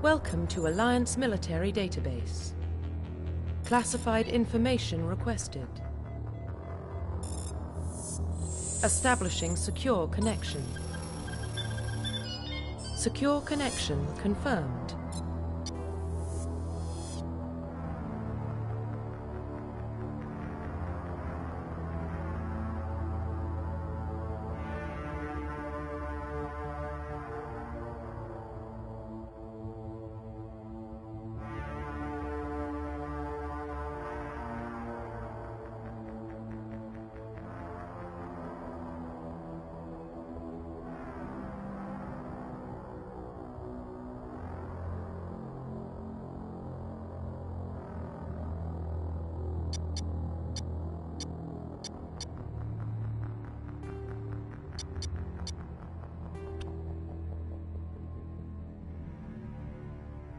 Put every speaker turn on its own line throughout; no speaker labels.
Welcome to Alliance Military Database. Classified information requested. Establishing secure connection. Secure connection confirmed.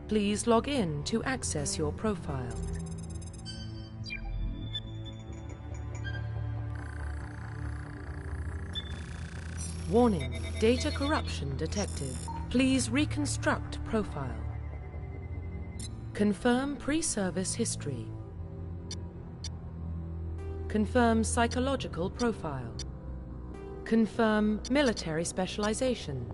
Please log in to access your profile. Warning, data corruption detected. Please reconstruct profile. Confirm pre-service history. Confirm psychological profile. Confirm military specialization.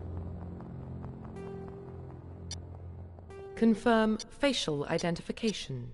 Confirm facial identification.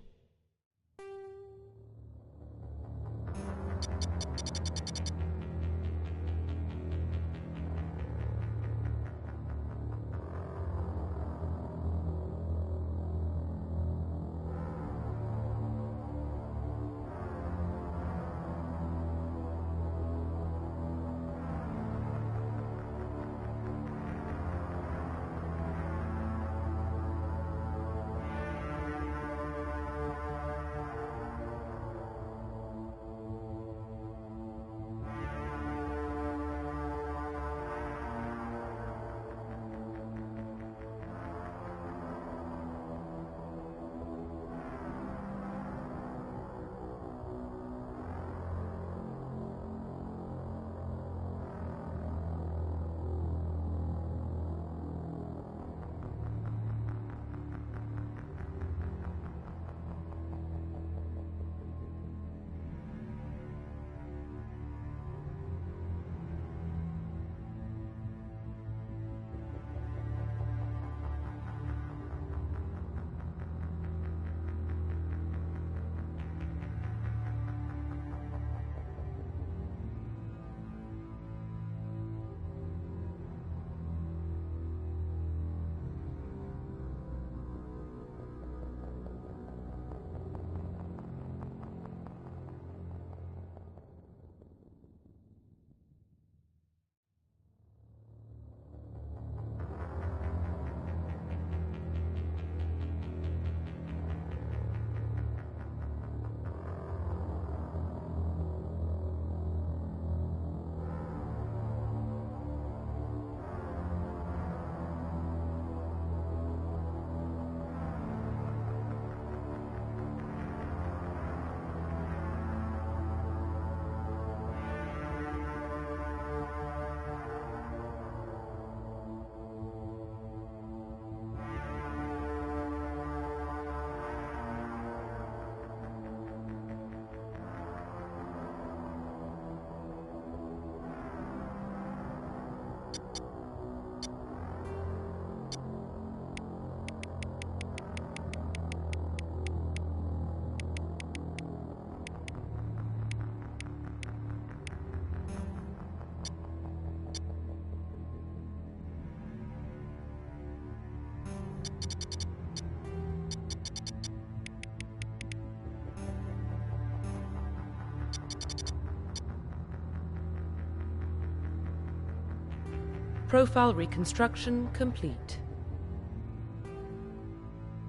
Profile reconstruction complete.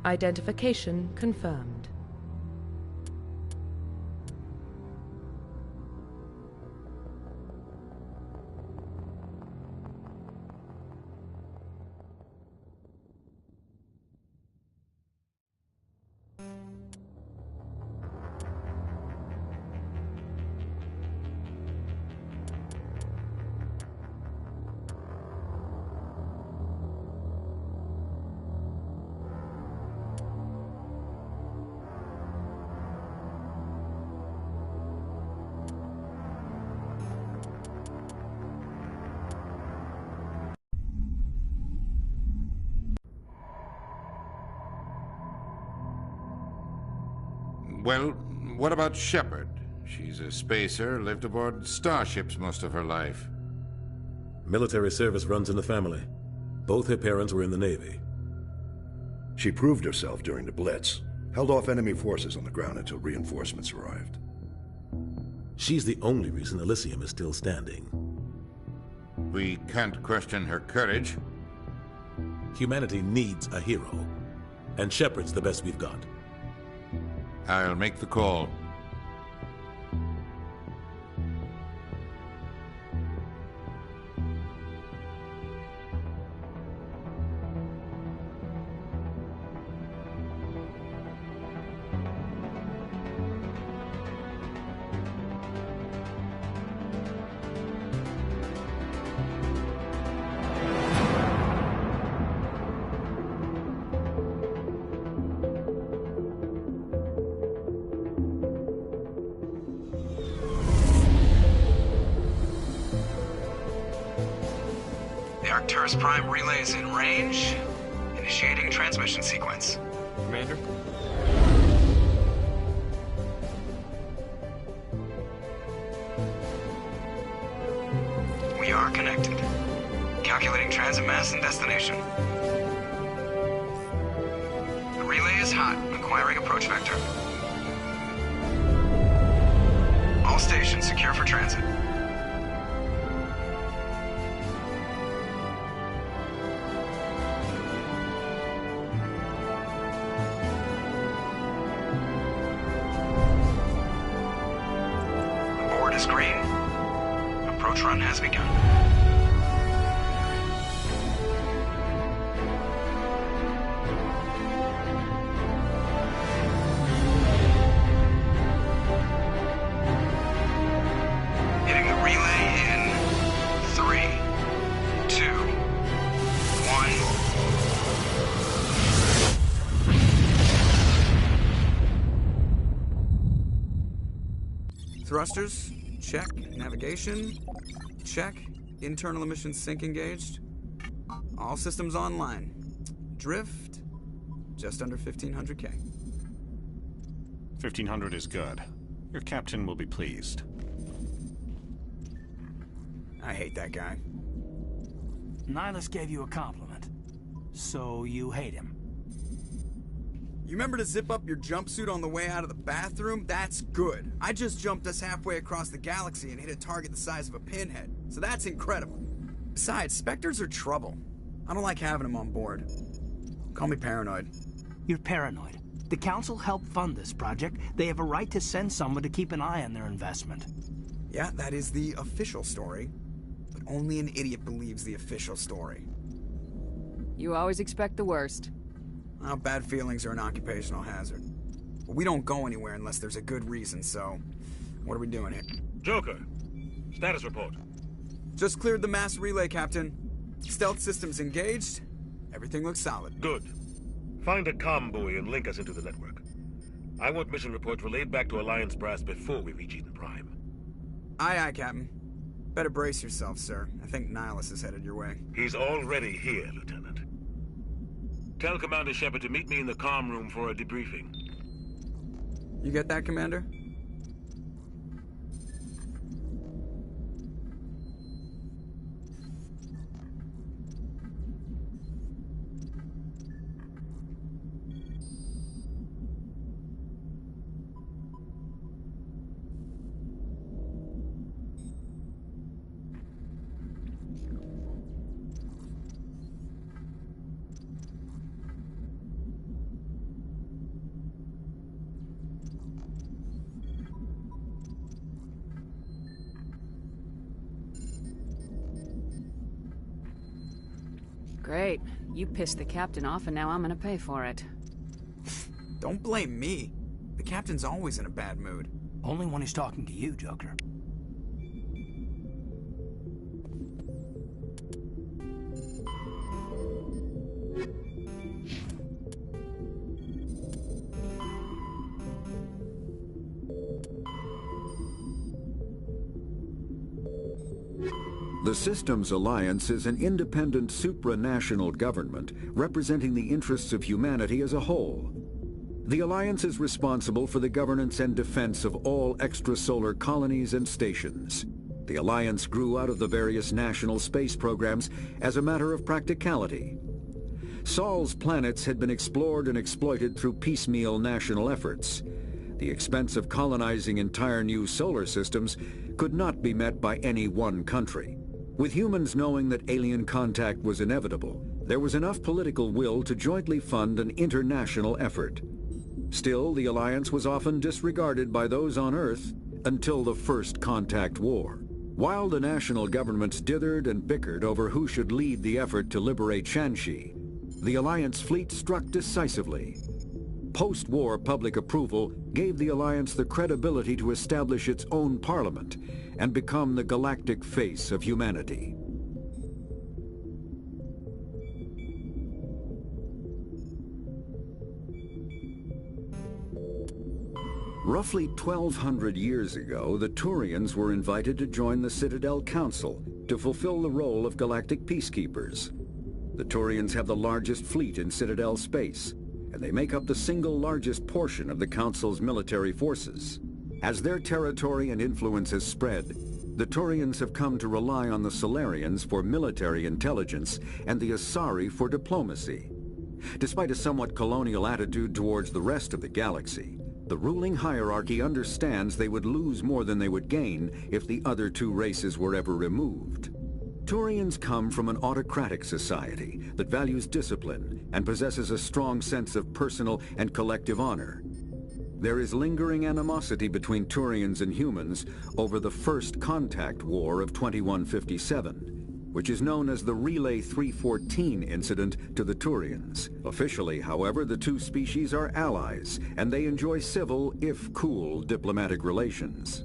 Identification confirmed.
Well, what about Shepard? She's a spacer, lived aboard starships most of her life.
Military service runs in the family. Both her parents were in the Navy.
She proved herself during the Blitz, held off enemy forces on the ground until reinforcements arrived.
She's the only reason Elysium is still standing.
We can't question her courage.
Humanity needs a hero, and Shepard's the best we've got.
I'll make the call.
Arcturus Prime relay is in range. Initiating transmission sequence.
Commander?
We are connected. Calculating transit mass and destination. The relay is hot. Acquiring approach vector. All stations secure for transit. Green. Approach run has begun. Hitting the relay in 3, 2, 1. Thrusters. Check. Navigation. Check. Internal emission sync engaged. All systems online. Drift. Just under 1500K.
1500 is good. Your captain will be pleased.
I hate that guy.
Nihilus gave you a compliment. So you hate him.
You remember to zip up your jumpsuit on the way out of the bathroom? That's good. I just jumped us halfway across the galaxy and hit a target the size of a pinhead. So that's incredible. Besides, Spectres are trouble. I don't like having them on board. Call me paranoid.
You're paranoid. The Council helped fund this project. They have a right to send someone to keep an eye on their investment.
Yeah, that is the official story. But only an idiot believes the official story.
You always expect the worst.
Well, bad feelings are an occupational hazard. But we don't go anywhere unless there's a good reason, so... What are we doing here?
Joker, status report.
Just cleared the mass relay, Captain. Stealth systems engaged. Everything looks solid.
Good. Find a comm buoy and link us into the network. I want mission reports relayed back to Alliance Brass before we reach Eden Prime.
Aye, aye, Captain. Better brace yourself, sir. I think Nihilus is headed your way.
He's already here, Lieutenant. Tell Commander Shepard to meet me in the comm room for a debriefing.
You get that, Commander?
Great. You pissed the captain off and now I'm gonna pay for it.
Don't blame me. The captain's always in a bad mood.
Only when he's talking to you, Joker.
The Systems Alliance is an independent supranational government representing the interests of humanity as a whole. The Alliance is responsible for the governance and defense of all extrasolar colonies and stations. The Alliance grew out of the various national space programs as a matter of practicality. Sol's planets had been explored and exploited through piecemeal national efforts. The expense of colonizing entire new solar systems could not be met by any one country. With humans knowing that alien contact was inevitable, there was enough political will to jointly fund an international effort. Still, the Alliance was often disregarded by those on Earth until the First Contact War. While the national governments dithered and bickered over who should lead the effort to liberate Shanxi, the Alliance fleet struck decisively. Post-war public approval gave the Alliance the credibility to establish its own parliament and become the galactic face of humanity. Roughly 1,200 years ago, the Turians were invited to join the Citadel Council to fulfill the role of galactic peacekeepers. The Turians have the largest fleet in Citadel space, and they make up the single largest portion of the Council's military forces. As their territory and influence has spread, the Turians have come to rely on the Solarians for military intelligence and the Asari for diplomacy. Despite a somewhat colonial attitude towards the rest of the galaxy, the ruling hierarchy understands they would lose more than they would gain if the other two races were ever removed. Turians come from an autocratic society that values discipline and possesses a strong sense of personal and collective honor. There is lingering animosity between Turians and humans over the First Contact War of 2157, which is known as the Relay 314 incident to the Turians. Officially, however, the two species are allies, and they enjoy civil, if cool, diplomatic relations.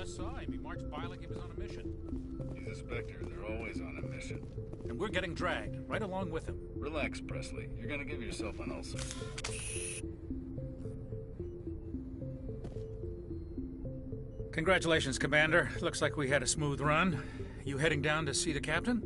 Saw him. He marched by like he was on a mission.
He's a Spectre. They're always on a mission.
And we're getting dragged, right along with him.
Relax, Presley. You're gonna give yourself an ulcer.
Congratulations, Commander. Looks like we had a smooth run. You heading down to see the captain?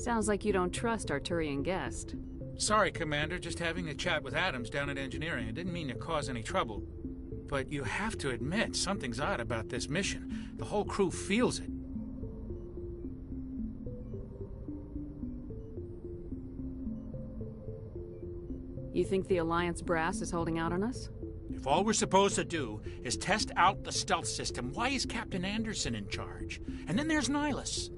Sounds like you don't trust our Turian guest.
Sorry, Commander. Just having a chat with Adams down at engineering. I didn't mean to cause any trouble. But you have to admit, something's odd about this mission. The whole crew feels it.
You think the Alliance brass is holding out on us?
If all we're supposed to do is test out the stealth system, why is Captain Anderson in charge? And then there's Nihilus.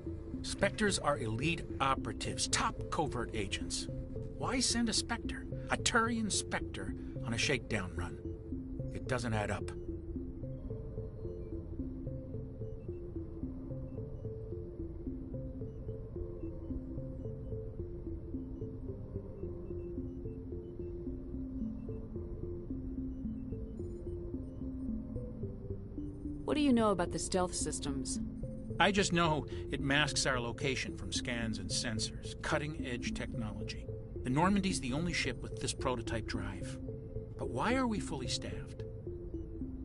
Spectres are elite operatives, top covert agents. Why send a Spectre, a Turian Spectre, on a shakedown run? It doesn't add up.
What do you know about the stealth systems?
I just know it masks our location from scans and sensors. Cutting-edge technology. The Normandy's the only ship with this prototype drive. But why are we fully staffed?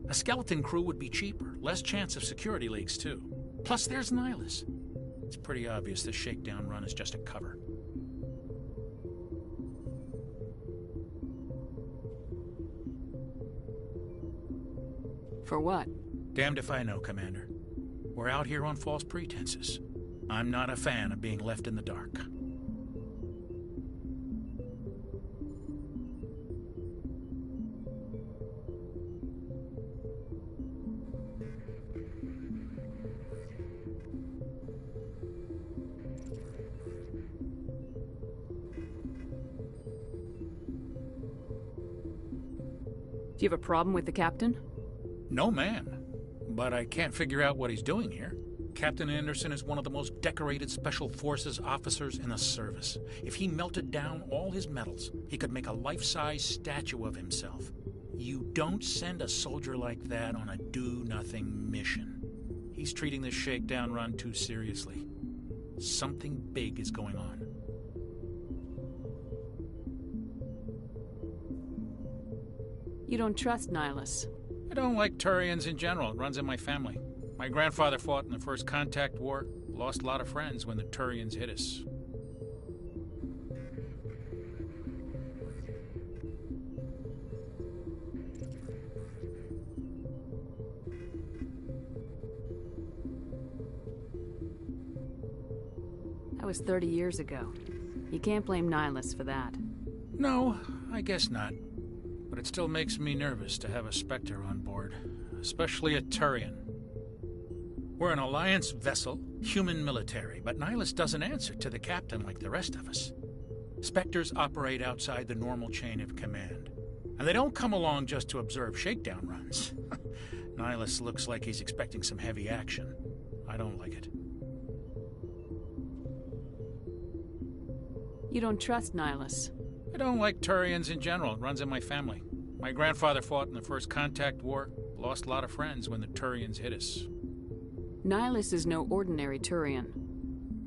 A skeleton crew would be cheaper, less chance of security leaks too. Plus there's Nihilus. It's pretty obvious this shakedown run is just a cover.
For what?
Damned if I know, Commander. We're out here on false pretenses. I'm not a fan of being left in the dark.
Do you have a problem with the captain?
No, ma'am. But I can't figure out what he's doing here. Captain Anderson is one of the most decorated Special Forces officers in the service. If he melted down all his medals, he could make a life-size statue of himself. You don't send a soldier like that on a do-nothing mission. He's treating this shakedown run too seriously. Something big is going on.
You don't trust Nihilus?
I don't like Turians in general. It runs in my family. My grandfather fought in the First Contact War, lost a lot of friends when the Turians hit us.
That was 30 years ago. You can't blame Nihilus for that.
No, I guess not. But it still makes me nervous to have a Spectre on board, especially a Turian. We're an Alliance vessel, human military, but Nihilus doesn't answer to the captain like the rest of us. Spectres operate outside the normal chain of command, and they don't come along just to observe shakedown runs. Nihilus looks like he's expecting some heavy action. I don't like it.
You don't trust Nihilus?
I don't like Turians in general. It runs in my family. My grandfather fought in the First Contact War, lost a lot of friends when the Turians hit us.
Nihilus is no ordinary Turian.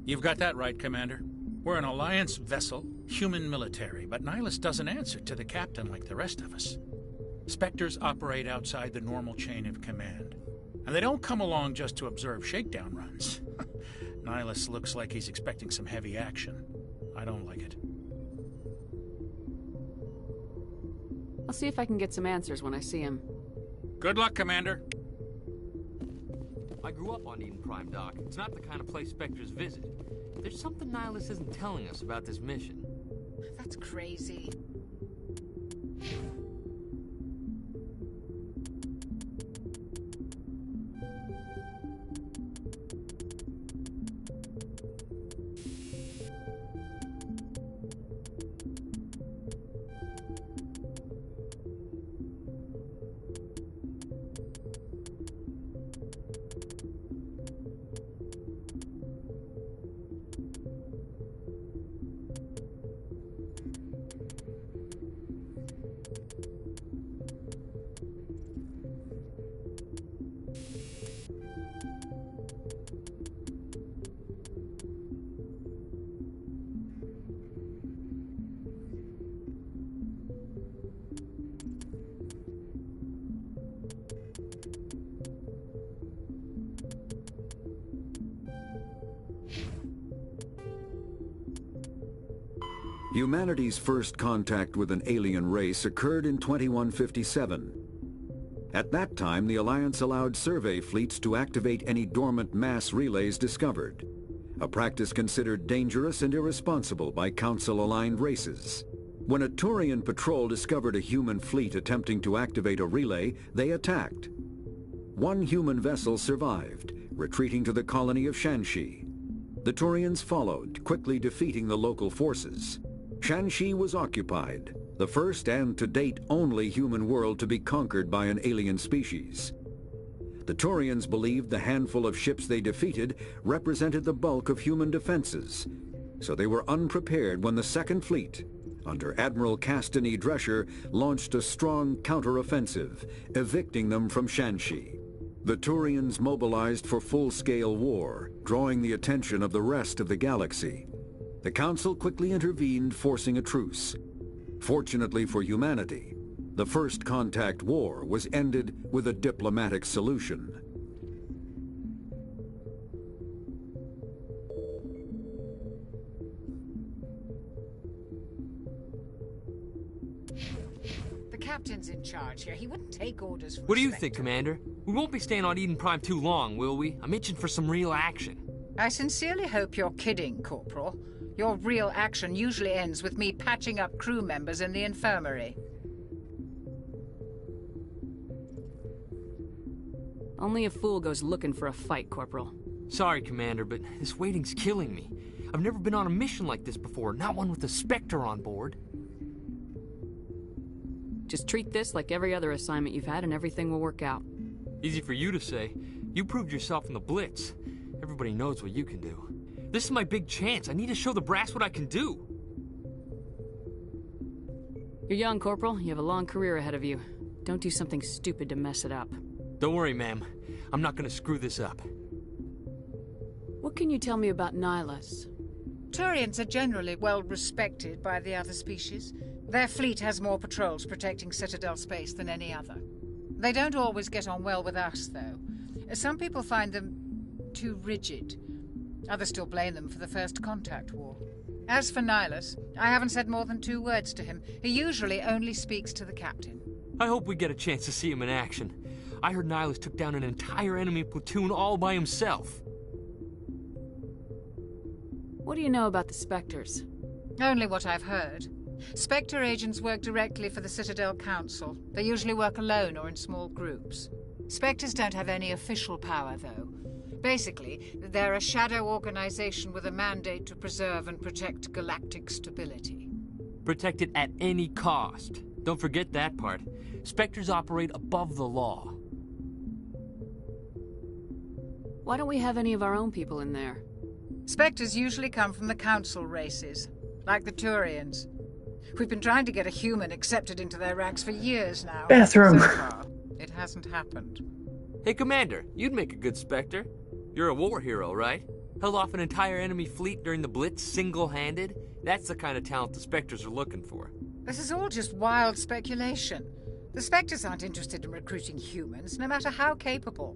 You've got that right, Commander. We're an Alliance vessel, human military, but Nihilus doesn't answer to the captain like the rest of us. Spectres operate outside the normal chain of command, and they don't come along just to observe shakedown runs. Nihilus looks like he's expecting some heavy action. I don't like it.
I'll see if I can get some answers when I see him.
Good luck, Commander.
I grew up on Eden Prime, Doc. It's not the kind of place Spectres visit. There's something Nihilus isn't telling us about this mission.
That's crazy.
Humanity's first contact with an alien race occurred in 2157. At that time, the Alliance allowed survey fleets to activate any dormant mass relays discovered, a practice considered dangerous and irresponsible by Council-aligned races. When a Turian patrol discovered a human fleet attempting to activate a relay, they attacked. One human vessel survived, retreating to the colony of Shanxi. The Turians followed, quickly defeating the local forces. Shanxi was occupied, the first and to date only human world to be conquered by an alien species. The Turians believed the handful of ships they defeated represented the bulk of human defenses, so they were unprepared when the Second Fleet, under Admiral Castany Drescher, launched a strong counteroffensive, evicting them from Shanxi. The Turians mobilized for full-scale war, drawing the attention of the rest of the galaxy. The Council quickly intervened, forcing a truce. Fortunately for humanity, the First Contact War was ended with a diplomatic solution.
The captain's in charge here. He wouldn't take orders from
What do you
Spectre.
think, Commander? We won't be staying on Eden Prime too long, will we? I'm itching for some real action.
I sincerely hope you're kidding, Corporal. Your real action usually ends with me patching up crew members in the infirmary.
Only a fool goes looking for a fight, Corporal.
Sorry, Commander, but this waiting's killing me. I've never been on a mission like this before, not one with a Spectre on board.
Just treat this like every other assignment you've had and everything will work out.
Easy for you to say. You proved yourself in the Blitz. Everybody knows what you can do. This is my big chance. I need to show the brass what I can do.
You're young, Corporal. You have a long career ahead of you. Don't do something stupid to mess it up.
Don't worry, ma'am. I'm not gonna screw this up.
What can you tell me about Nihilus?
Turians are generally well respected by the other species. Their fleet has more patrols protecting Citadel space than any other. They don't always get on well with us, though. Some people find them too rigid. Others still blame them for the First Contact War. As for Nihilus, I haven't said more than 2 words to him. He usually only speaks to the captain.
I hope we get a chance to see him in action. I heard Nihilus took down an entire enemy platoon all by himself.
What do you know about the Spectres?
Only what I've heard. Spectre agents work directly for the Citadel Council. They usually work alone or in small groups. Spectres don't have any official power, though. Basically, they're a shadow organization with a mandate to preserve and protect galactic stability.
Protect it at any cost. Don't forget that part. Spectres operate above the law.
Why don't we have any of our own people in there?
Spectres usually come from the Council races, like the Turians. We've been trying to get a human accepted into their ranks for years now.
Bathroom.
So far, it hasn't happened.
Hey, Commander, you'd make a good Spectre. You're a war hero, right? Held off an entire enemy fleet during the Blitz single-handed? That's the kind of talent the Spectres are looking for.
This is all just wild speculation. The Spectres aren't interested in recruiting humans, no matter how capable.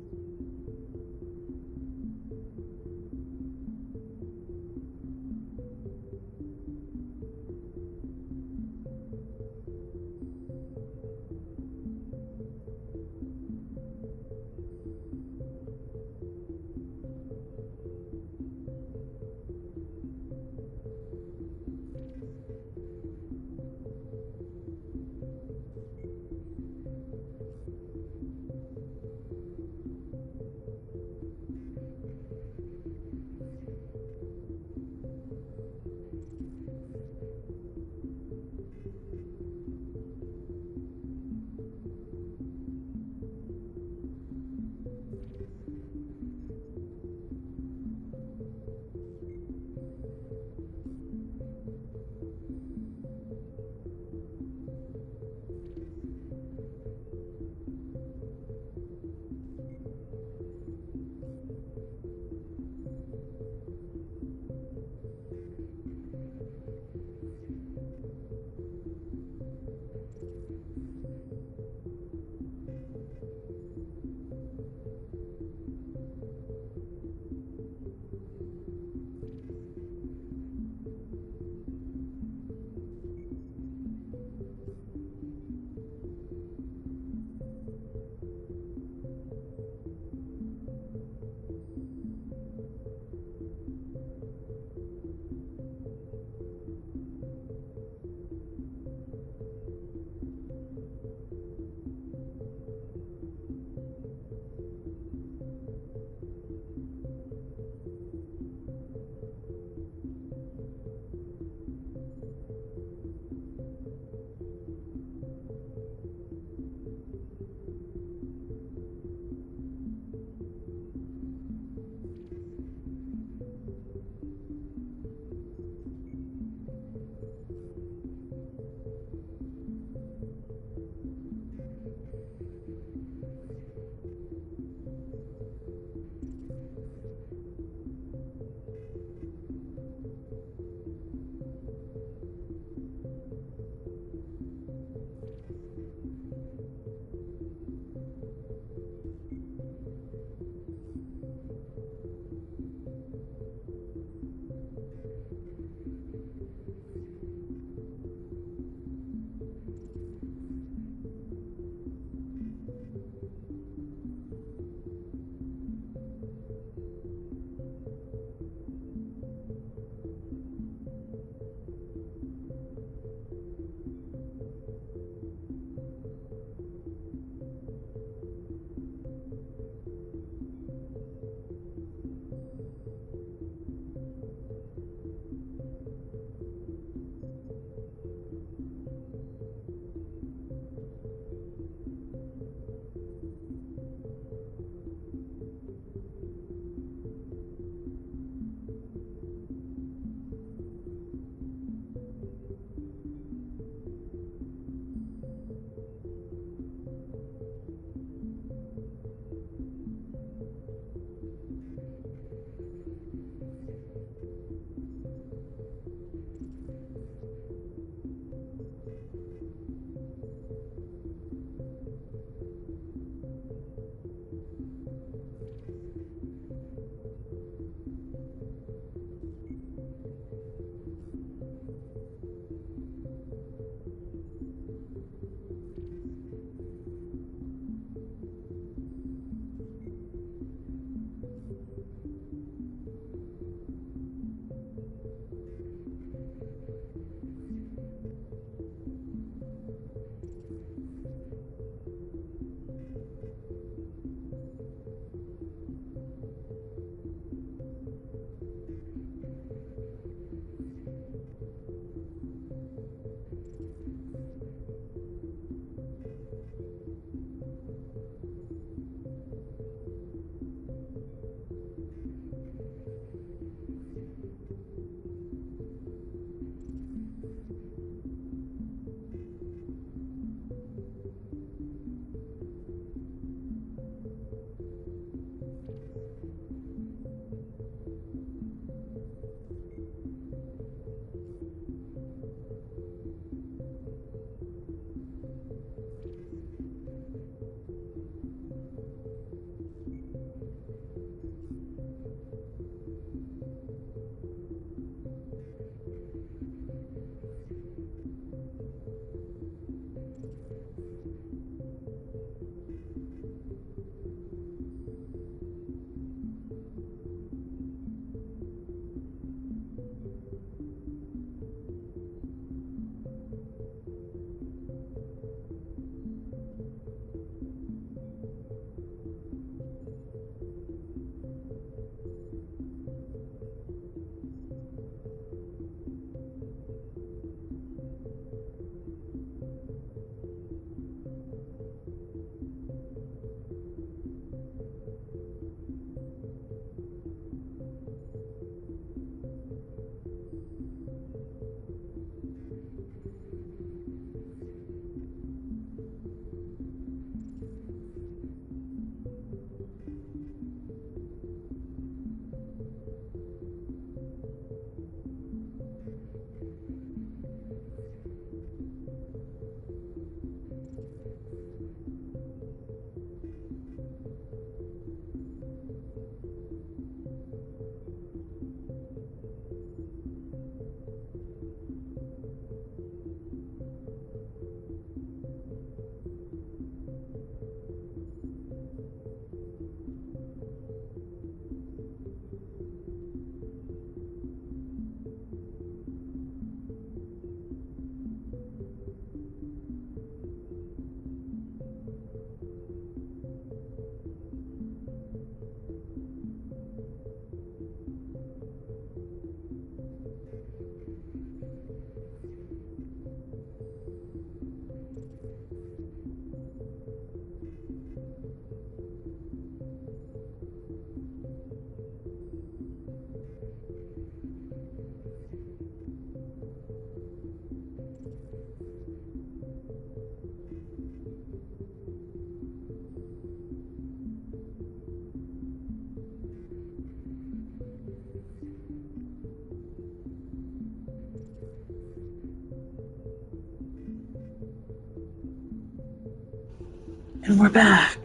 And we're back.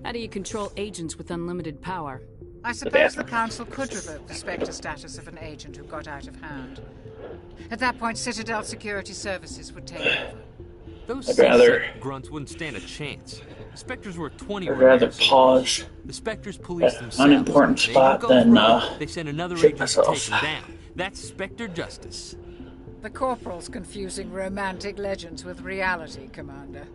How do you control agents with unlimited power?
I suppose the Council could revoke the Spectre status of an agent who got out of hand. At that point, Citadel Security Services would take over.
Those
rather-
grunts wouldn't stand a chance. The Spectres were 20
I'd rather
years
pause
old. The Spectres police
at an
themselves.
unimportant
They
spot
go
than
wrong, they send another
shoot
agent to take
myself.
them down. That's Spectre justice.
The Corporal's confusing romantic legends with reality, Commander.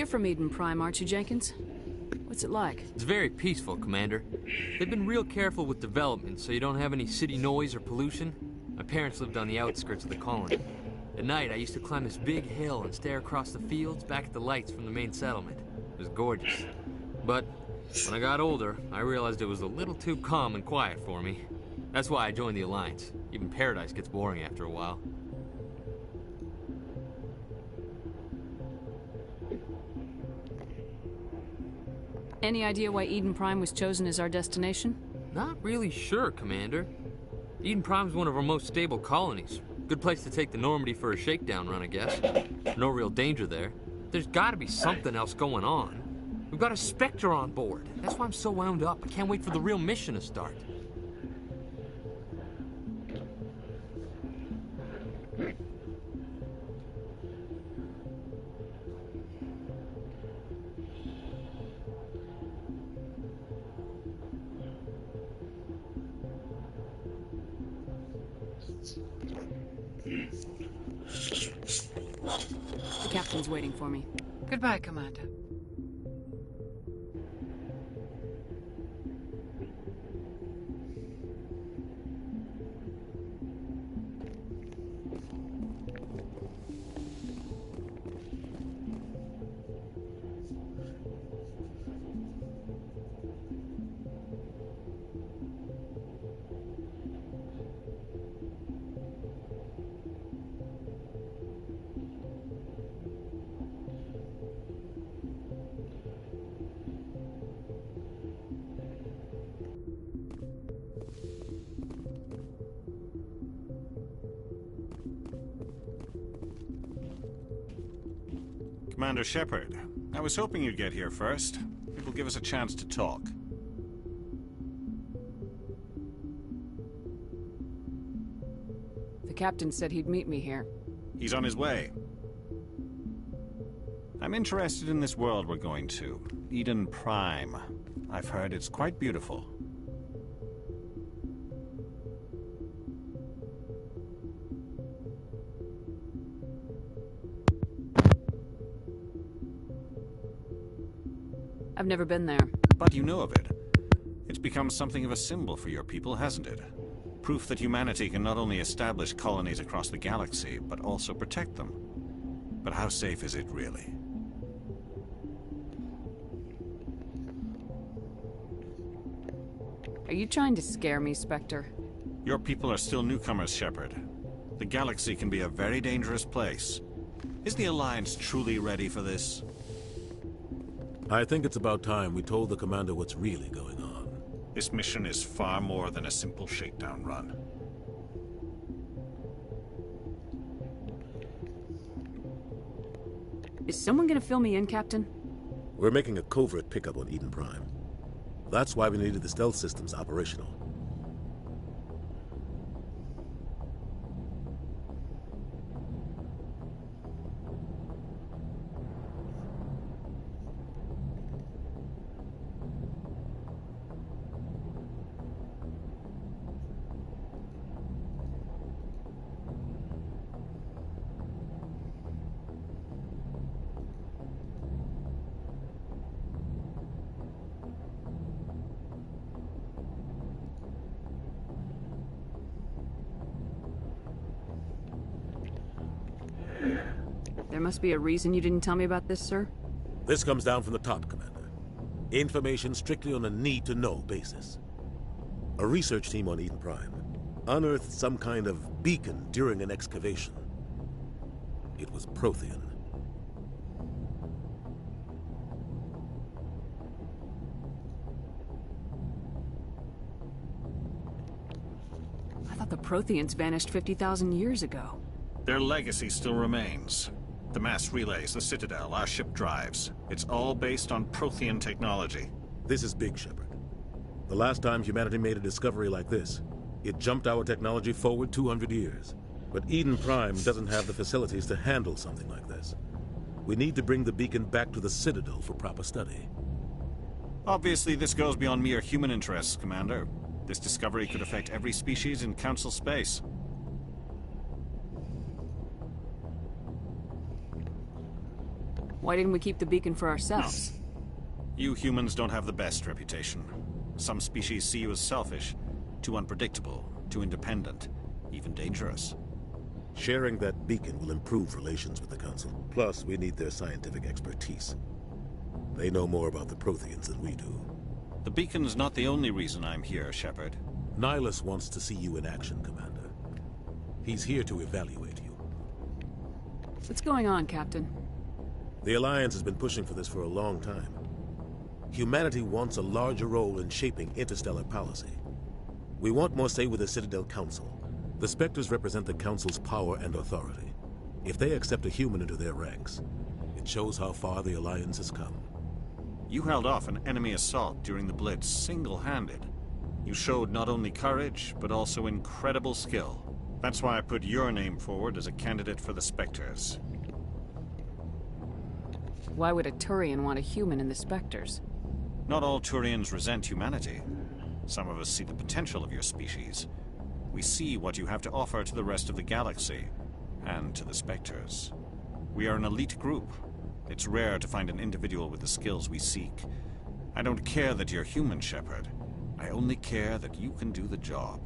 You're from Eden Prime, aren't you, Jenkins? What's it like?
It's very peaceful, Commander. They've been real careful with development so you don't have any city noise or pollution. My parents lived on the outskirts of the colony. At night, I used to climb this big hill and stare across the fields back at the lights from the main settlement. It was gorgeous. But when I got older, I realized it was a little too calm and quiet for me. That's why I joined the Alliance. Even Paradise gets boring after a while.
Any idea why Eden Prime was chosen as our destination?
Not really sure, Commander. Eden Prime's one of our most stable colonies. Good place to take the Normandy for a shakedown run, I guess. No real danger there. There's gotta be something else going on. We've got a Spectre on board. That's why I'm so wound up. I can't wait for the real mission to start.
The captain's waiting for me.
Goodbye, Commander.
Commander Shepard, I was hoping you'd get here first. It will give us a chance to talk.
The captain said he'd meet me here.
He's on his way. I'm interested in this world we're going to, Eden Prime. I've heard it's quite beautiful.
I've never been there.
But you know of it. It's become something of a symbol for your people, hasn't it? Proof that humanity can not only establish colonies across the galaxy, but also protect them. But how safe is it, really?
Are you trying to scare me, Spectre?
Your people are still newcomers, Shepard. The galaxy can be a very dangerous place. Is the Alliance truly ready for this?
I think it's about time we told the commander what's really going on.
This mission is far more than a simple shakedown run.
Is someone gonna fill me in, Captain?
We're making a covert pickup on Eden Prime. That's why we needed the stealth systems operational.
There must be a reason you didn't tell me about this, sir?
This comes down from the top, Commander. Information strictly on a need-to-know basis. A research team on Eden Prime unearthed some kind of beacon during an excavation. It was Prothean.
I thought the Protheans vanished 50,000 years ago.
Their legacy still remains. The mass relays, the Citadel, our ship drives. It's all based on Prothean technology.
This is big, Shepard. The last time humanity made a discovery like this, it jumped our technology forward 200 years. But Eden Prime doesn't have the facilities to handle something like this. We need to bring the beacon back to the Citadel for proper study.
Obviously, this goes beyond mere human interests, Commander. This discovery could affect every species in Council space.
Why didn't we keep the beacon for ourselves?
You humans don't have the best reputation. Some species see you as selfish, too unpredictable, too independent, even dangerous.
Sharing that beacon will improve relations with the Council. Plus, we need their scientific expertise. They know more about the Protheans than we do.
The beacon's not the only reason I'm here, Shepard.
Nihilus wants to see you in action, Commander. He's here to evaluate you.
What's going on, Captain?
The Alliance has been pushing for this for a long time. Humanity wants a larger role in shaping interstellar policy. We want more say with the Citadel Council. The Spectres represent the Council's power and authority. If they accept a human into their ranks, it shows how far the Alliance has come.
You held off an enemy assault during the Blitz single-handed. You showed not only courage, but also incredible skill. That's why I put your name forward as a candidate for the Spectres.
Why would a Turian want a human in the Spectres?
Not all Turians resent humanity. Some of us see the potential of your species. We see what you have to offer to the rest of the galaxy, and to the Spectres. We are an elite group. It's rare to find an individual with the skills we seek. I don't care that you're human, Shepard. I only care that you can do the job.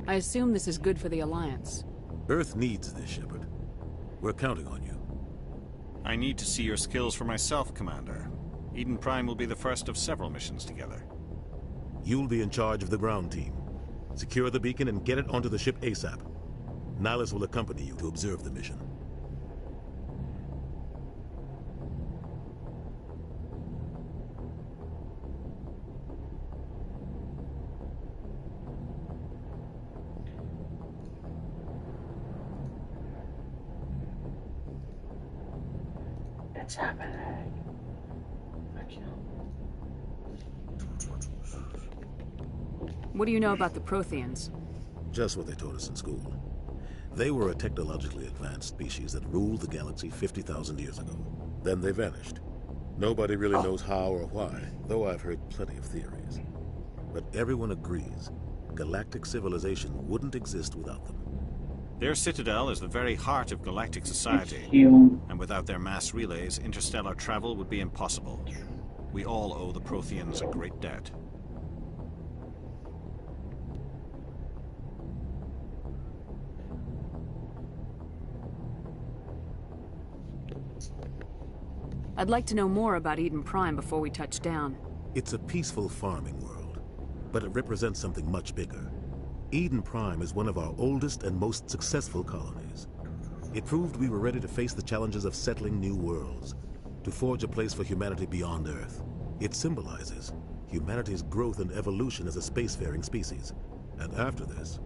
I assume this is good for the Alliance.
Earth needs this, Shepard. We're counting on you.
I need to see your skills for myself, Commander. Eden Prime will be the first of several missions together.
You'll be in charge of the ground team. Secure the beacon and get it onto the ship ASAP. Nihilus will accompany you to observe the mission.
It's happening.
What do you know about the Protheans?
Just what they taught us in school. They were a technologically advanced species that ruled the galaxy 50,000 years ago. Then they vanished. Nobody really knows how or why, though I've heard plenty of theories. But everyone agrees, galactic civilization wouldn't exist without them.
Their citadel is the very heart of galactic society, and without their mass relays, interstellar travel would be impossible. We all owe the Protheans a great debt.
I'd like to know more about Eden Prime before we touch down.
It's a peaceful farming world, but it represents something much bigger. Eden Prime is one of our oldest and most successful colonies. It proved we were ready to face the challenges of settling new worlds, to forge a place for humanity beyond Earth. It symbolizes humanity's growth and evolution as a spacefaring species. And after this,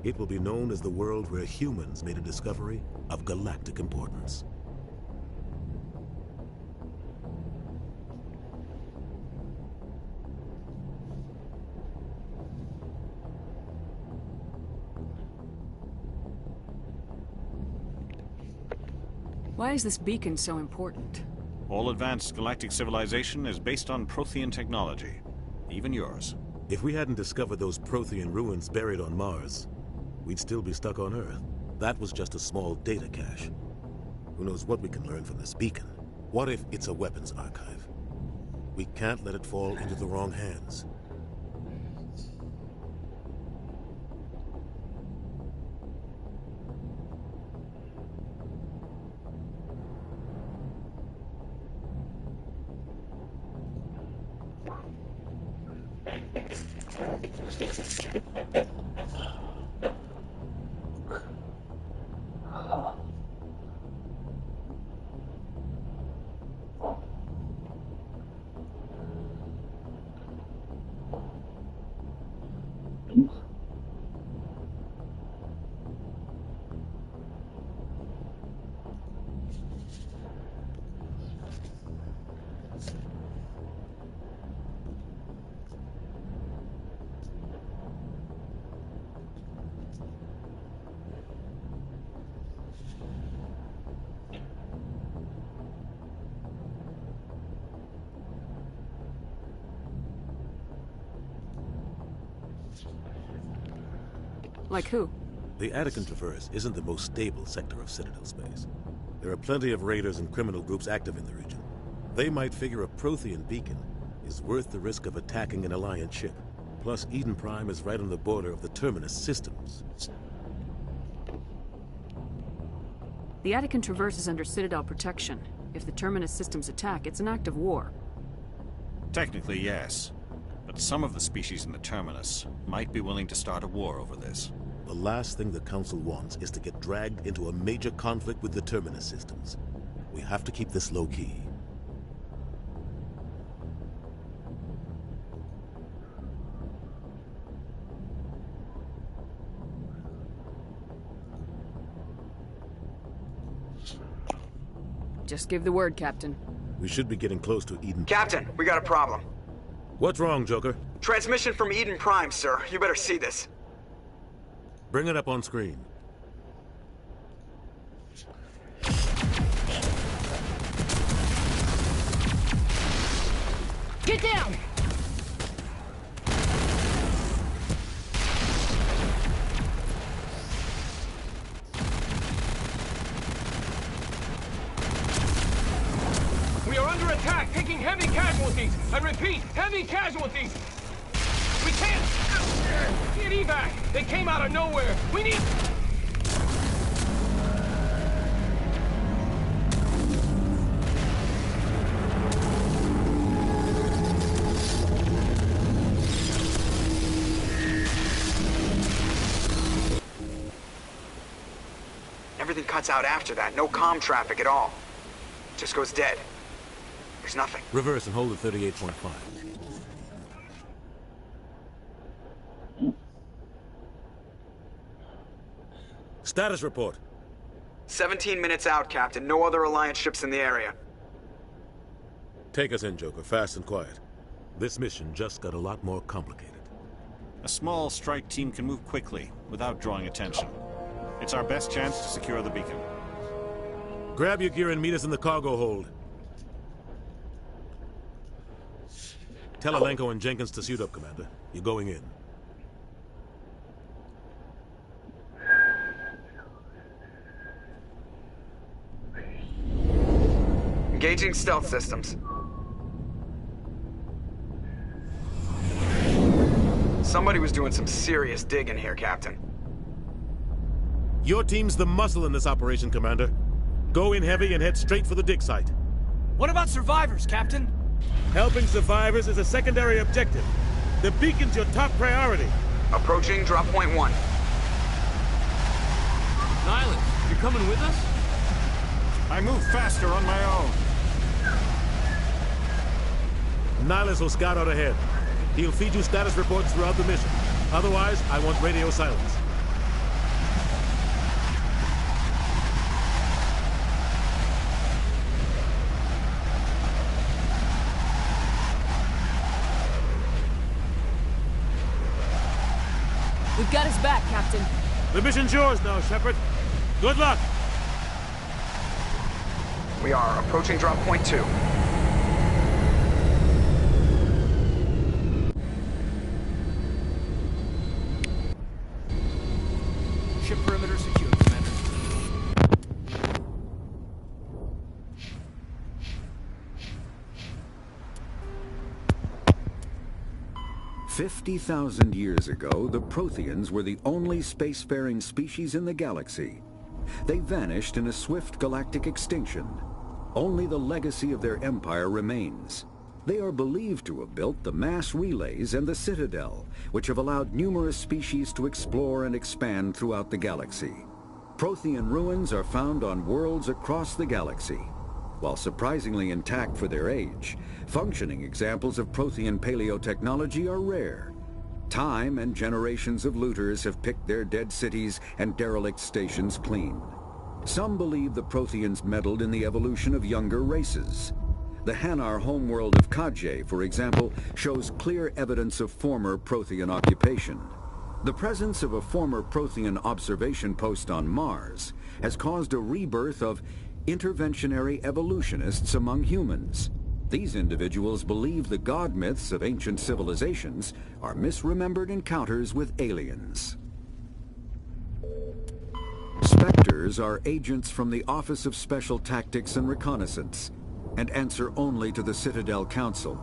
it will be known as the world where humans made a discovery of galactic importance.
Why is this beacon so important?
All advanced galactic civilization is based on Prothean technology. Even yours.
If we hadn't discovered those Prothean ruins buried on Mars, we'd still be stuck on Earth. That was just a small data cache. Who knows what we can learn from this beacon? What if it's a weapons archive? We can't let it fall into the wrong hands.
Like who?
The Attican Traverse isn't the most stable sector of Citadel space. There are plenty of raiders and criminal groups active in the region. They might figure a Prothean beacon is worth the risk of attacking an Alliance ship. Plus, Eden Prime is right on the border of the Terminus systems.
The Attican Traverse is under Citadel protection. If the Terminus systems attack, it's an act of war.
Technically, yes. But some of the species in the Terminus might be willing to start a war over this.
The last thing the Council wants is to get dragged into a major conflict with the Terminus systems. We have to keep this low-key.
Just give the word, Captain.
We should be getting close to Eden.
Captain, we got a problem.
What's wrong, Joker?
Transmission from Eden Prime, sir. You better see this.
Bring it up on screen.
Get down!
We are under attack, taking heavy casualties. I repeat, heavy casualties. We can't get evac. They came out of nowhere. We need...
Everything cuts out after that. No comm traffic at all. Just goes dead. There's nothing.
Reverse and hold at 38.5. Status report.
17 minutes out, Captain. No other Alliance ships in the area.
Take us in, Joker. Fast and quiet. This mission just got a lot more complicated.
A small strike team can move quickly, without drawing attention. It's our best chance to secure the beacon.
Grab your gear and meet us in the cargo hold. Tell Alenko and Jenkins to suit up, Commander. You're going in.
Engaging stealth systems. Somebody was doing some serious digging here, Captain.
Your team's the muscle in this operation, Commander. Go in heavy and head straight for the dig site.
What about survivors, Captain?
Helping survivors is a secondary objective. The beacon's your top priority.
Approaching drop point 1.
Nyland, you're coming with us?
I move faster on my own.
Nihilus will scout out ahead. He'll feed you status reports throughout the mission. Otherwise, I want radio silence.
We've got his back, Captain.
The mission's yours now, Shepard. Good luck!
We are approaching drop point 2.
Ship perimeter secure, Commander.
"50,000 years ago, the Protheans were the only spacefaring species in the galaxy. They vanished in a swift galactic extinction. Only the legacy of their empire remains. They are believed to have built the mass relays and the Citadel, which have allowed numerous species to explore and expand throughout the galaxy. Prothean ruins are found on worlds across the galaxy. While surprisingly intact for their age, functioning examples of Prothean paleotechnology are rare. Time and generations of looters have picked their dead cities and derelict stations clean. Some believe the Protheans meddled in the evolution of younger races. The Hanar homeworld of Kajay, for example, shows clear evidence of former Prothean occupation. The presence of a former Prothean observation post on Mars has caused a rebirth of interventionary evolutionists among humans. These individuals believe the god myths of ancient civilizations are misremembered encounters with aliens. Spectres are agents from the Office of Special Tactics and Reconnaissance, and answer only to the Citadel Council.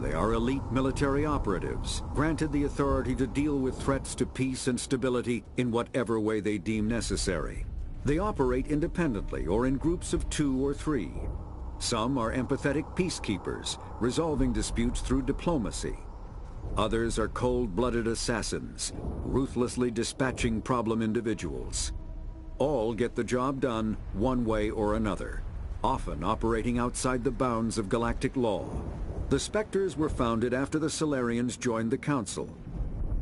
They are elite military operatives, granted the authority to deal with threats to peace and stability in whatever way they deem necessary. They operate independently or in groups of 2 or 3. Some are empathetic peacekeepers, resolving disputes through diplomacy. Others are cold-blooded assassins, ruthlessly dispatching problem individuals. All get the job done one way or another, often operating outside the bounds of galactic law. The Spectres were founded after the Solarians joined the Council.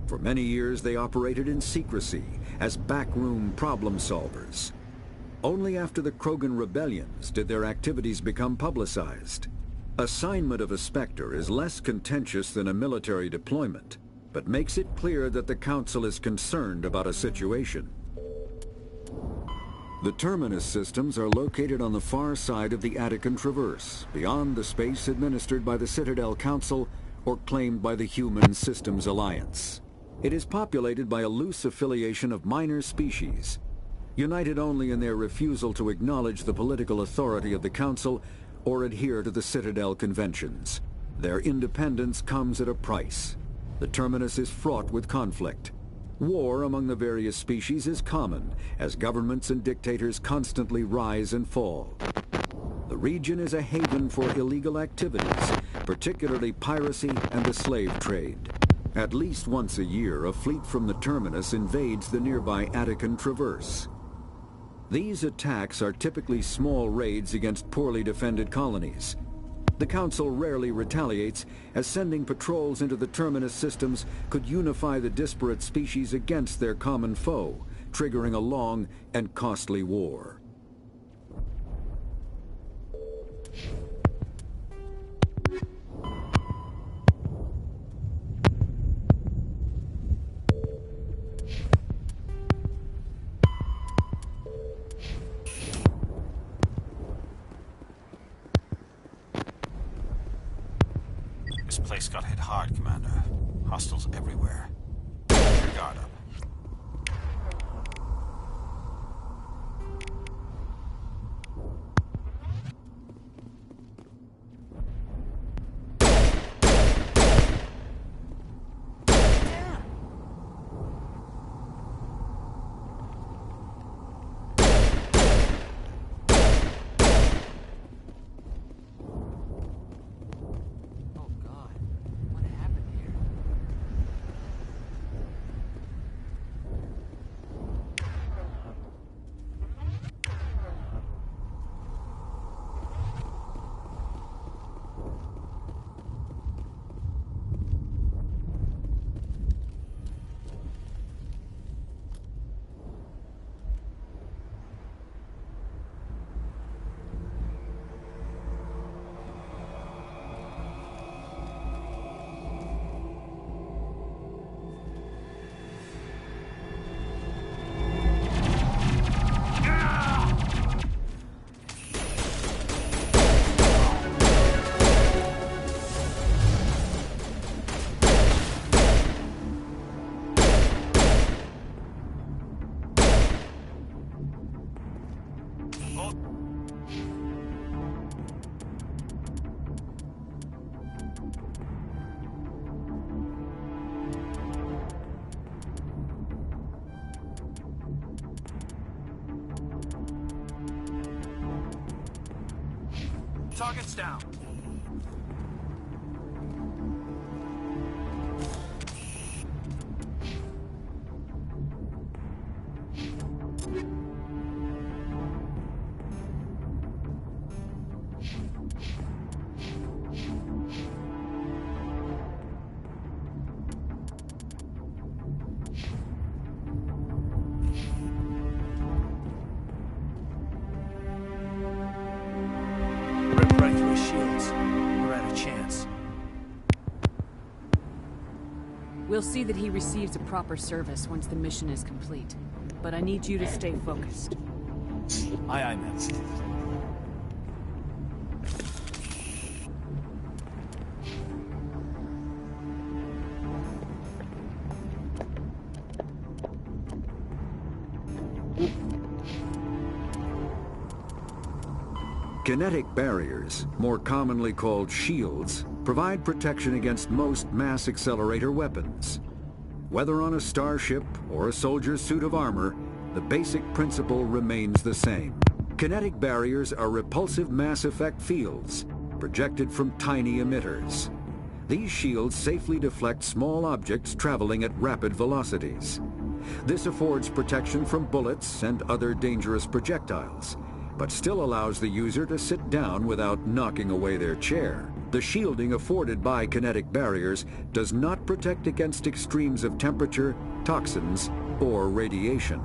For many years they operated in secrecy as backroom problem solvers. Only after the Krogan rebellions did their activities become publicized. Assignment of a Spectre is less contentious than a military deployment, but makes it clear that the Council is concerned about a situation. The Terminus systems are located on the far side of the Attican Traverse, beyond the space administered by the Citadel Council or claimed by the Human Systems Alliance. It is populated by a loose affiliation of minor species, united only in their refusal to acknowledge the political authority of the Council or adhere to the Citadel conventions. Their independence comes at a price. The Terminus is fraught with conflict. War among the various species is common, as governments and dictators constantly rise and fall. The region is a haven for illegal activities, particularly piracy and the slave trade. At least once a year, a fleet from the Terminus invades the nearby Attican Traverse. These attacks are typically small raids against poorly defended colonies. The Council rarely retaliates, as sending patrols into the Terminus systems could unify the disparate species against their common foe, triggering a long and costly war.
This place got hit hard, Commander. Hostiles everywhere. Keep your guard up.
Target's down. Right through his shields. We're out of chance.
We'll see that he receives a proper service once the mission is complete. But I need you to stay focused.
Aye, aye, ma'am.
Kinetic barriers, more commonly called shields, provide protection against most mass accelerator weapons. Whether on a starship or a soldier's suit of armor, the basic principle remains the same. Kinetic barriers are repulsive mass effect fields, projected from tiny emitters. These shields safely deflect small objects traveling at rapid velocities. This affords protection from bullets and other dangerous projectiles, but still allows the user to sit down without knocking away their chair. The shielding afforded by kinetic barriers does not protect against extremes of temperature, toxins, or radiation.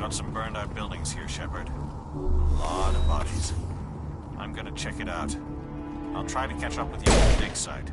Some burned out buildings here, Shepard. A lot of bodies. I'm gonna check it out. I'll try to catch up with you at the dig site.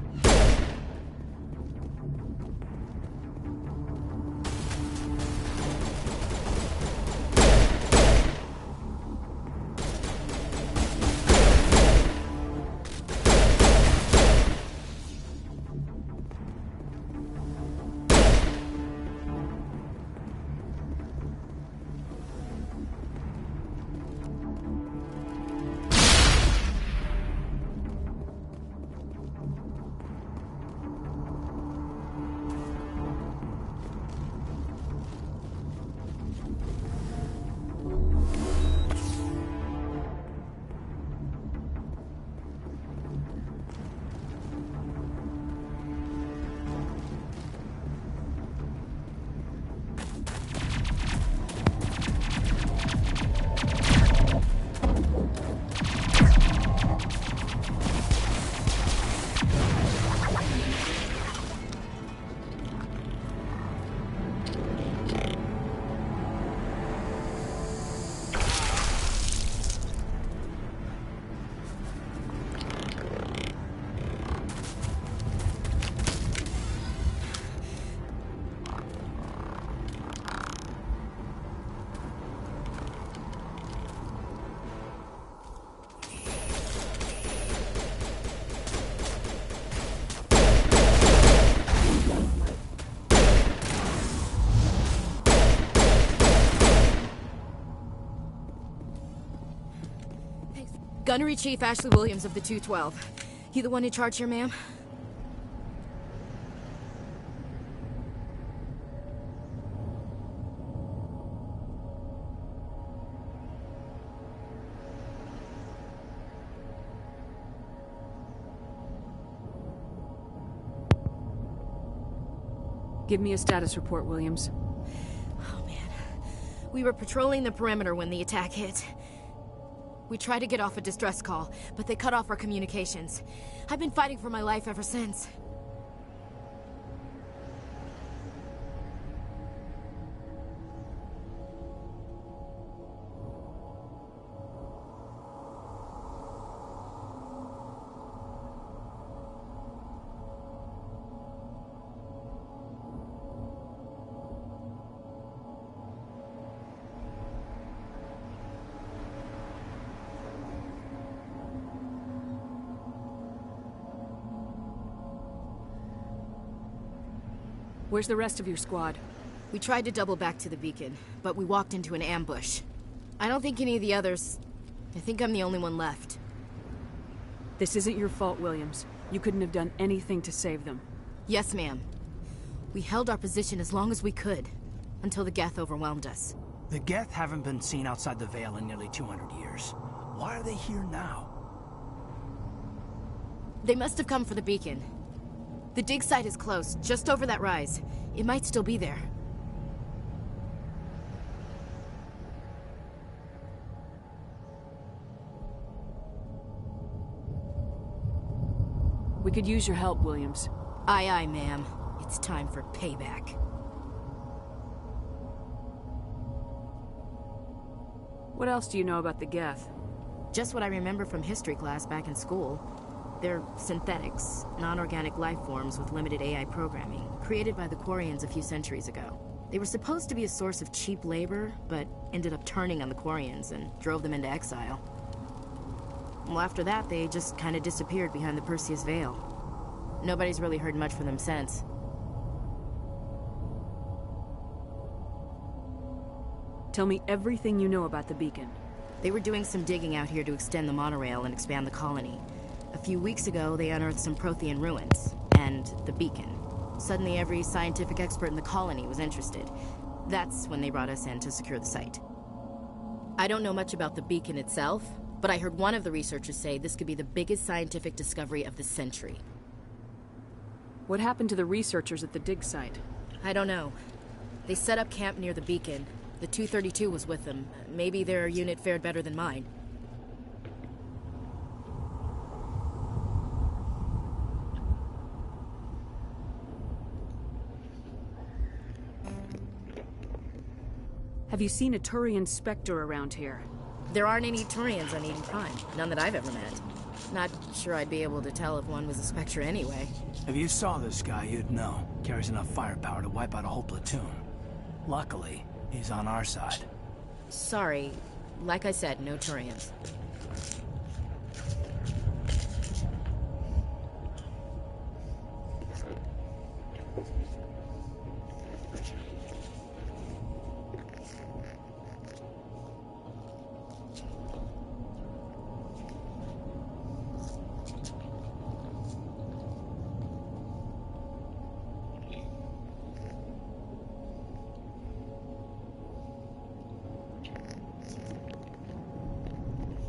Gunnery Chief Ashley Williams of the 212. You the one in charge here, ma'am?
Give me a status report, Williams.
Oh, man. We were patrolling the perimeter when the attack hit. We tried to get off a distress call, but they cut off our communications. I've been fighting for my life ever since.
Where's the rest of your squad?
We tried to double back to the beacon, but we walked into an ambush. I don't think any of the others... I think I'm the only one left.
This isn't your fault, Williams. You couldn't have done anything to save them.
Yes, ma'am. We held our position as long as we could, until the Geth overwhelmed us.
The Geth haven't been seen outside the Veil in nearly 200 years. Why are they here now?
They must have come for the beacon. The dig site is close, just over that rise. It might still be there.
We could use your help, Williams.
Aye, aye, ma'am. It's time for payback.
What else do you know about the Geth?
Just what I remember from history class back in school. They're synthetics, non-organic life forms with limited AI programming, created by the Quarians a few centuries ago. They were supposed to be a source of cheap labor, but ended up turning on the Quarians and drove them into exile. Well, after that, they just kind of disappeared behind the Perseus Veil. Nobody's really heard much from them since.
Tell me everything you know about the beacon.
They were doing some digging out here to extend the monorail and expand the colony. A few weeks ago, they unearthed some Prothean ruins, and the beacon. Suddenly, every scientific expert in the colony was interested. That's when they brought us in to secure the site. I don't know much about the beacon itself, but I heard one of the researchers say this could be the biggest scientific discovery of the century.
What happened to the researchers at the dig site?
I don't know. They set up camp near the beacon. The 232 was with them. Maybe their unit fared better than mine.
Have you seen a Turian Spectre around here?
There aren't any Turians on Eden Prime. None that I've ever met. Not sure I'd be able to tell if one was a Spectre anyway.
If you saw this guy, you'd know. Carries enough firepower to wipe out a whole platoon. Luckily, he's on our side.
Sorry. Like I said, no Turians.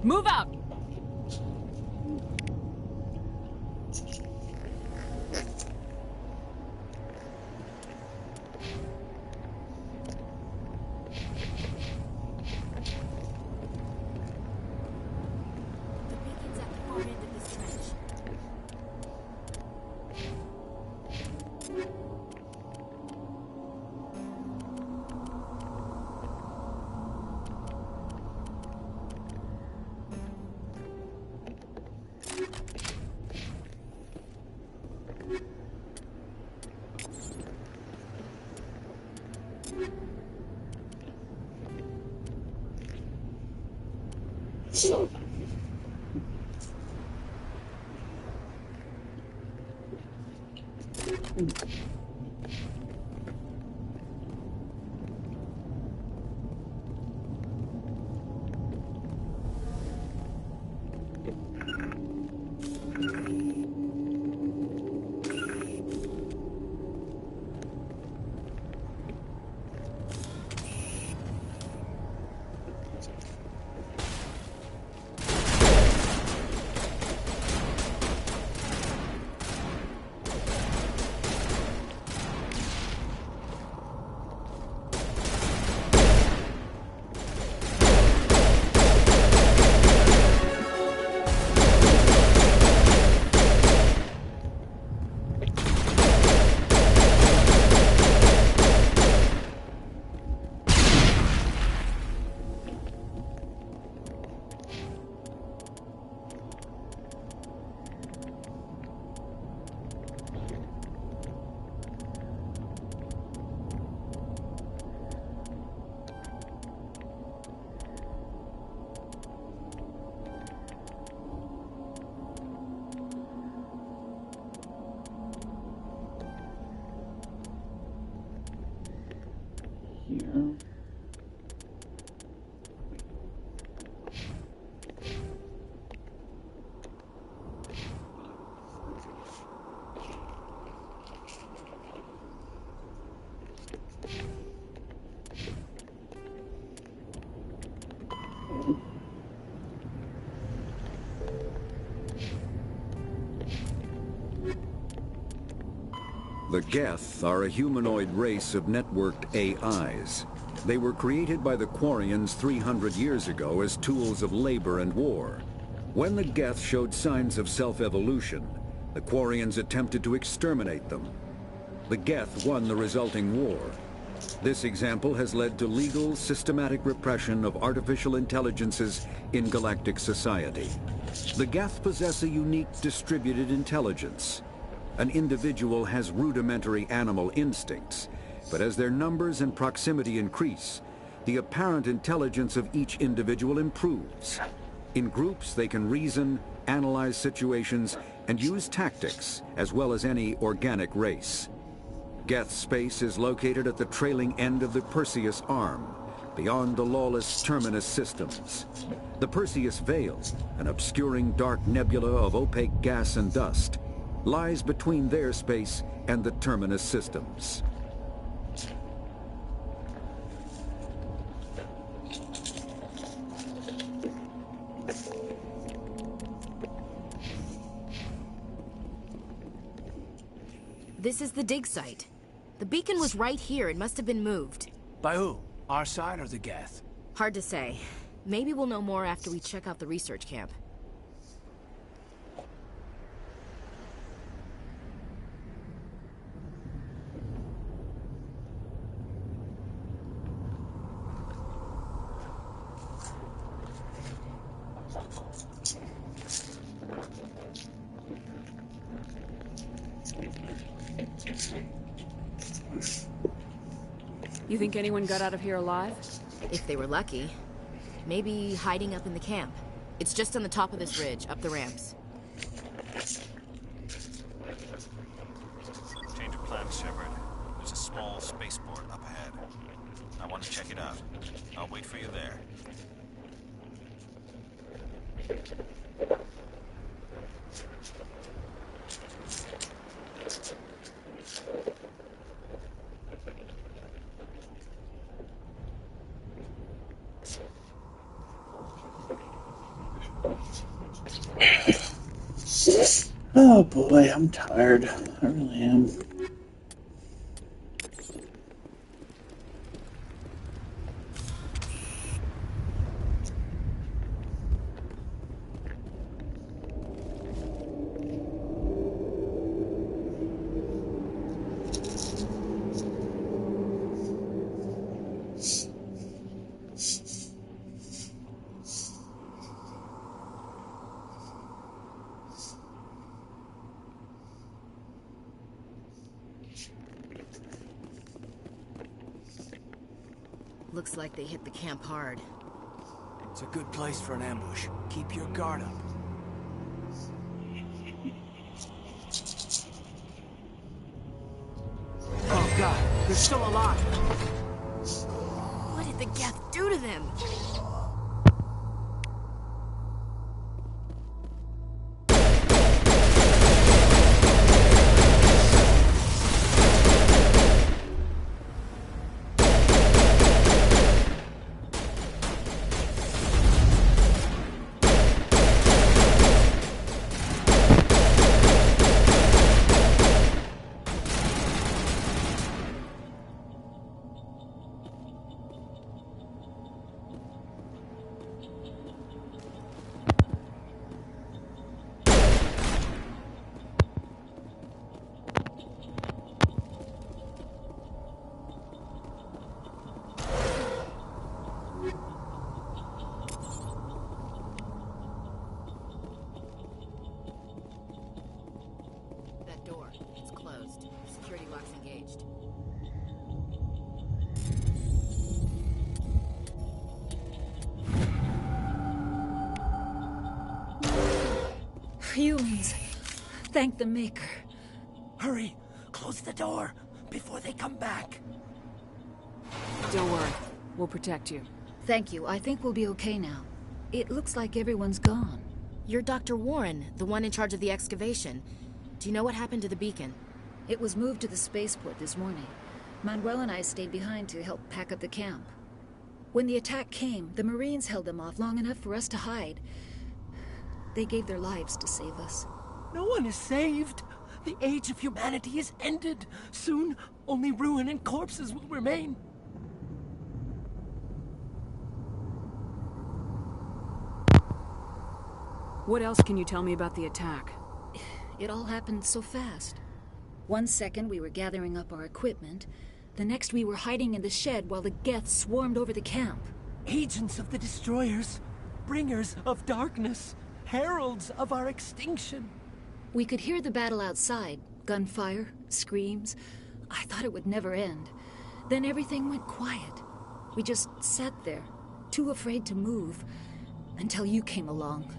Move out!
here.
The Geth are a humanoid race of networked AIs. They were created by the Quarians 300 years ago as tools of labor and war. When the Geth showed signs of self-evolution, the Quarians attempted to exterminate them. The Geth won the resulting war. This example has led to legal, systematic repression of artificial intelligences in galactic society. The Geth possess a unique distributed intelligence. An individual has rudimentary animal instincts, but as their numbers and proximity increase, the apparent intelligence of each individual improves. In groups, they can reason, analyze situations, and use tactics, as well as any organic race. Geth space is located at the trailing end of the Perseus Arm, beyond the lawless Terminus systems. The Perseus Veil, an obscuring dark nebula of opaque gas and dust, lies between their space and the Terminus systems.
This is the dig site. The beacon was right here. It must have been moved.
By who? Our side or the Geth?
Hard to say. Maybe we'll know more after we check out the research camp.
You think anyone got out of here alive?
If they were lucky. Maybe hiding up in the camp. It's just on the top of this ridge, up the ramps.
Change of plans, Shepard. There's a small spaceport up ahead. I want to check it out. I'll wait for you there.
Oh boy, I'm tired. I really am.
Looks like they hit the camp hard.
It's a good place for an ambush. Keep your guard up. Oh god, they're still alive!
What did the Geth do to them?
Humans. Thank the Maker.
Hurry! Close the door before they come back.
Don't worry. We'll protect you.
Thank you. I think we'll be okay now. It looks like everyone's gone.
You're Dr. Warren, the one in charge of the excavation. Do you know what happened to the beacon?
It was moved to the spaceport this morning. Manuel and I stayed behind to help pack up the camp. When the attack came, the Marines held them off long enough for us to hide. They gave their lives to save us.
No one is saved. The age of humanity is ended. Soon, only ruin and corpses will remain.
What else can you tell me about the attack?
It all happened so fast. 1 second we were gathering up our equipment. The next we were hiding in the shed while the Geth swarmed over the camp.
Agents of the destroyers, bringers of darkness, heralds of our extinction.
We could hear the battle outside. Gunfire, screams. I thought it would never end. Then everything went quiet. We just sat there, too afraid to move, until you came along.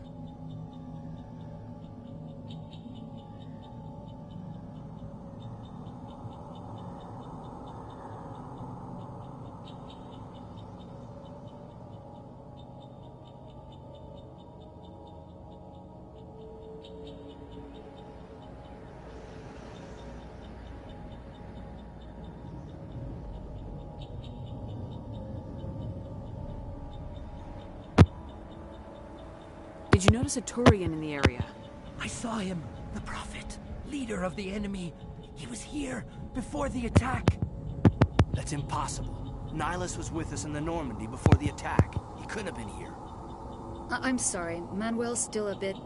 Did you notice a Turian in the area?
I saw him, the Prophet, leader of the enemy. He was here before the attack.
That's impossible. Nihilus was with us in the Normandy before the attack. He couldn't have been here.
I'm sorry. Manuel's still a bit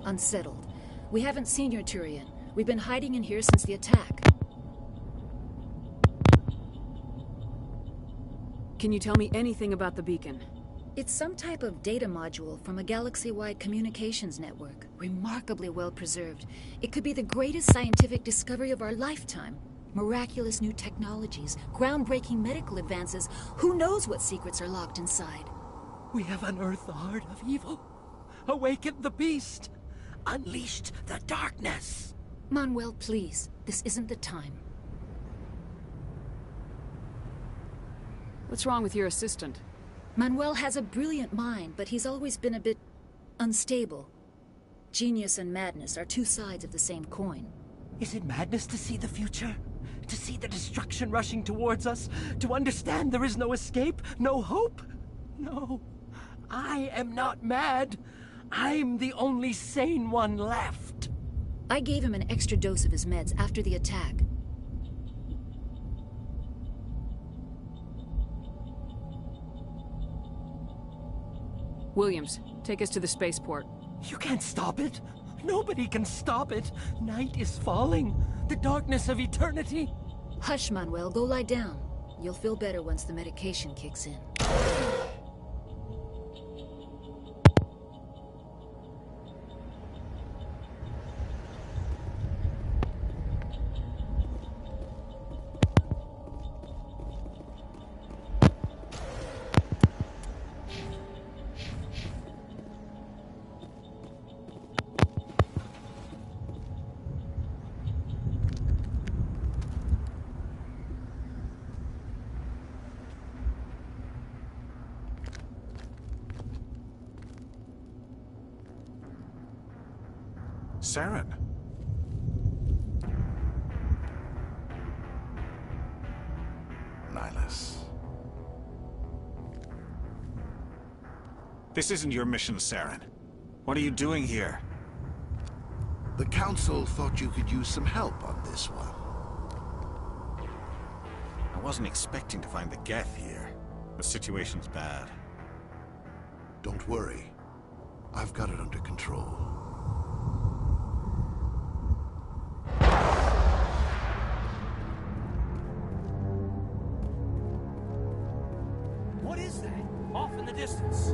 unsettled. We haven't seen your Turian. We've been hiding in here since the attack.
Can you tell me anything about the beacon?
It's some type of data module from a galaxy-wide communications network. Remarkably well preserved. It could be the greatest scientific discovery of our lifetime. Miraculous new technologies, groundbreaking medical advances. Who knows what secrets are locked inside?
We have unearthed the heart of evil, awakened the beast, unleashed the darkness.
Manuel, please. This isn't the time.
What's wrong with your assistant?
Manuel has a brilliant mind, but he's always been a bit unstable. Genius and madness are two sides of the same coin.
Is it madness to see the future? To see the destruction rushing towards us? To understand there is no escape? No hope? No. I am not mad. I'm the only sane one left.
I gave him an extra dose of his meds after the attack.
Williams, take us to the spaceport.
You can't stop it. Nobody can stop it. Night is falling. The darkness of eternity.
Hush, Manuel. Go lie down. You'll feel better once the medication kicks in.
Saren.
Nihilus.
This isn't your mission, Saren. What are you doing here?
The Council thought you could use some help on this one.
I wasn't expecting to find the Geth here. The situation's bad.
Don't worry. I've got it under control.
What is that? Off in the distance.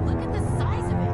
Look at the size of it.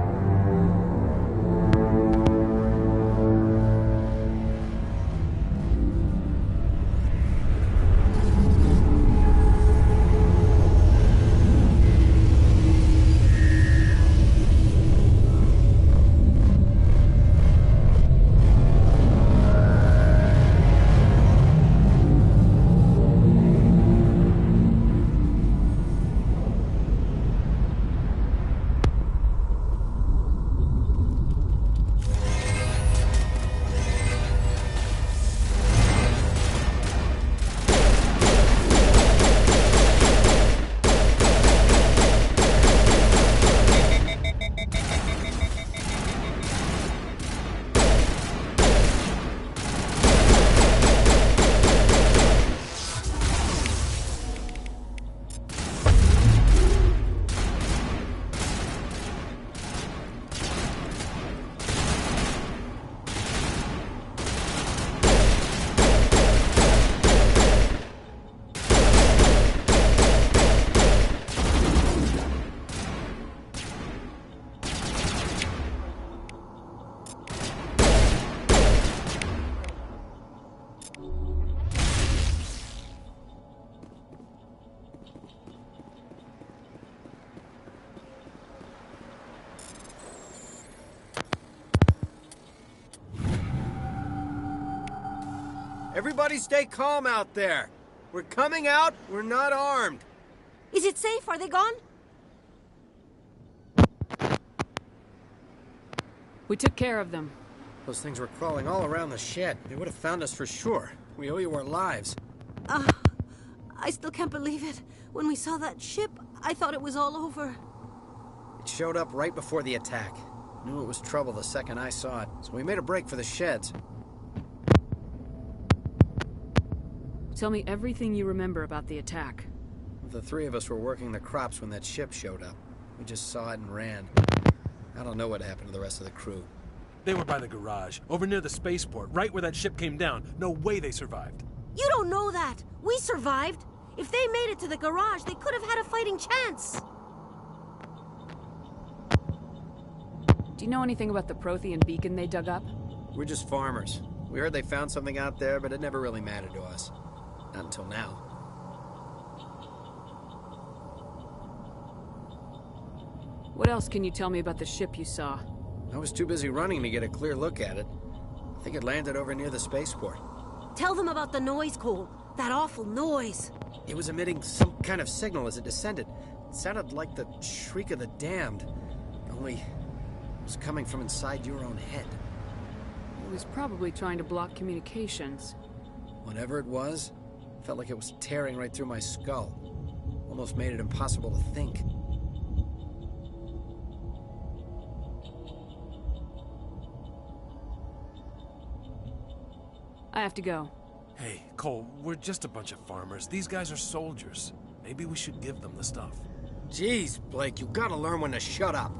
Everybody stay calm out there. We're coming out, we're not armed.
Is it safe? Are they gone?
We took care of them.
Those things were crawling all around the shed. They would have found us for sure. We owe you our lives.
I still can't believe it. When we saw that ship, I thought it was all over.
It showed up right before the attack. Knew it was trouble the second I saw it, so we made a break for the sheds.
Tell me everything you remember about the attack.
The three of us were working the crops when that ship showed up. We just saw it and ran. I don't know what happened to the rest of the crew.
They were by the garage, over near the spaceport, right where that ship came down. No way they survived.
You don't know that. We survived. If they made it to the garage, they could have had a fighting chance.
Do you know anything about the Prothean beacon they dug up?
We're just farmers. We heard they found something out there, but it never really mattered to us. Not until now.
What else can you tell me about the ship you saw?
I was too busy running to get a clear look at it. I think it landed over near the spaceport.
Tell them about the noise, Cole. That awful noise.
It was emitting some kind of signal as it descended. It sounded like the shriek of the damned. Only it was coming from inside your own head.
It was probably trying to block communications.
Whatever it was, felt like it was tearing right through my skull. Almost made it impossible to think.
I have to go.
Hey, Cole, we're just a bunch of farmers. These guys are soldiers. Maybe we should give them the stuff.
Jeez, Blake, you gotta learn when to shut up.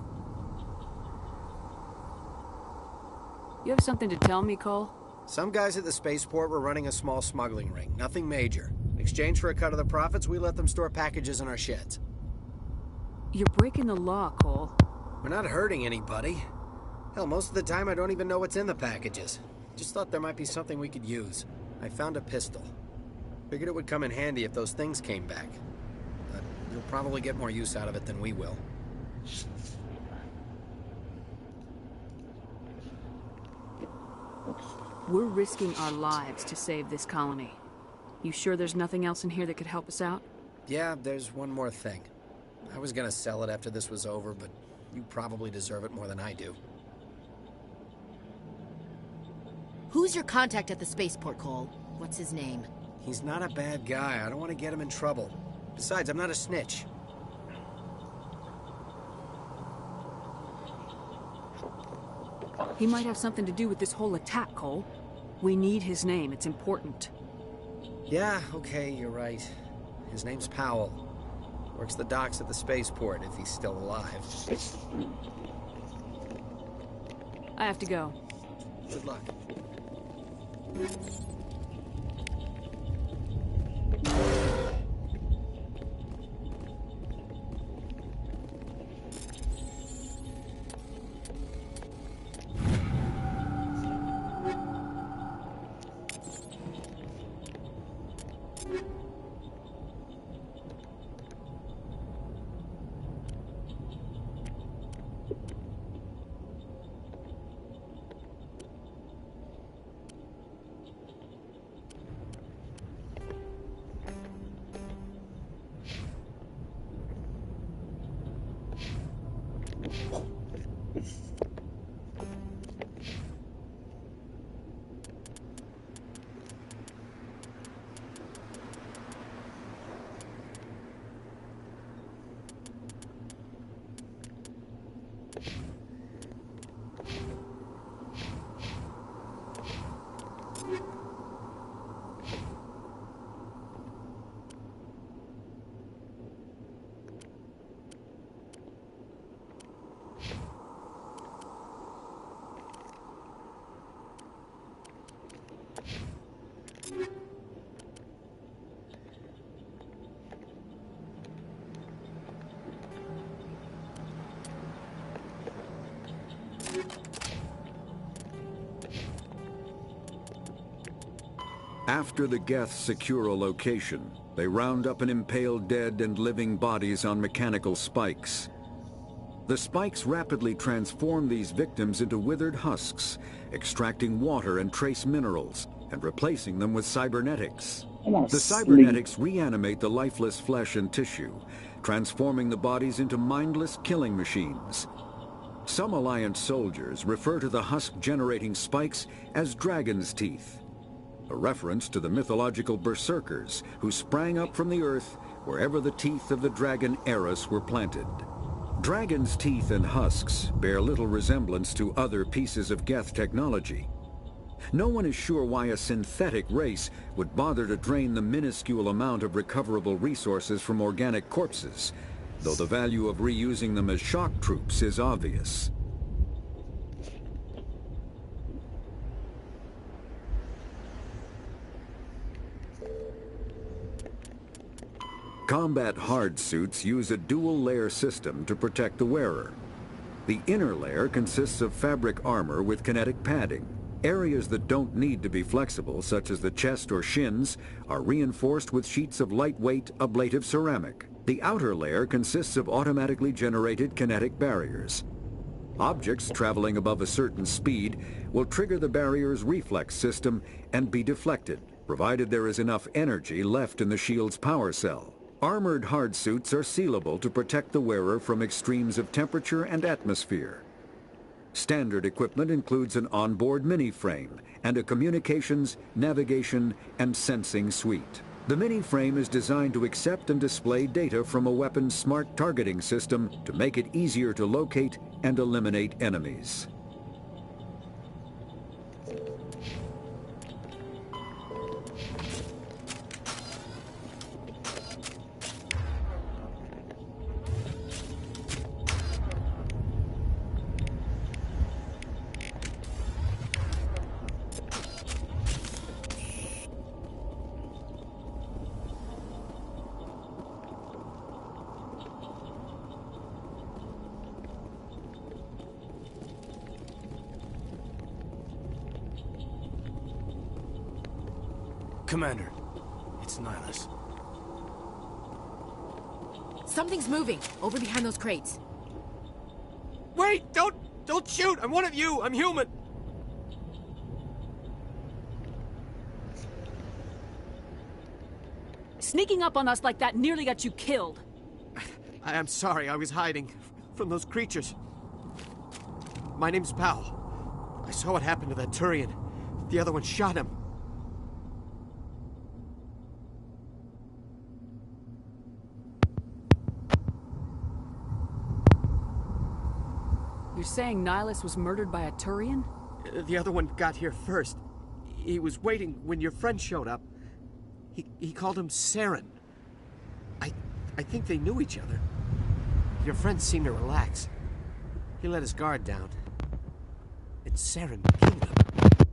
You have something to tell me, Cole?
Some guys at the spaceport were running a small smuggling ring. Nothing major. In exchange for a cut of the profits, we let them store packages in our sheds.
You're breaking the law, Cole.
We're not hurting anybody. Hell, most of the time I don't even know what's in the packages. Just thought there might be something we could use. I found a pistol. Figured it would come in handy if those things came back. But you'll probably get more use out of it than we will.
We're risking our lives to save this colony. You sure there's nothing else in here that could help us out?
Yeah, there's one more thing. I was gonna sell it after this was over, but you probably deserve it more than I do.
Who's your contact at the spaceport, Cole? What's his name?
He's not a bad guy. I don't want to get him in trouble. Besides, I'm not a snitch.
He might have something to do with this whole attack, Cole. We need his name. It's important.
Yeah, okay, you're right. His name's Powell. Works the docks at the spaceport, if he's still alive.
I have to go.
Good luck.
After the Geths secure a location, they round up and impale dead and living bodies on mechanical spikes. The spikes rapidly transform these victims into withered husks, extracting water and trace minerals, and replacing them with cybernetics.
wanna
The
sleep.
cybernetics reanimate the lifeless flesh and tissue, transforming the bodies into mindless killing machines. Some Alliance soldiers refer to the husk-generating spikes as dragon's teeth, a reference to the mythological berserkers who sprang up from the earth wherever the teeth of the dragon Eris were planted. Dragon's teeth and husks bear little resemblance to other pieces of Geth technology. No one is sure why a synthetic race would bother to drain the minuscule amount of recoverable resources from organic corpses, though the value of reusing them as shock troops is obvious. Combat hard suits use a dual-layer system to protect the wearer. The inner layer consists of fabric armor with kinetic padding. Areas that don't need to be flexible, such as the chest or shins, are reinforced with sheets of lightweight, ablative ceramic. The outer layer consists of automatically generated kinetic barriers. Objects traveling above a certain speed will trigger the barrier's reflex system and be deflected, provided there is enough energy left in the shield's power cell. Armored hard suits are sealable to protect the wearer from extremes of temperature and atmosphere. Standard equipment includes an onboard mini-frame and a communications, navigation, and sensing suite. The mini-frame is designed to accept and display data from a weapon's smart targeting system to make it easier to locate and eliminate enemies.
Commander, it's Nihilus.
Something's moving over behind those crates.
Wait! Don't shoot! I'm one of you! I'm human!
Sneaking up on us like that nearly got you killed.
I'm sorry, I was hiding from those creatures. My name's Powell. I saw what happened to that Turian. The other one shot him.
You're saying Nihilus was murdered by a Turian?
The other one got here first. He was waiting when your friend showed up. He called him Saren. I think they knew each other. Your friend seemed to relax. He let his guard down. And Saren killed him.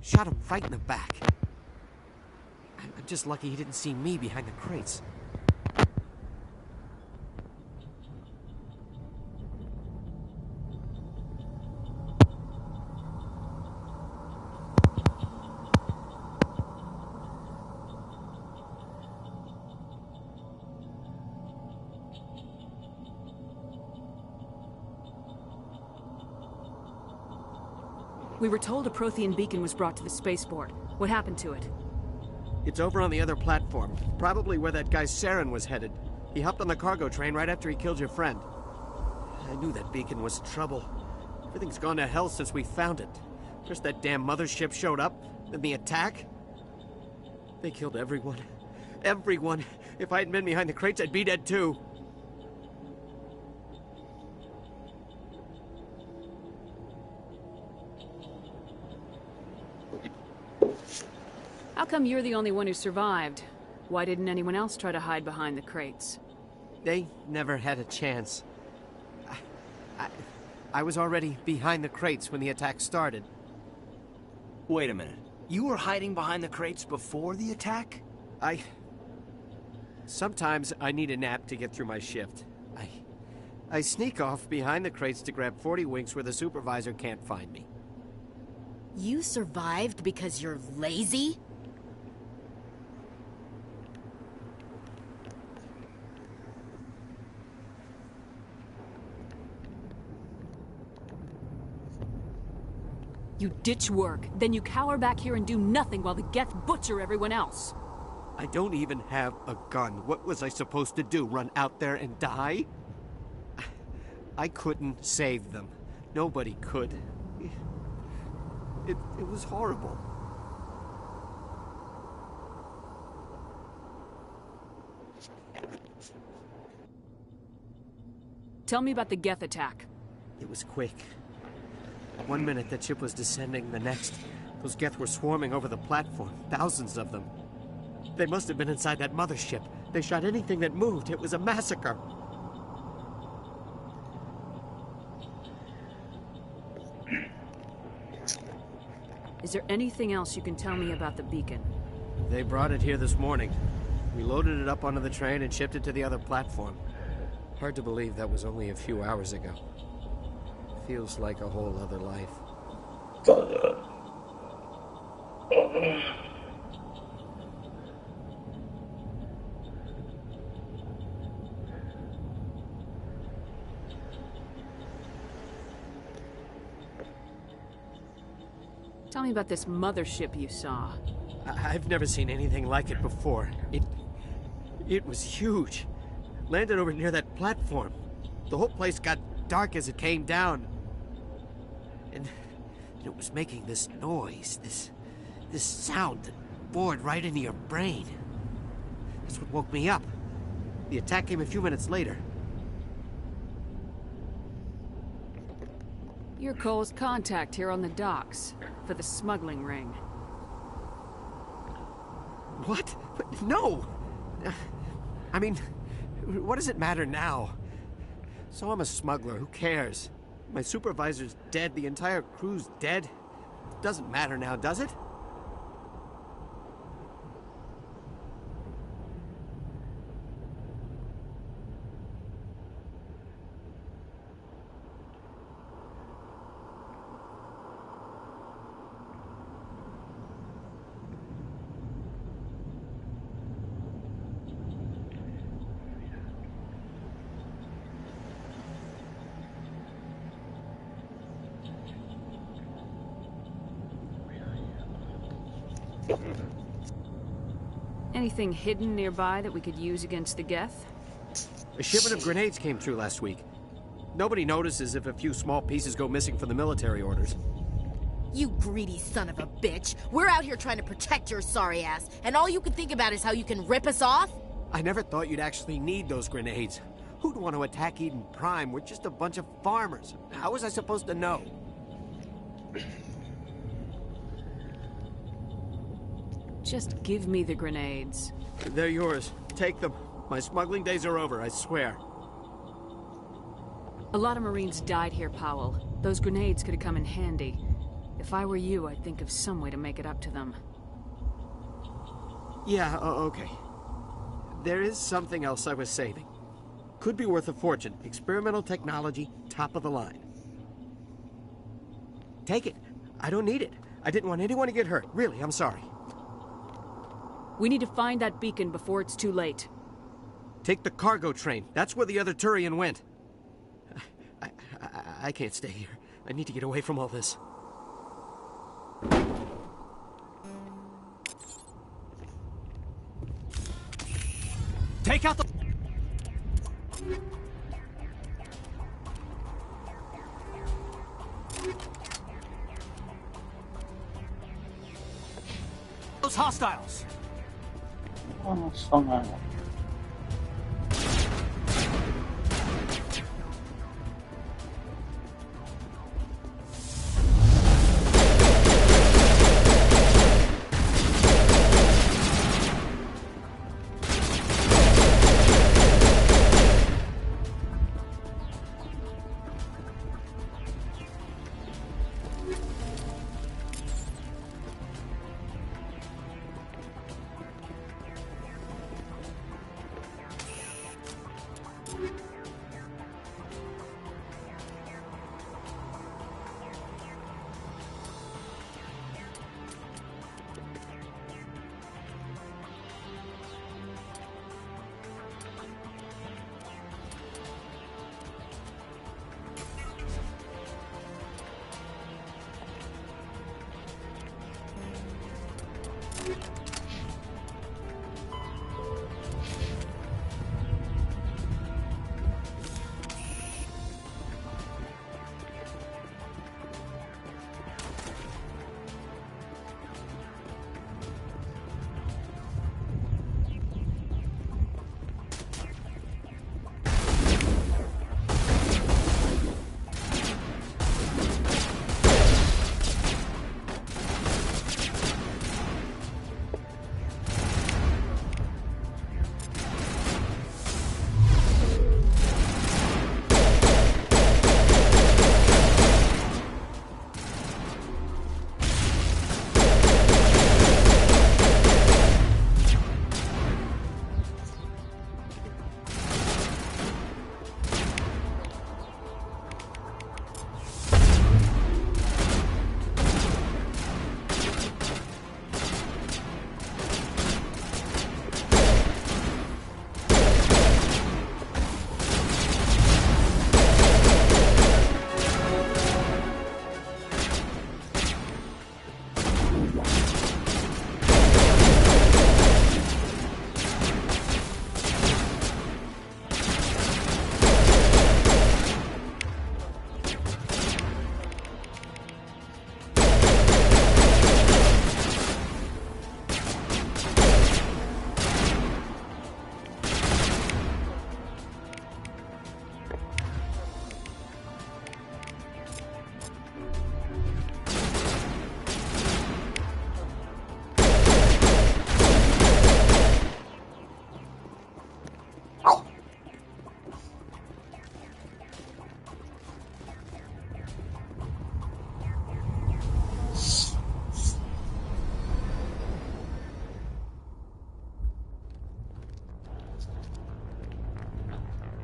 Shot him right in the back. I'm just lucky he didn't see me behind the crates.
We were told a Prothean beacon was brought to the spaceport. What happened to it?
It's over on the other platform. Probably where that guy Saren was headed. He hopped on the cargo train right after he killed your friend. I knew that beacon was trouble. Everything's gone to hell since we found it. First that damn mothership showed up, then the attack. They killed everyone. Everyone. If I hadn't been behind the crates, I'd be dead too.
How come you're the only one who survived? Why didn't anyone else try to hide behind the crates?
They never had a chance. I was already behind the crates when the attack started.
Wait a minute. You were hiding behind the crates before the attack?
Sometimes I need a nap to get through my shift. I sneak off behind the crates to grab 40 winks where the supervisor can't find me.
You survived because you're lazy?
You ditch work, then you cower back here and do nothing while the Geth butcher everyone else.
I don't even have a gun. What was I supposed to do? Run out there and die? I couldn't save them. Nobody could. It was horrible.
Tell me about the Geth attack.
It was quick. 1 minute the ship was descending, the next, those Geth were swarming over the platform. Thousands of them. They must have been inside that mothership. They shot anything that moved. It was a massacre.
Is there anything else you can tell me about the beacon?
They brought it here this morning. We loaded it up onto the train and shipped it to the other platform. Hard to believe that was only a few hours ago. Feels like a whole other life.
Tell me about this mothership you saw.
I've never seen anything like it before. It was huge. Landed over near that platform. The whole place got dark as it came down. And it was making this noise, this sound that bored right into your brain. That's what woke me up. The attack came a few minutes later.
You're Cole's contact here on the docks for the smuggling ring.
What? No! I mean, what does it matter now? So I'm a smuggler, who cares? My supervisor's dead, the entire crew's dead. It doesn't matter now, does it?
Anything hidden nearby that we could use against the Geth?
A shipment of grenades came through last week. Nobody notices if a few small pieces go missing from the military orders.
You greedy son of a bitch. We're out here trying to protect your sorry ass, and all you can think about is how you can rip us off?
I never thought you'd actually need those grenades. Who'd want to attack Eden Prime? We're just a bunch of farmers. How was I supposed to know?
Just give me the grenades.
They're yours. Take them. My smuggling days are over, I swear.
A lot of Marines died here, Powell. Those grenades could have come in handy. If I were you, I'd think of some way to make it up to them.
Yeah, okay. There is something else I was saving. Could be worth a fortune. Experimental technology, top of the line. Take it. I don't need it. I didn't want anyone to get hurt. Really, I'm sorry.
We need to find that beacon before it's too late.
Take the cargo train. That's where the other Turian went. I can't stay here. I need to get away from all this. Take out the... those hostiles!
Oh, somehow.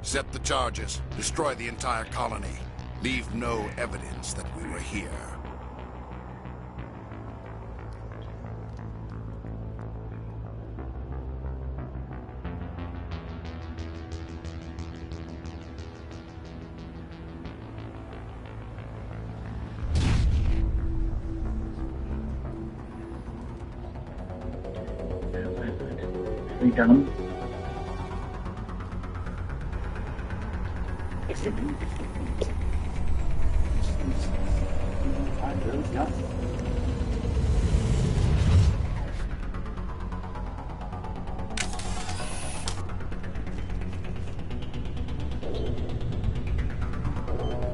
Set the charges. Destroy the entire colony. Leave no evidence that we were here.
We done.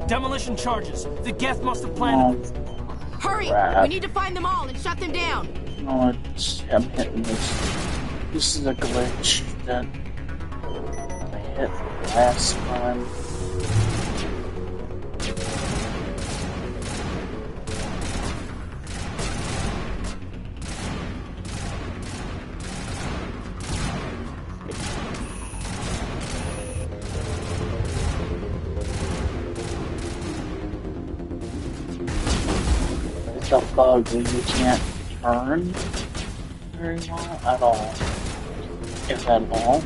Demolition charges. The Geth must have planted them.
Hurry!
Crap.
We need to find them all and shut them down.
No, I'm hitting this. This is a glitch that I hit last time. It's a bug that you can't turn very well at all. If at all.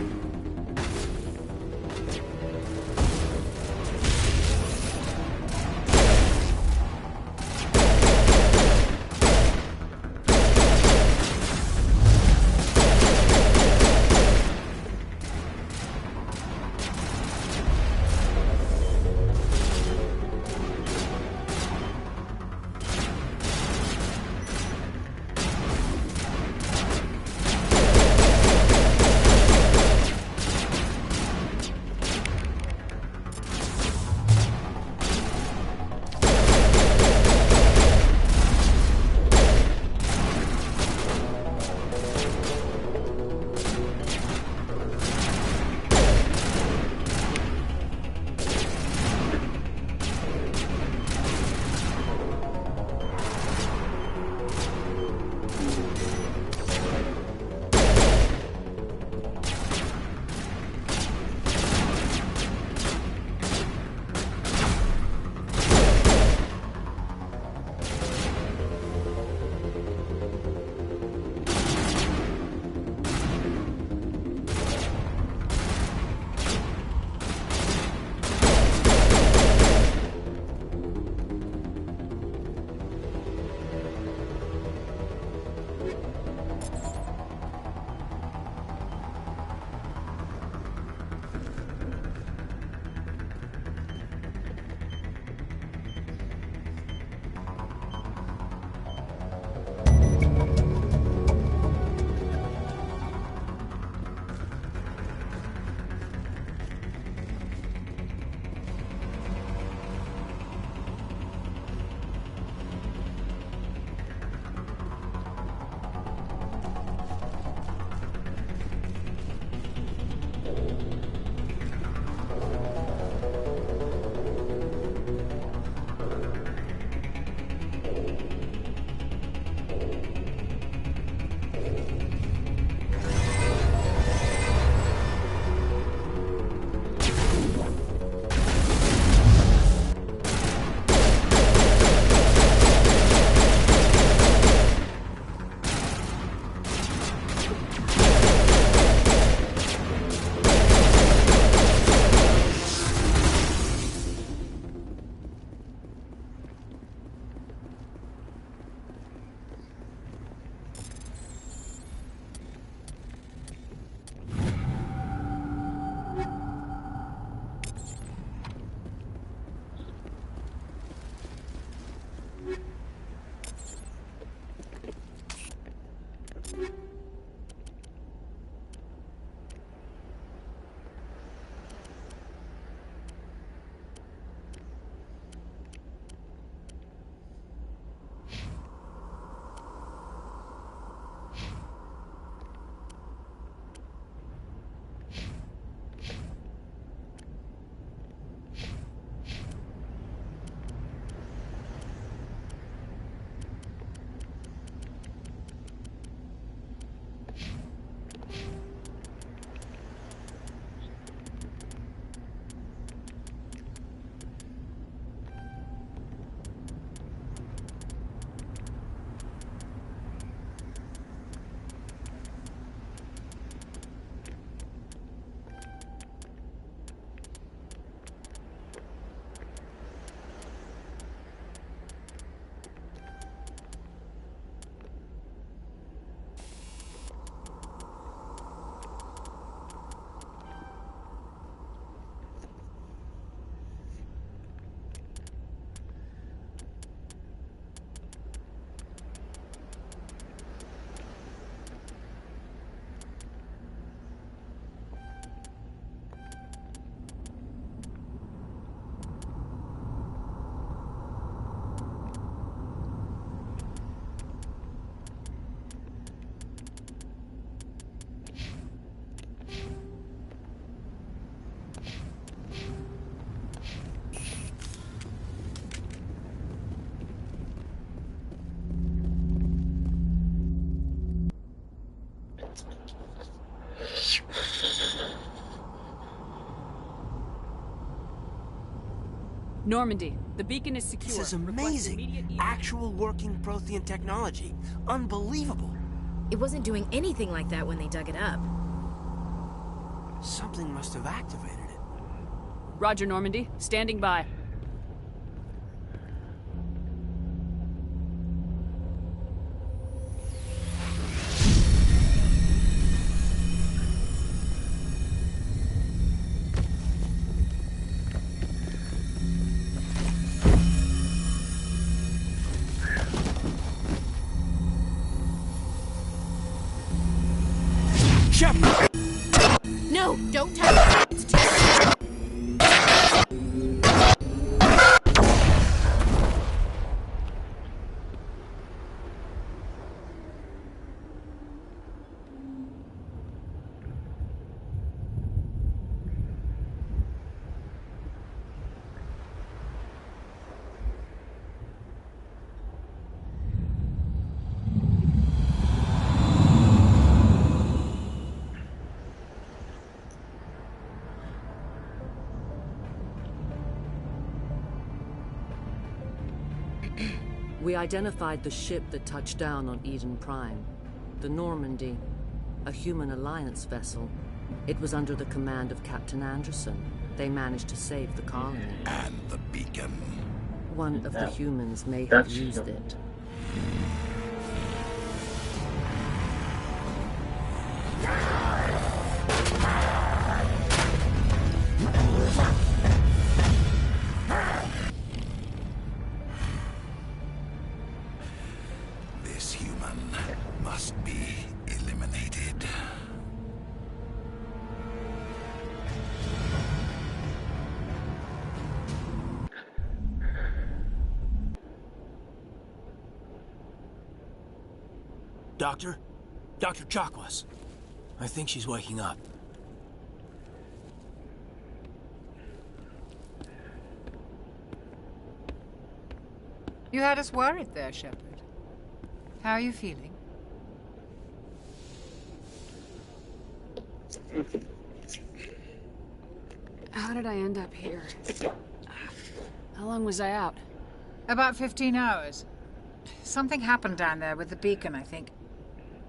Normandy, the beacon is secure.
This is amazing. Actual working Prothean technology. Unbelievable.
It wasn't doing anything like that when they dug it up.
Something must have activated it.
Roger, Normandy. Standing by.
Shepard!
No, don't touch it. It's too...
We identified the ship that touched down on Eden Prime. The Normandy, a human alliance vessel. It was under the command of Captain Anderson. They managed to save the colony.
And the beacon.
One of the humans may have used it.
This human must be eliminated.
Doctor? Dr. Chakwas. I think she's waking up.
You had us worried there, Shepard. How are you feeling?
How did I end up here? How long was I out?
About 15 hours. Something happened down there with the beacon, I think.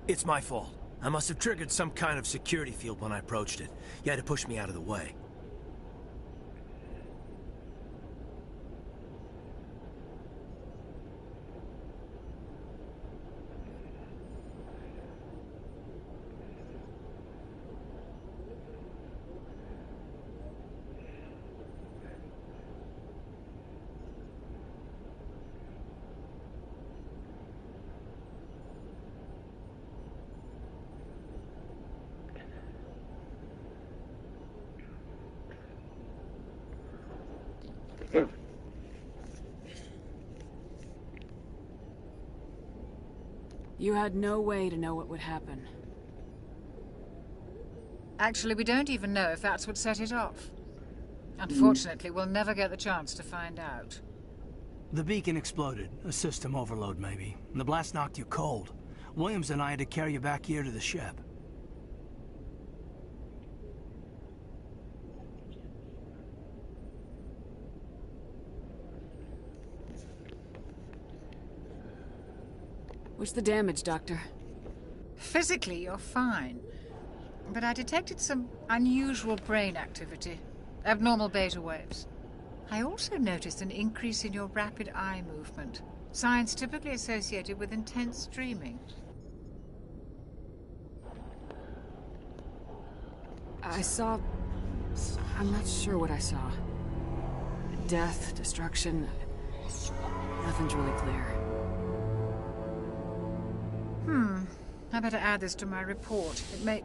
It's my fault. I must have triggered some kind of security field when I approached it. You had to push me out of the way.
You had no way to know what would happen.
Actually, we don't even know if that's what set it off. Unfortunately, we'll never get the chance to find out.
The beacon exploded. A system overload, maybe. The blast knocked you cold. Williams and I had to carry you back here to the ship.
What's the damage, Doctor?
Physically, you're fine. But I detected some unusual brain activity. Abnormal beta waves. I also noticed an increase in your rapid eye movement. Signs typically associated with intense dreaming.
I saw... I'm not sure what I saw. Death, destruction... Nothing's really clear.
I better add this to my report. It may...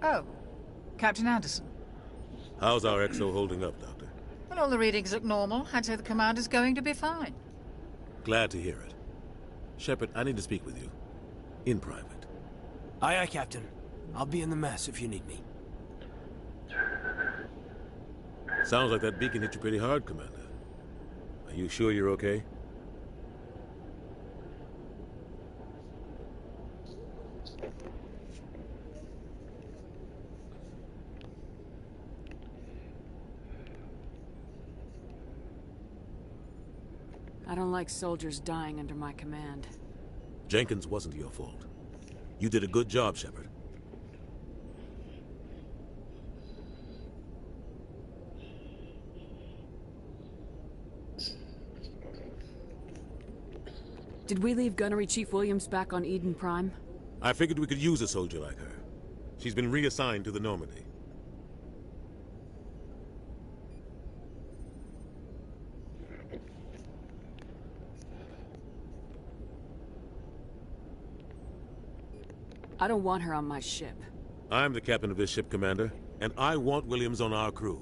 Oh, Captain Anderson.
How's our XO holding up, Doctor?
Well, all the readings look normal. I'd say the commander's going to be fine.
Glad to hear it. Shepard, I need to speak with you. In private.
Aye, aye, Captain. I'll be in the mess if you need me.
Sounds like that beacon hit you pretty hard, Commander. Are you sure you're okay?
I don't like soldiers dying under my command.
Jenkins wasn't your fault. You did a good job, Shepard.
Did we leave Gunnery Chief Williams back on Eden Prime?
I figured we could use a soldier like her. She's been reassigned to the Normandy.
I don't want her on my ship.
I'm the captain of this ship, Commander, and I want Williams on our crew.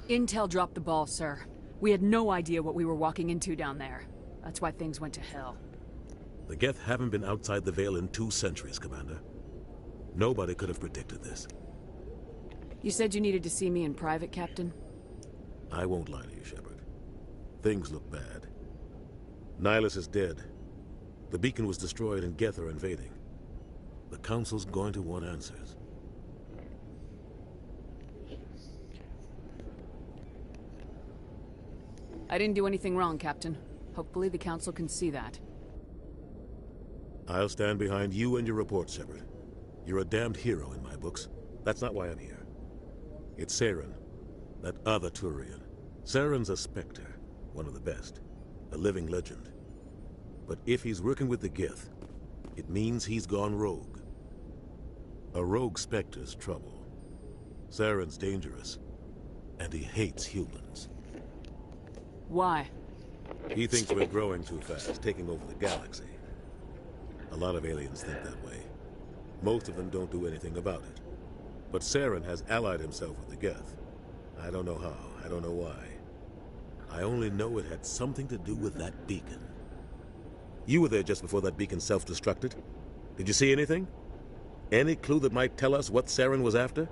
Intel dropped the ball, sir. We had no idea what we were walking into down there. That's why things went to hell.
The Geth haven't been outside the Veil in 2 centuries, Commander. Nobody could have predicted this.
You said you needed to see me in private, Captain?
I won't lie to you, Shepard. Things look bad. Nihilus is dead. The beacon was destroyed and Geth are invading. The Council's going to want answers.
I didn't do anything wrong, Captain. Hopefully the Council can see that.
I'll stand behind you and your report, Shepard. You're a damned hero in my books. That's not why I'm here. It's Saren, that other Turian. Saren's a Spectre, one of the best. A living legend. But if he's working with the Geth, it means he's gone rogue. A rogue Spectre's trouble. Saren's dangerous, and he hates humans.
Why?
He thinks we're growing too fast, taking over the galaxy. A lot of aliens think that way. Most of them don't do anything about it. But Saren has allied himself with the Geth. I don't know how, I don't know why. I only know it had something to do with that beacon. You were there just before that beacon self-destructed. Did you see anything? Any clue that might tell us what Saren was after?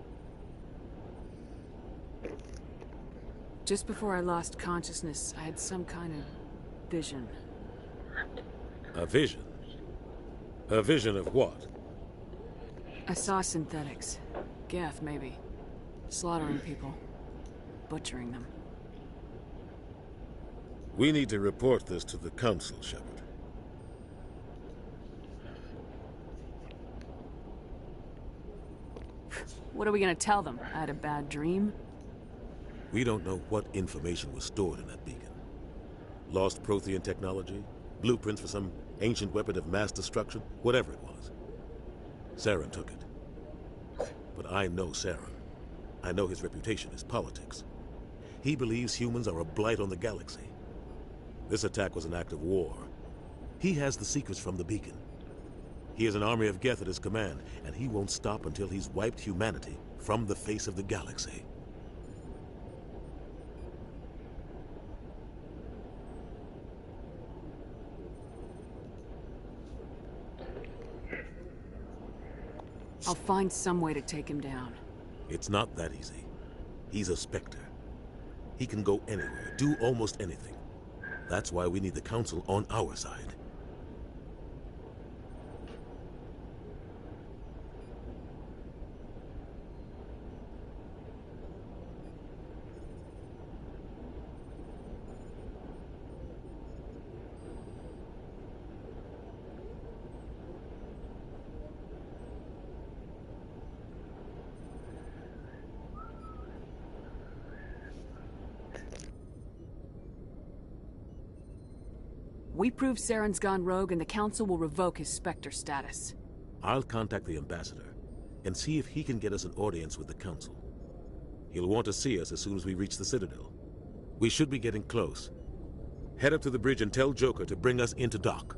Just before I lost consciousness, I had some kind of vision.
A vision? A vision of what?
I saw synthetics. Geth, maybe. Slaughtering people. Butchering them.
We need to report this to the Council, Shepard.
What are we gonna tell them? I had a bad dream?
We don't know what information was stored in that beacon. Lost Prothean technology? Blueprints for some ancient weapon of mass destruction? Whatever it was. Saren took it. But I know Saren. I know his reputation is politics. He believes humans are a blight on the galaxy. This attack was an act of war. He has the secrets from the beacon. He has an army of Geth at his command, and he won't stop until he's wiped humanity from the face of the galaxy.
I'll find some way to take him down.
It's not that easy. He's a Spectre. He can go anywhere, do almost anything. That's why we need the Council on our side.
We prove Saren's gone rogue and the Council will revoke his Spectre status.
I'll contact the Ambassador and see if he can get us an audience with the Council. He'll want to see us as soon as we reach the Citadel. We should be getting close. Head up to the bridge and tell Joker to bring us into dock.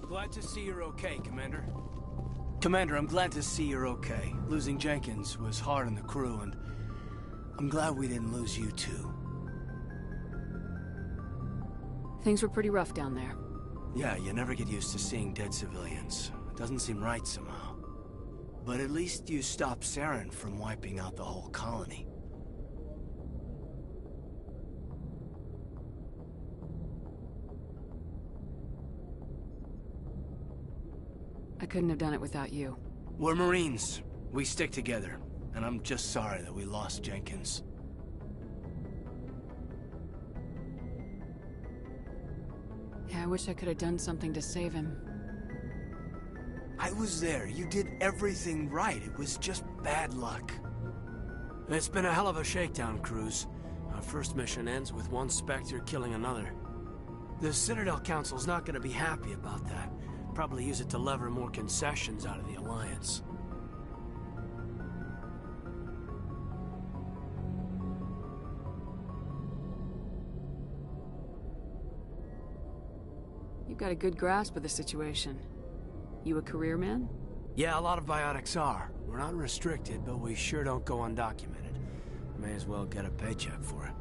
Glad to see you're okay, Commander. Commander, I'm glad to see you're okay. Losing Jenkins was hard on the crew, and I'm glad we didn't lose you too.
Things were pretty rough down there.
Yeah, you never get used to seeing dead civilians. It doesn't seem right somehow. But at least you stopped Saren from wiping out the whole colony.
I couldn't have done it without you.
We're Marines. We stick together. And I'm just sorry that we lost Jenkins.
Yeah, I wish I could have done something to save him.
I was there. You did everything right. It was just bad luck. It's been a hell of a shakedown, Cruz. Our first mission ends with one Spectre killing another. The Citadel Council's not gonna be happy about that. Probably use it to lever more concessions out of the Alliance.
You've got a good grasp of the situation. You a career man?
Yeah, a lot of biotics are. We're not restricted, but we sure don't go undocumented. May as well get a paycheck for it.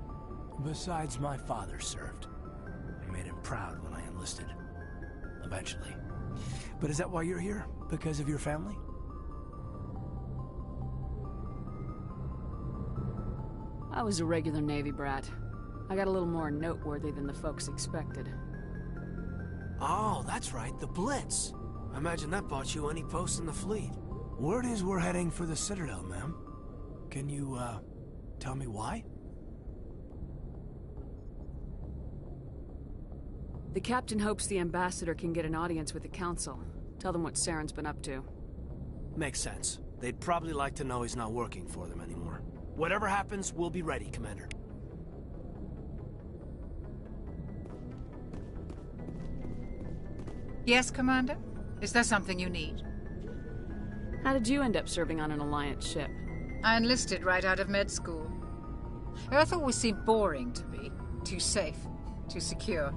Besides, my father served. I made him proud when I enlisted. Eventually. But is that why you're here? Because of your family?
I was a regular Navy brat. I got a little more noteworthy than the folks expected.
Oh, that's right, the Blitz. I imagine that bought you any post in the fleet. Word is we're heading for the Citadel, ma'am. Can you, tell me why?
The captain hopes the ambassador can get an audience with the council. Tell them what Saren's been up to.
Makes sense. They'd probably like to know he's not working for them anymore. Whatever happens, we'll be ready, Commander.
Yes, Commander? Is there something you need?
How did you end up serving on an Alliance ship?
I enlisted right out of med school. Earth always seemed boring to me. Too safe, too secure.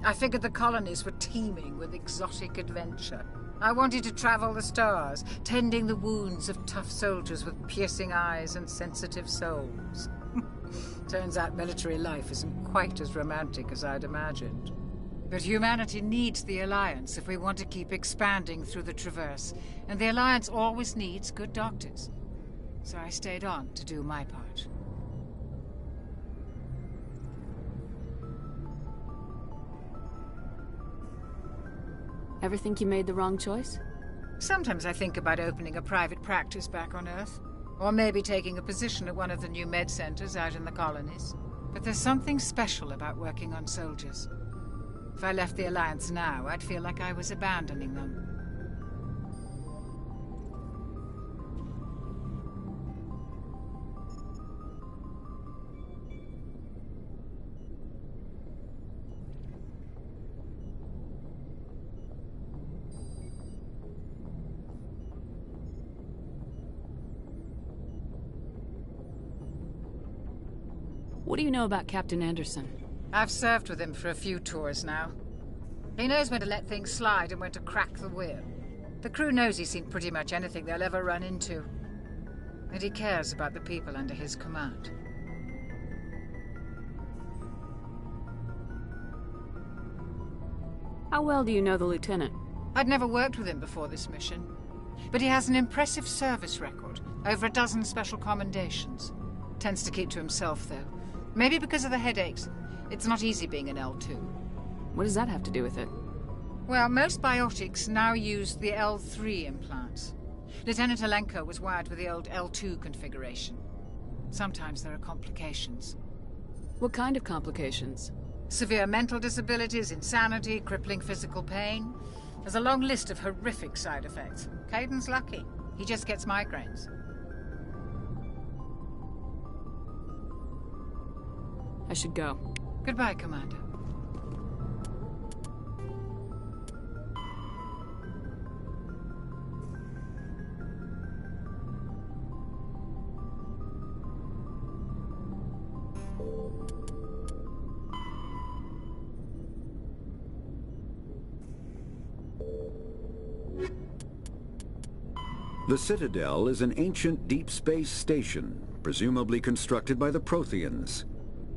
I figured the colonies were teeming with exotic adventure. I wanted to travel the stars, tending the wounds of tough soldiers with piercing eyes and sensitive souls. Turns out military life isn't quite as romantic as I'd imagined. But humanity needs the Alliance if we want to keep expanding through the Traverse, and the Alliance always needs good doctors. So I stayed on to do my part.
Ever think you made the wrong choice?
Sometimes I think about opening a private practice back on Earth. Or maybe taking a position at one of the new med centers out in the colonies. But there's something special about working on soldiers. If I left the Alliance now, I'd feel like I was abandoning them.
What do you know about Captain Anderson?
I've served with him for a few tours now. He knows when to let things slide and when to crack the whip. The crew knows he's seen pretty much anything they'll ever run into. And he cares about the people under his command.
How well do you know the lieutenant?
I'd never worked with him before this mission. But he has an impressive service record. Over a dozen special commendations. Tends to keep to himself, though. Maybe because of the headaches. It's not easy being an L2.
What does that have to do with it?
Well, most biotics now use the L3 implants. Lieutenant Alenko was wired with the old L2 configuration. Sometimes there are complications.
What kind of complications?
Severe mental disabilities, insanity, crippling physical pain. There's a long list of horrific side effects. Caden's lucky. He just gets migraines.
I should go.
Goodbye, Commander.
The Citadel is an ancient deep space station, presumably constructed by the Protheans.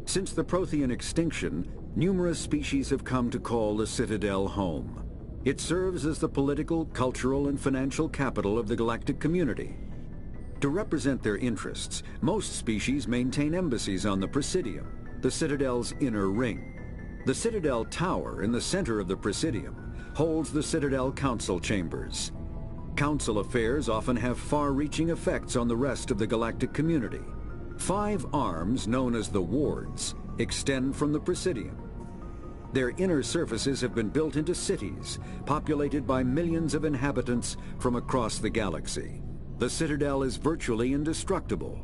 Since the Prothean extinction, numerous species have come to call the Citadel home. It serves as the political, cultural, and financial capital of the galactic community. To represent their interests, most species maintain embassies on the Presidium, the Citadel's inner ring. The Citadel Tower in the center of the Presidium holds the Citadel Council chambers. Council affairs often have far-reaching effects on the rest of the galactic community. 5 arms, known as the Wards, extend from the Presidium. Their inner surfaces have been built into cities, populated by millions of inhabitants from across the galaxy. The Citadel is virtually indestructible.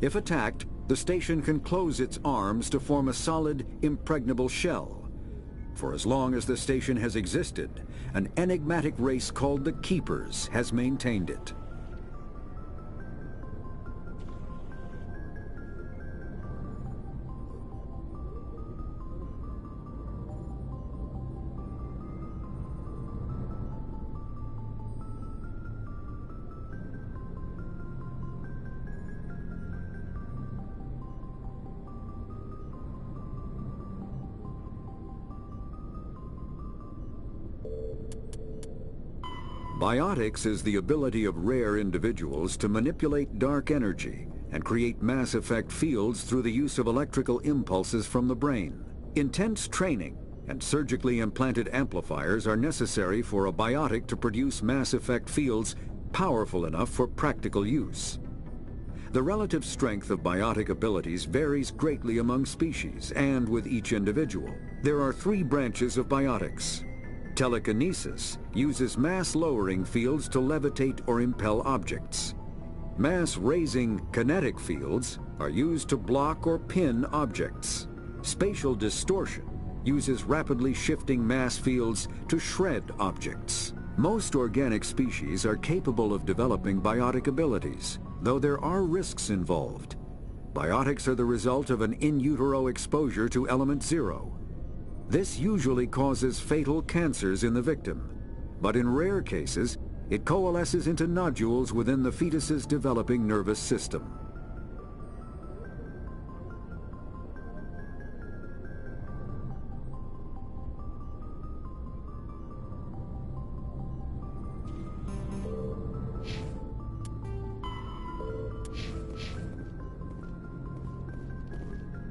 If attacked, the station can close its arms to form a solid, impregnable shell. For as long as the station has existed, an enigmatic race called the Keepers has maintained it. Biotics is the ability of rare individuals to manipulate dark energy and create mass effect fields through the use of electrical impulses from the brain. Intense training and surgically implanted amplifiers are necessary for a biotic to produce mass effect fields powerful enough for practical use. The relative strength of biotic abilities varies greatly among species and with each individual. There are 3 branches of biotics. Telekinesis uses mass-lowering fields to levitate or impel objects. Mass-raising kinetic fields are used to block or pin objects. Spatial distortion uses rapidly shifting mass fields to shred objects. Most organic species are capable of developing biotic abilities, though there are risks involved. Biotics are the result of an in utero exposure to element 0. This usually causes fatal cancers in the victim, but in rare cases, it coalesces into nodules within the fetus's developing nervous system.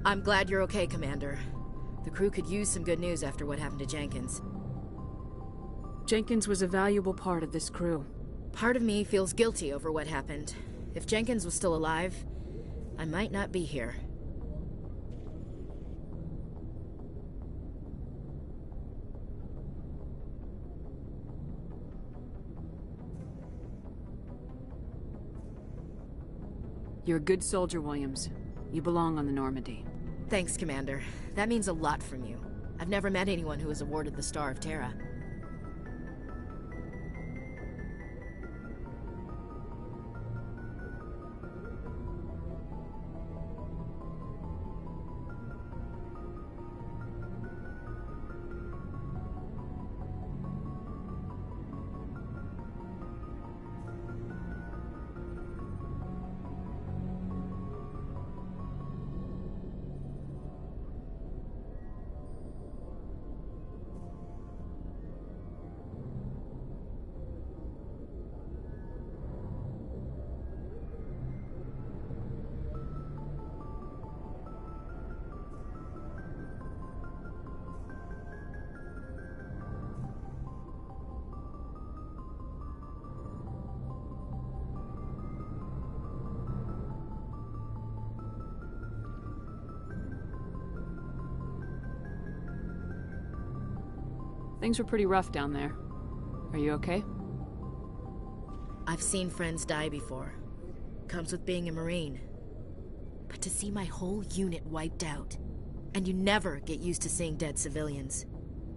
I'm glad you're okay, Commander. The crew could use some good news after what happened to Jenkins.
Jenkins was a valuable part of this crew.
Part of me feels guilty over what happened. If Jenkins was still alive, I might not be here.
You're a good soldier, Williams. You belong on the Normandy.
Thanks, Commander. That means a lot from you. I've never met anyone who was awarded the Star of Terra.
Things were pretty rough down there. Are you okay?
I've seen friends die before. Comes with being a Marine. But to see my whole unit wiped out, and you never get used to seeing dead civilians.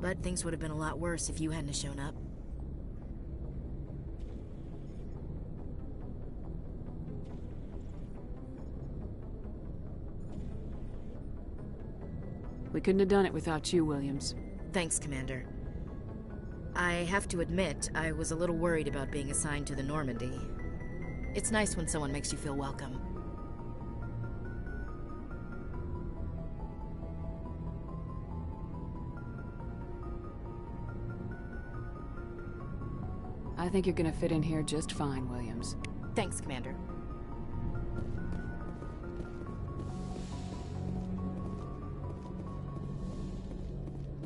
But things would have been a lot worse if you hadn't shown up.
We couldn't have done it without you, Williams.
Thanks, Commander. I have to admit, I was a little worried about being assigned to the Normandy.
It's nice when someone makes you feel welcome.
I think you're gonna fit in here just fine, Williams.
Thanks, Commander.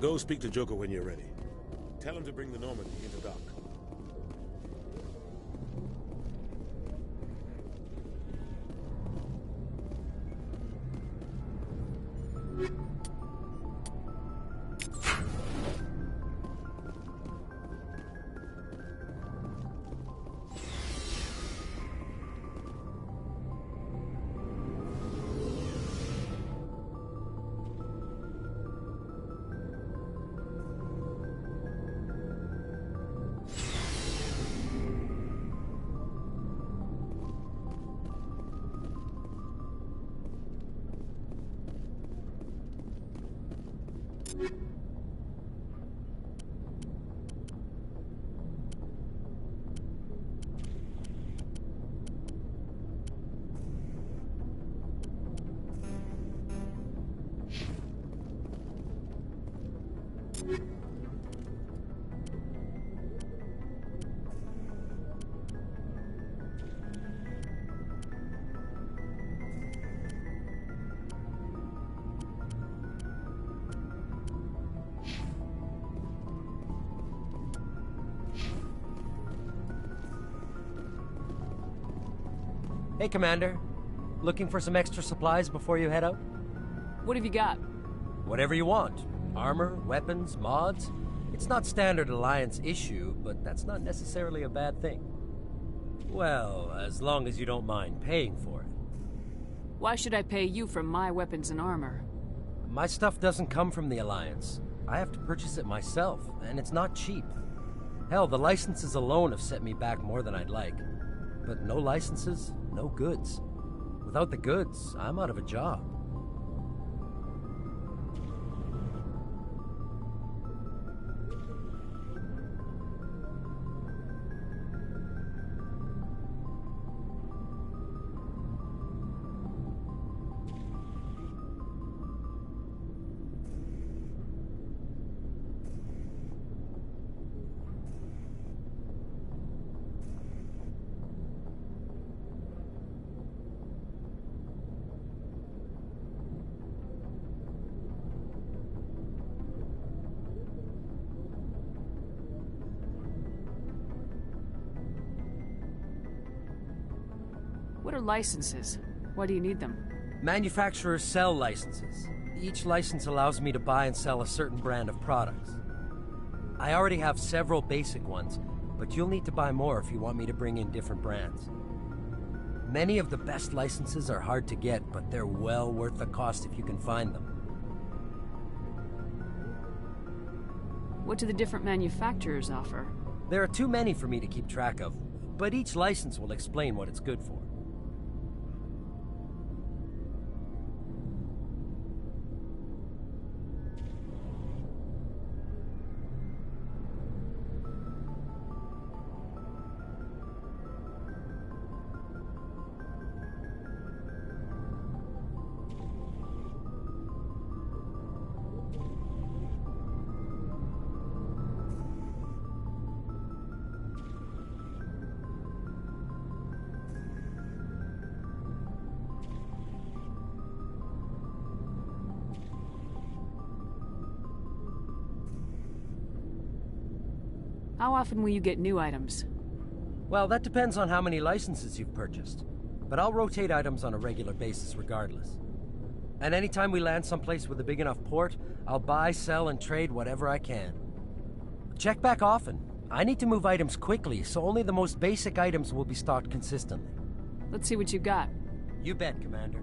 Go speak to Joker when you're ready. Tell him to bring the Normandy into dock.
Hey, Commander. Looking for some extra supplies before you head out?
What have you got?
Whatever you want. Armor, weapons, mods. It's not standard Alliance issue, but that's not necessarily a bad thing. Well, as long as you don't mind paying for it.
Why should I pay you for my weapons and armor?
My stuff doesn't come from the Alliance. I have to purchase it myself, and it's not cheap. Hell, the licenses alone have set me back more than I'd like. But no licenses, no goods. Without the goods, I'm out of a job.
What are licenses? Why do you need them?
Manufacturers sell licenses. Each license allows me to buy and sell a certain brand of products. I already have several basic ones, but you'll need to buy more if you want me to bring in different brands. Many of the best licenses are hard to get, but they're well worth the cost if you can find them.
What do the different manufacturers offer?
There are too many for me to keep track of, but each license will explain what it's good for.
How often will you get new items?
Well, that depends on how many licenses you've purchased. But I'll rotate items on a regular basis regardless. And anytime we land someplace with a big enough port, I'll buy, sell, and trade whatever I can. Check back often. I need to move items quickly, so only the most basic items will be stocked consistently.
Let's see what you got.
You bet, Commander.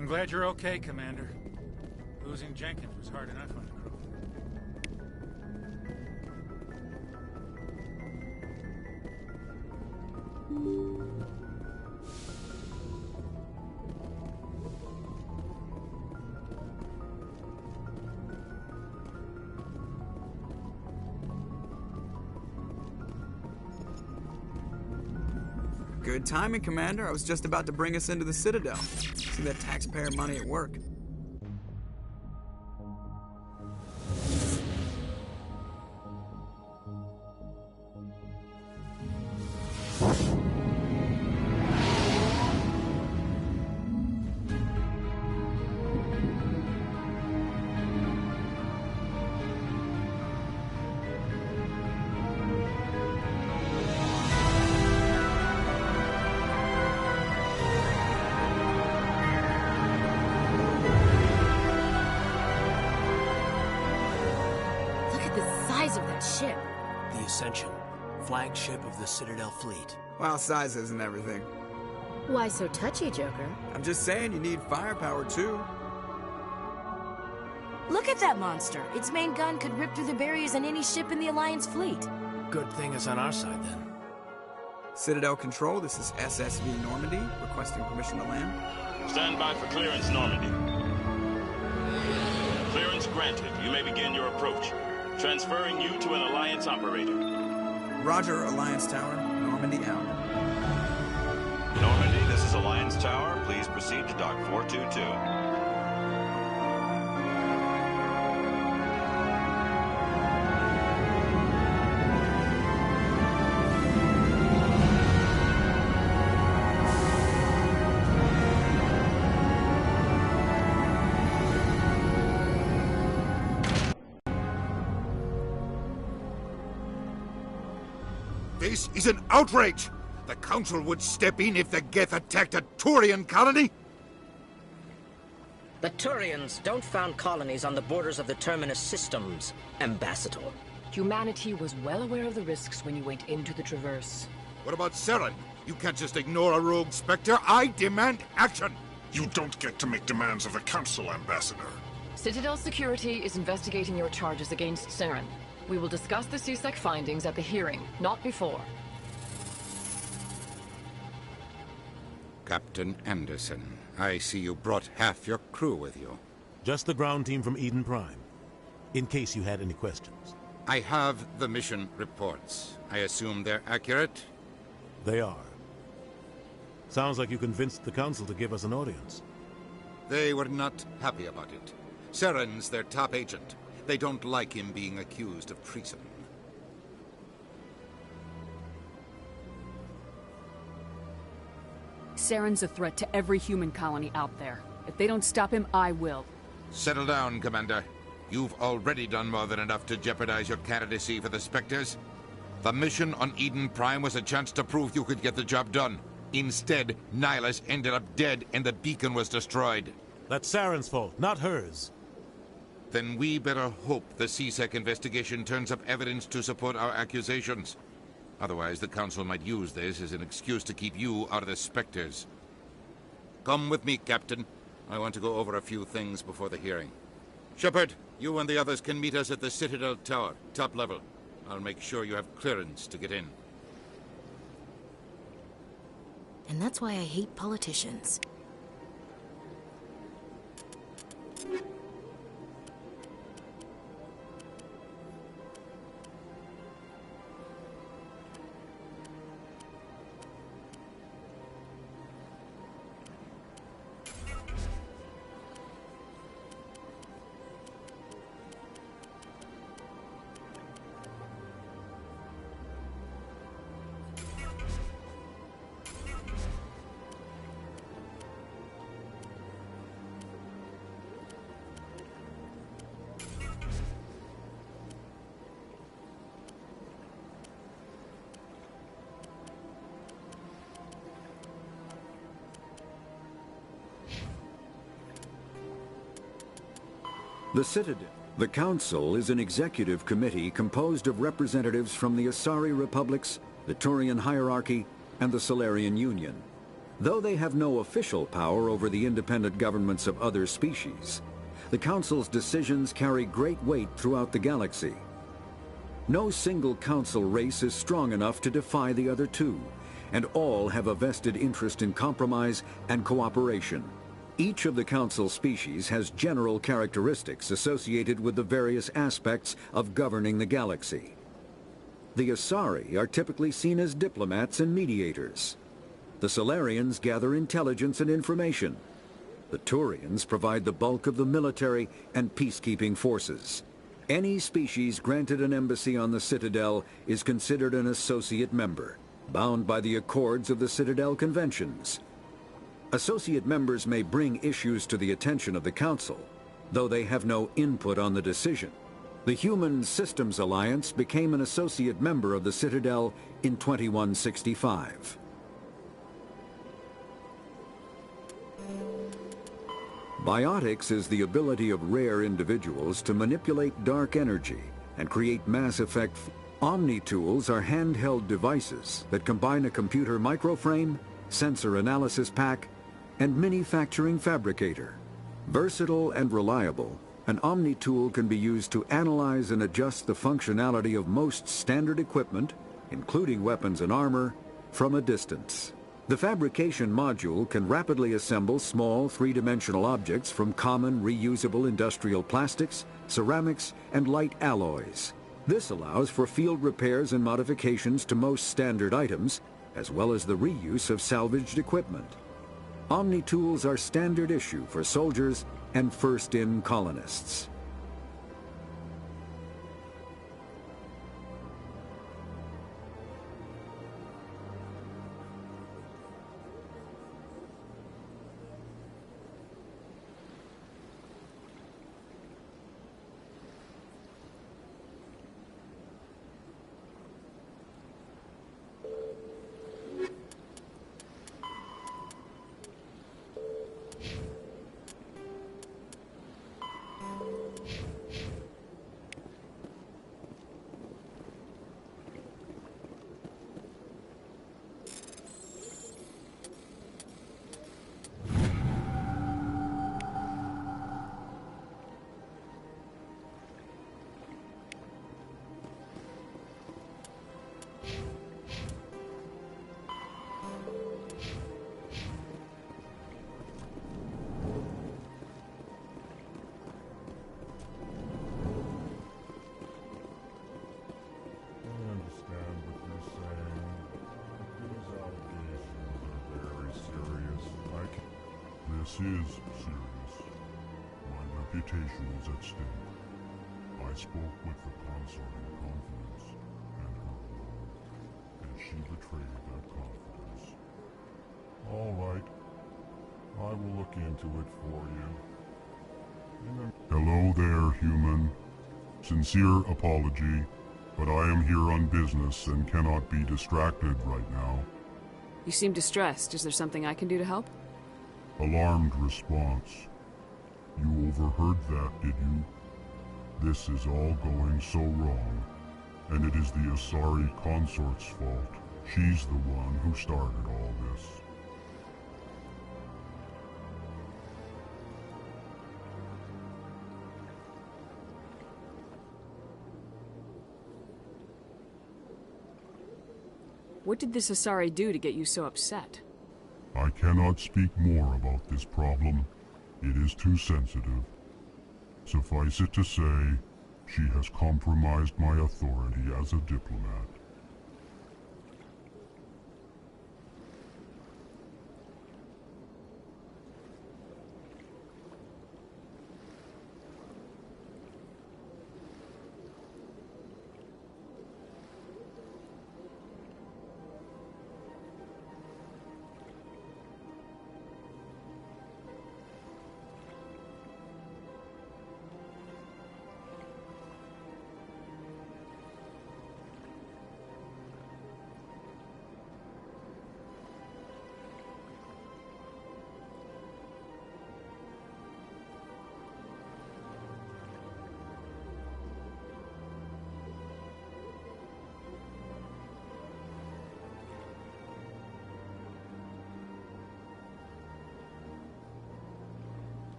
I'm glad you're okay, Commander. Losing Jenkins was hard enough on the crew.
Good timing, Commander. I was just about to bring us into the Citadel. See that taxpayer money at work.
Of that ship.
The Ascension, flagship of the Citadel fleet.
Well, size isn't everything.
Why so touchy, Joker?
I'm just saying you need firepower, too.
Look at that monster. Its main gun could rip through the barriers in any ship in the Alliance fleet.
Good thing it's on our side, then.
Citadel Control, this is SSV Normandy, requesting permission to land.
Stand by for clearance, Normandy. Clearance granted. You may begin your approach. Transferring you to an Alliance operator.
Roger, Alliance Tower. Normandy out.
Normandy, this is Alliance Tower. Please proceed to Dock 422.
This is an outrage! The Council would step in if the Geth attacked a Turian colony?
The Turians don't found colonies on the borders of the Terminus systems, Ambassador.
Humanity was well aware of the risks when you went into the Traverse.
What about Saren? You can't just ignore a rogue Spectre. I demand action!
You don't get to make demands of the Council, Ambassador.
Citadel Security is investigating your charges against Saren. We will discuss the CSEC findings at the hearing, not before.
Captain Anderson, I see you brought half your crew with you.
Just the ground team from Eden Prime, in case you had any questions.
I have the mission reports. I assume they're accurate?
They are. Sounds like you convinced the Council to give us an audience.
They were not happy about it. Saren's their top agent. They don't like him being accused of treason.
Saren's a threat to every human colony out there. If they don't stop him, I will.
Settle down, Commander. You've already done more than enough to jeopardize your candidacy for the Spectres. The mission on Eden Prime was a chance to prove you could get the job done. Instead, Nihilus ended up dead and the beacon was destroyed.
That's Saren's fault, not hers.
Then we better hope the CSEC investigation turns up evidence to support our accusations. Otherwise, the Council might use this as an excuse to keep you out of the Spectres. Come with me, Captain. I want to go over a few things before the hearing. Shepard, you and the others can meet us at the Citadel Tower, top level. I'll make sure you have clearance to get in.
And that's why I hate politicians.
The Citadel. The Council is an executive committee composed of representatives from the Asari Republics, the Turian Hierarchy, and the Solarian Union. Though they have no official power over the independent governments of other species, the Council's decisions carry great weight throughout the galaxy. No single Council race is strong enough to defy the other two, and all have a vested interest in compromise and cooperation. Each of the Council species has general characteristics associated with the various aspects of governing the galaxy. The Asari are typically seen as diplomats and mediators. The Solarians gather intelligence and information. The Turians provide the bulk of the military and peacekeeping forces. Any species granted an embassy on the Citadel is considered an associate member, bound by the accords of the Citadel Conventions. Associate members may bring issues to the attention of the Council, though they have no input on the decision. The Human Systems Alliance became an associate member of the Citadel in 2165. Biotics is the ability of rare individuals to manipulate dark energy and create mass effect. Omni-tools are handheld devices that combine a computer microframe, sensor analysis pack, and manufacturing fabricator. Versatile and reliable, an Omni-tool can be used to analyze and adjust the functionality of most standard equipment, including weapons and armor, from a distance. The fabrication module can rapidly assemble small three-dimensional objects from common reusable industrial plastics, ceramics, and light alloys. This allows for field repairs and modifications to most standard items, as well as the reuse of salvaged equipment. Omni-tools are standard issue for soldiers and first-in colonists.
This is serious. My reputation is at stake. I spoke with the consort in confidence, and her alone, and she betrayed that confidence. All right. I will look into it for you. Hello there, human. Sincere apology, but I am here on business and cannot be distracted right now.
You seem distressed. Is there something I can do to help?
Alarmed response. You overheard that, did you? This is all going so wrong, and it is the Asari consort's fault. She's the one who started all this.
What did this Asari do to get you so upset?
I cannot speak more about this problem. It is too sensitive. Suffice it to say, she has compromised my authority as a diplomat.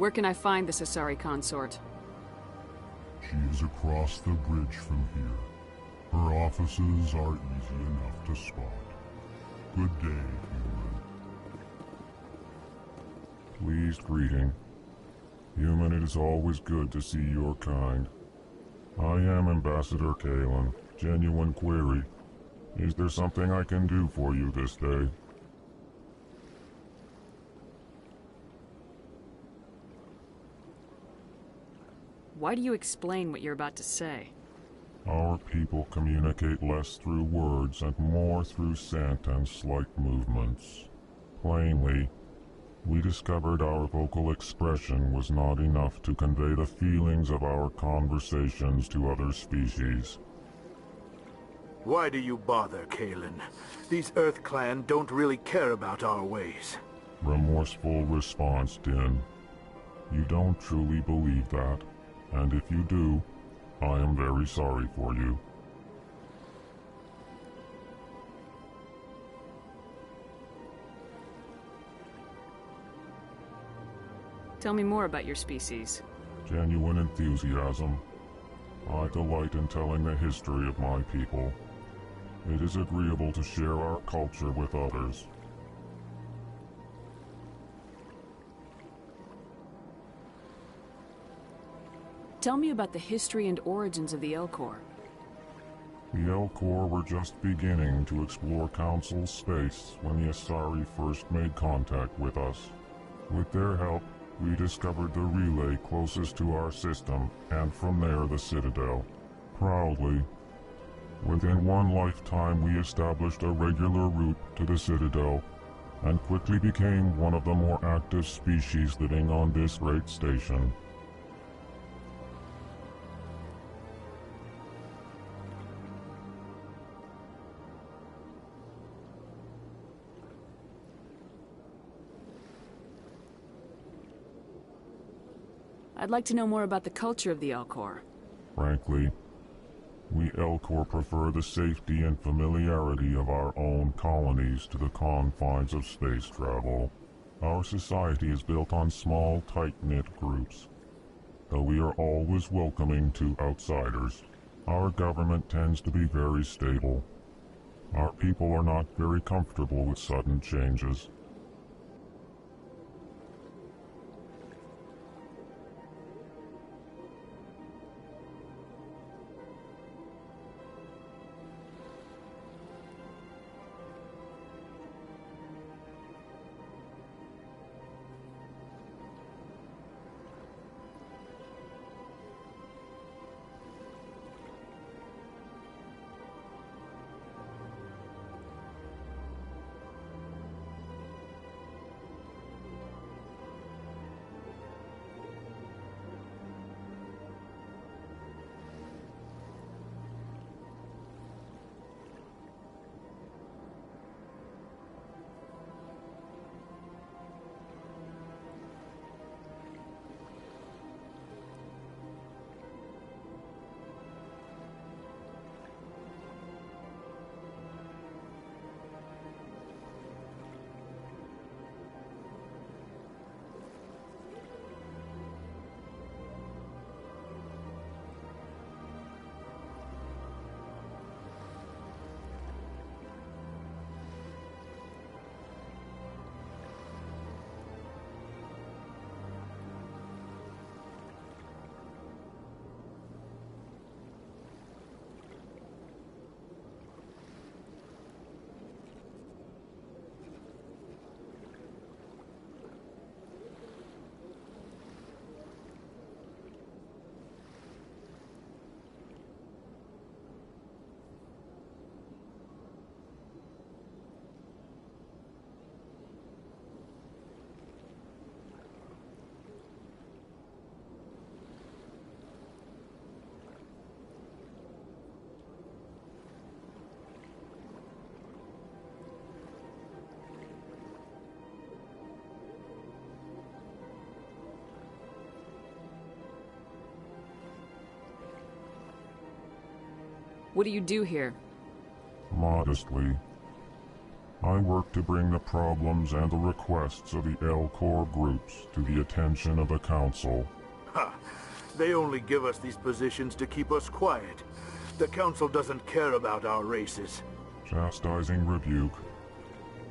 Where can I find the Asari consort?
She is across the bridge from here. Her offices are easy enough to spot. Good day, human. Pleased greeting. Human, it is always good to see your kind. I am Ambassador Kalen. Genuine query. Is there something I can do for you this day?
Why do you explain what you're about to say?
Our people communicate less through words and more through scent and slight movements. Plainly, we discovered our vocal expression was not enough to convey the feelings of our conversations to other species.
Why do you bother, Kalen? These Earth Clan don't really care about our ways.
Remorseful response, Din. You don't truly believe that, and if you do, I am very sorry for you.
Tell me more about your species.
Genuine enthusiasm. I delight in telling the history of my people. It is agreeable to share our culture with others.
Tell me about the history and origins of the Elcor.
The Elcor were just beginning to explore Council space when the Asari first made contact with us. With their help, we discovered the relay closest to our system, and from there the Citadel. Proudly, within one lifetime we established a regular route to the Citadel, and quickly became one of the more active species living on this great station.
I'd like to know more about the culture of the Elcor.
Frankly, we Elcor prefer the safety and familiarity of our own colonies to the confines of space travel. Our society is built on small, tight-knit groups. Though we are always welcoming to outsiders, our government tends to be very stable. Our people are not very comfortable with sudden changes.
What do you do here?
Modestly. I work to bring the problems and the requests of the L-Corps groups to the attention of the Council.
Ha! They only give us these positions to keep us quiet. The Council doesn't care about our races.
Chastising rebuke.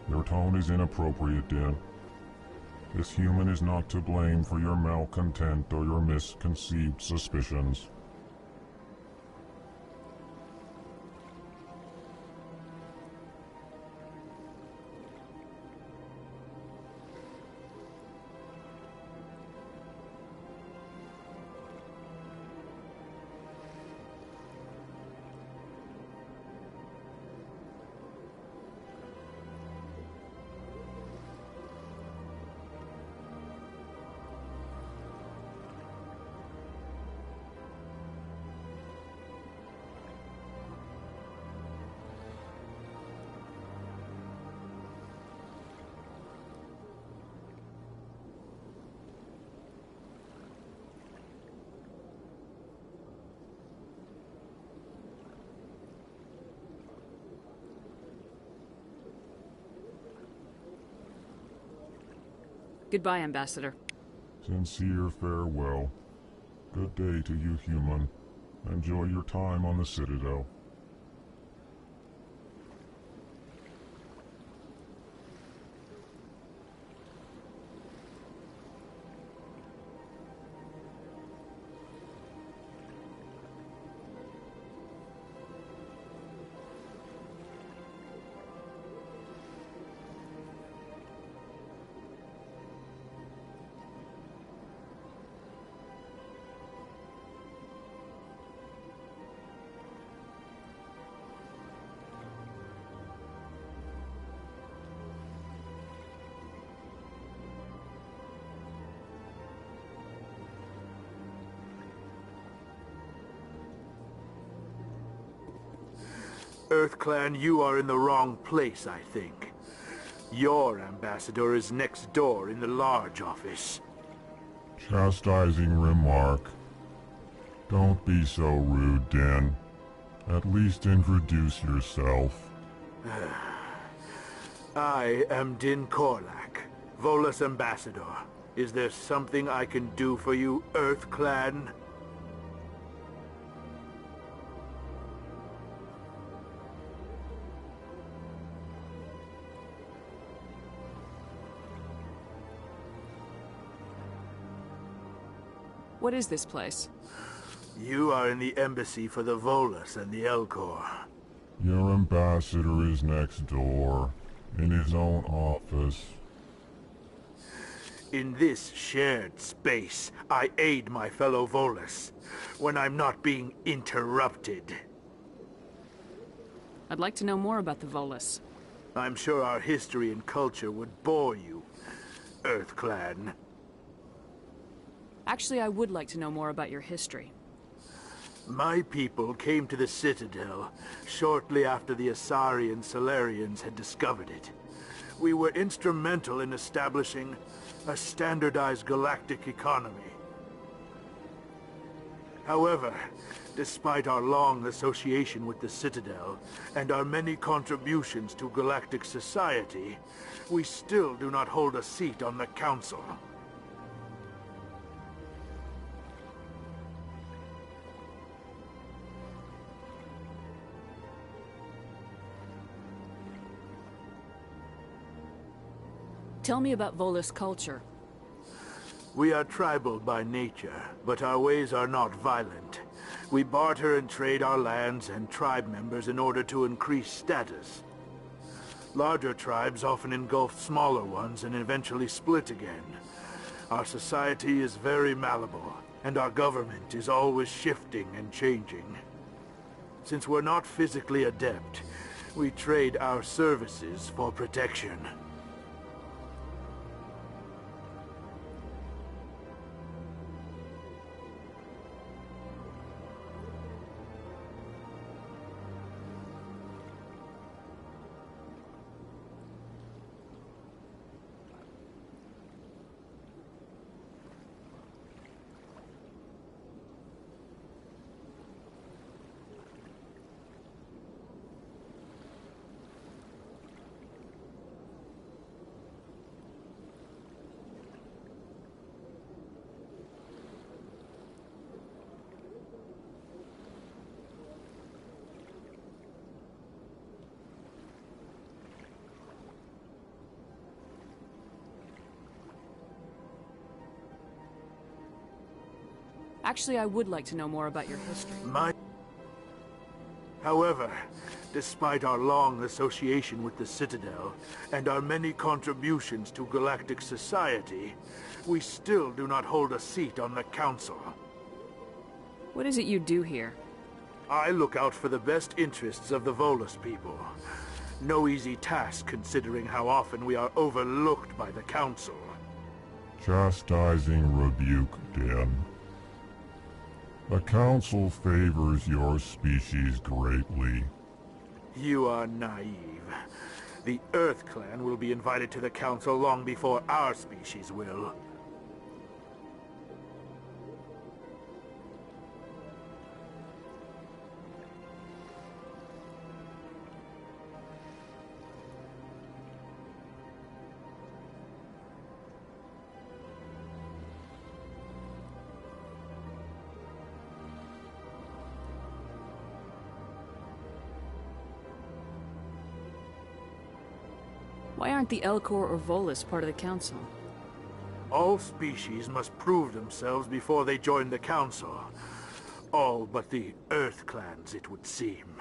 Your tone is inappropriate, Din. This human is not to blame for your malcontent or your misconceived suspicions.
Goodbye, Ambassador.
Sincere farewell. Good day to you, human. Enjoy your time on the Citadel.
EarthClan, you are in the wrong place, I think. Your ambassador is next door in the large office.
Chastising remark. Don't be so rude, Din. At least introduce yourself.
I am Din Korlak, Volus ambassador. Is there something I can do for you, EarthClan?
What is this place?
You are in the embassy for the Volus and the L-Corps.
Your ambassador is next door, in his own office.
In this shared space, I aid my fellow Volus, when I'm not being interrupted.
I'd like to know more about the Volus.
I'm sure our history and culture would bore you, EarthClan.
Actually, I would like to know more about your history.
My people came to the Citadel shortly after the Asari and Solarians had discovered it. We were instrumental in establishing a standardized galactic economy. However, despite our long association with the Citadel and our many contributions to galactic society, we still do not hold a seat on the Council.
Tell me about Volus culture.
We are tribal by nature, but our ways are not violent. We barter and trade our lands and tribe members in order to increase status. Larger tribes often engulf smaller ones and eventually split again. Our society is very malleable, and our government is always shifting and changing. Since we're not physically adept, we trade our services for protection.
Actually, I would like to know more about your history.
However, despite our long association with the Citadel and our many contributions to galactic society, we still do not hold a seat on the Council.
What is it you do here?
I look out for the best interests of the Volus people. No easy task considering how often we are overlooked by the Council.
Chastising rebuke, Den. The Council favors your species greatly.
You are naive. The Earth Clan will be invited to the Council long before our species will.
Why aren't the Elcor or Volus part of the Council?
All species must prove themselves before they join the Council. All but the Earth Clans, it would seem.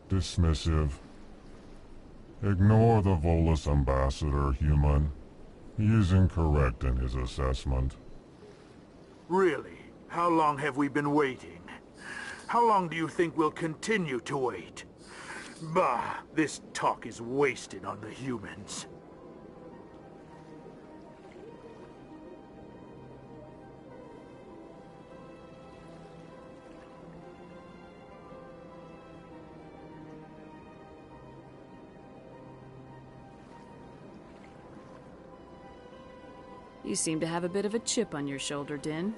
Dismissive. Ignore the Volus ambassador, human. He is incorrect in his assessment.
Really? How long have we been waiting? How long do you think we'll continue to wait? Bah, this talk is wasted on the humans.
You seem to have a bit of a chip on your shoulder, Din.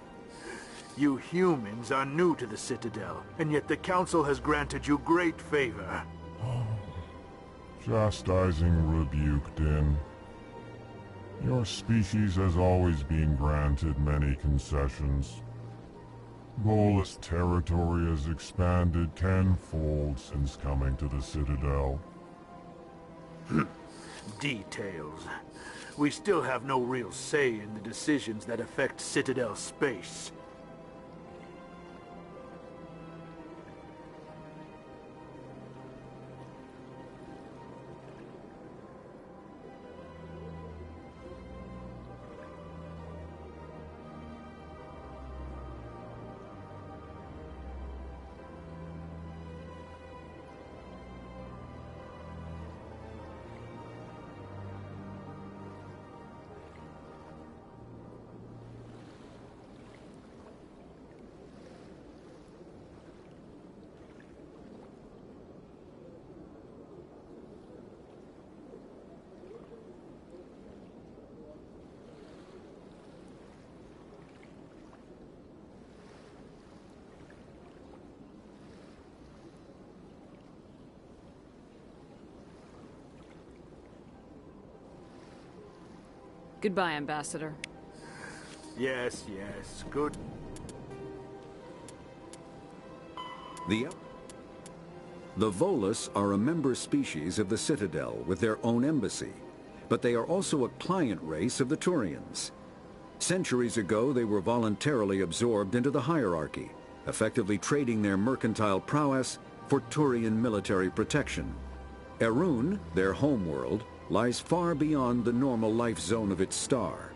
You humans are new to the Citadel, and yet the Council has granted you great favor.
Chastising rebuke, Din. Your species has always been granted many concessions. Volus territory has expanded tenfold since coming to the Citadel.
Details. We still have no real say in the decisions that affect Citadel space.
Goodbye, Ambassador.
Yes, yes, good.
The Volus are a member species of the Citadel with their own embassy, but they are also a client race of the Turians. Centuries ago, they were voluntarily absorbed into the hierarchy, effectively trading their mercantile prowess for Turian military protection. Erun, their homeworld, lies far beyond the normal life zone of its star.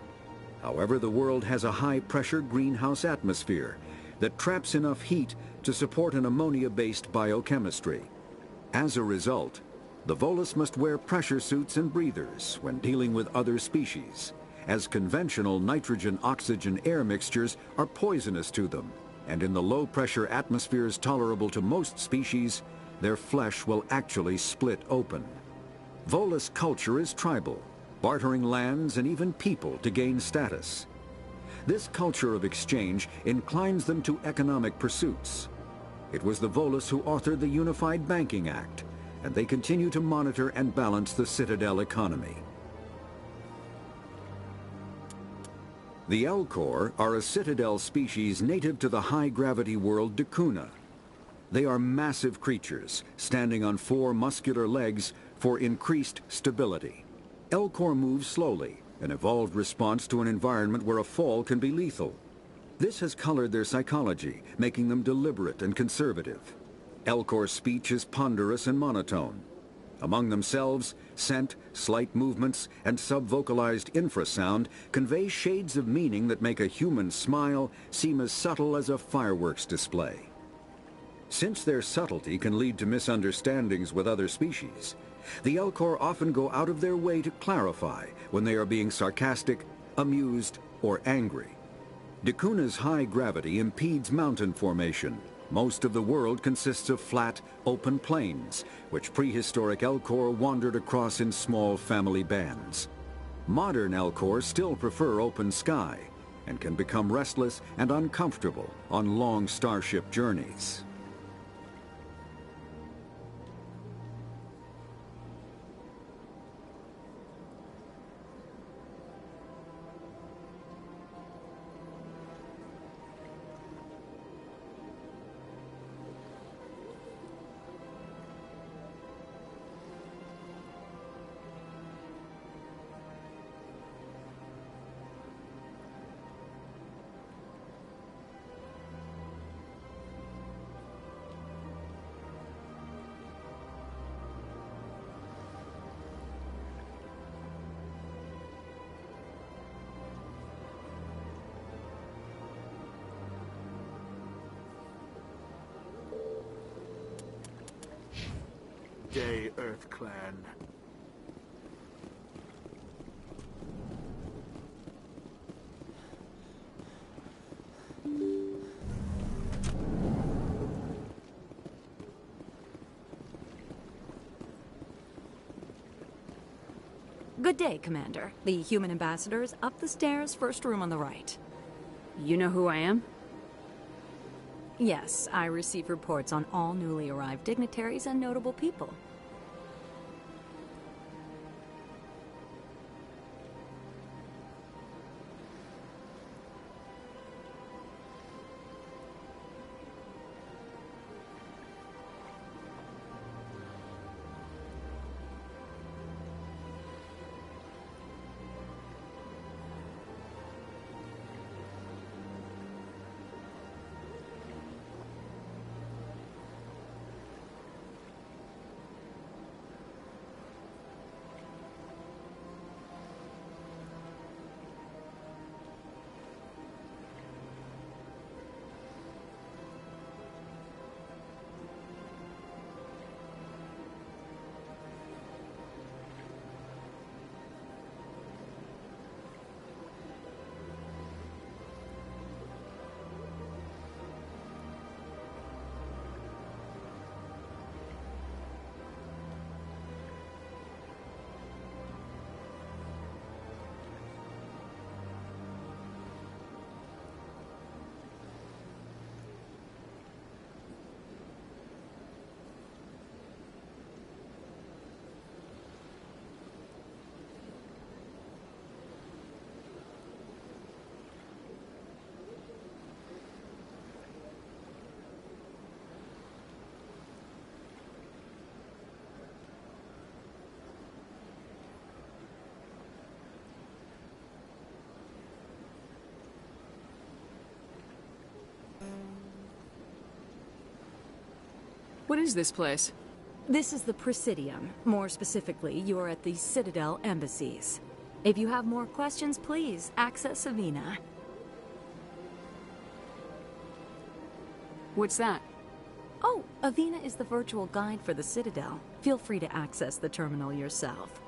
However, the world has a high-pressure greenhouse atmosphere that traps enough heat to support an ammonia-based biochemistry. As a result, the Volus must wear pressure suits and breathers when dealing with other species, as conventional nitrogen-oxygen air mixtures are poisonous to them, and in the low-pressure atmospheres tolerable to most species, their flesh will actually split open. Volus culture is tribal, bartering lands and even people to gain status. This culture of exchange inclines them to economic pursuits. It was the Volus who authored the Unified Banking Act, and they continue to monitor and balance the Citadel economy. The Elcor are a Citadel species native to the high-gravity world Dakuna. They are massive creatures, standing on 4 muscular legs for increased stability. Elcor moves slowly, an evolved response to an environment where a fall can be lethal. This has colored their psychology, making them deliberate and conservative. Elcor speech is ponderous and monotone. Among themselves, scent, slight movements, and sub-vocalized infrasound convey shades of meaning that make a human smile seem as subtle as a fireworks display. Since their subtlety can lead to misunderstandings with other species, the Elcor often go out of their way to clarify when they are being sarcastic, amused, or angry. Dacuna's high gravity impedes mountain formation. Most of the world consists of flat, open plains, which prehistoric Elcor wandered across in small family bands. Modern Elcor still prefer open sky, and can become restless and uncomfortable on long starship journeys.
Day, Earth Clan.
Good day, Commander. The human ambassador is up the stairs, first room on the right.
You know who I am?
Yes, I receive reports on all newly arrived dignitaries and notable people.
What is this place?
This is the Presidium. More specifically, you are at the Citadel embassies. If you have more questions, please access Avina.
What's that?
Oh, Avina is the virtual guide for the Citadel. Feel free to access the terminal yourself.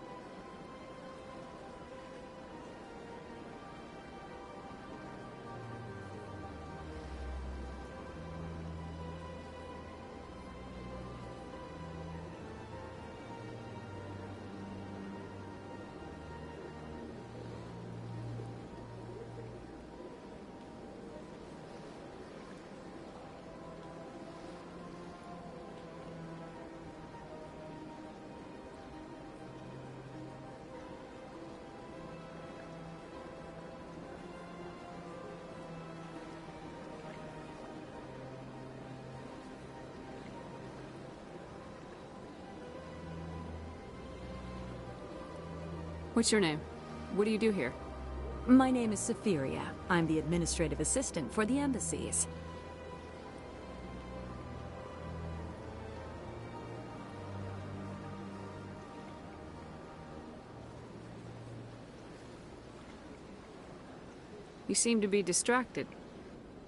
What's your name? What do you do here?
My name is Safiria. I'm the administrative assistant for the embassies.
You seem to be distracted.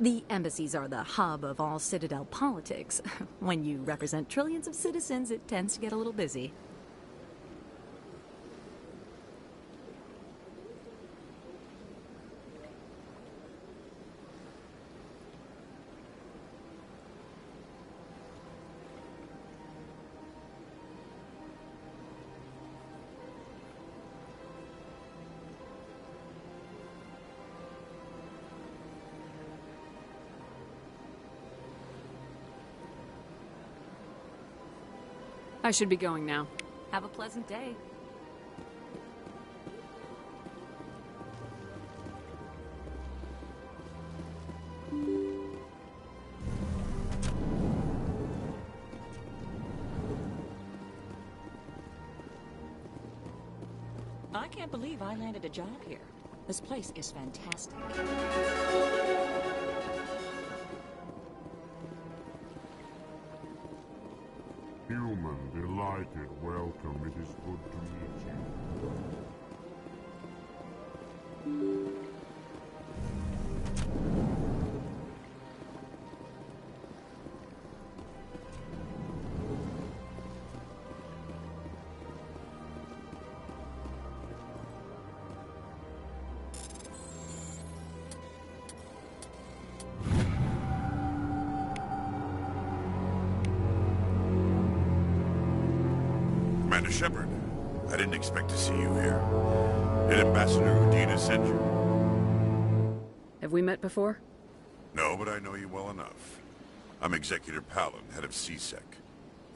The embassies are the hub of all Citadel politics. When you represent trillions of citizens, it tends to get a little busy.
I should be going now.
Have a pleasant day.
I can't believe I landed a job here. This place is fantastic.
Human, delighted, welcome. It is good to meet you.
Commander Shepard, I didn't expect to see you here. Did Ambassador Udina send you?
Have we met before?
No, but I know you well enough. I'm Executor Palin, head of CSEC.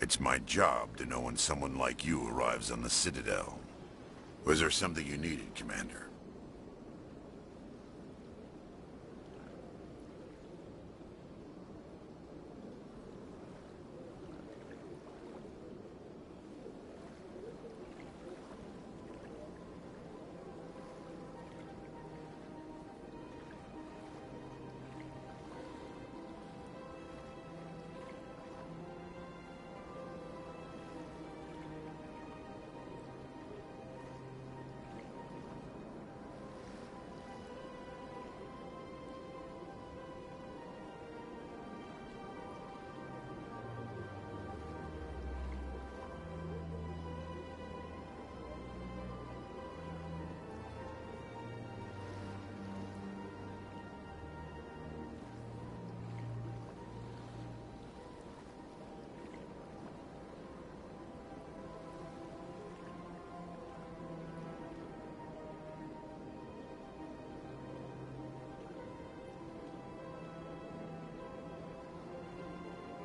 It's my job to know when someone like you arrives on the Citadel. Was there something you needed, Commander?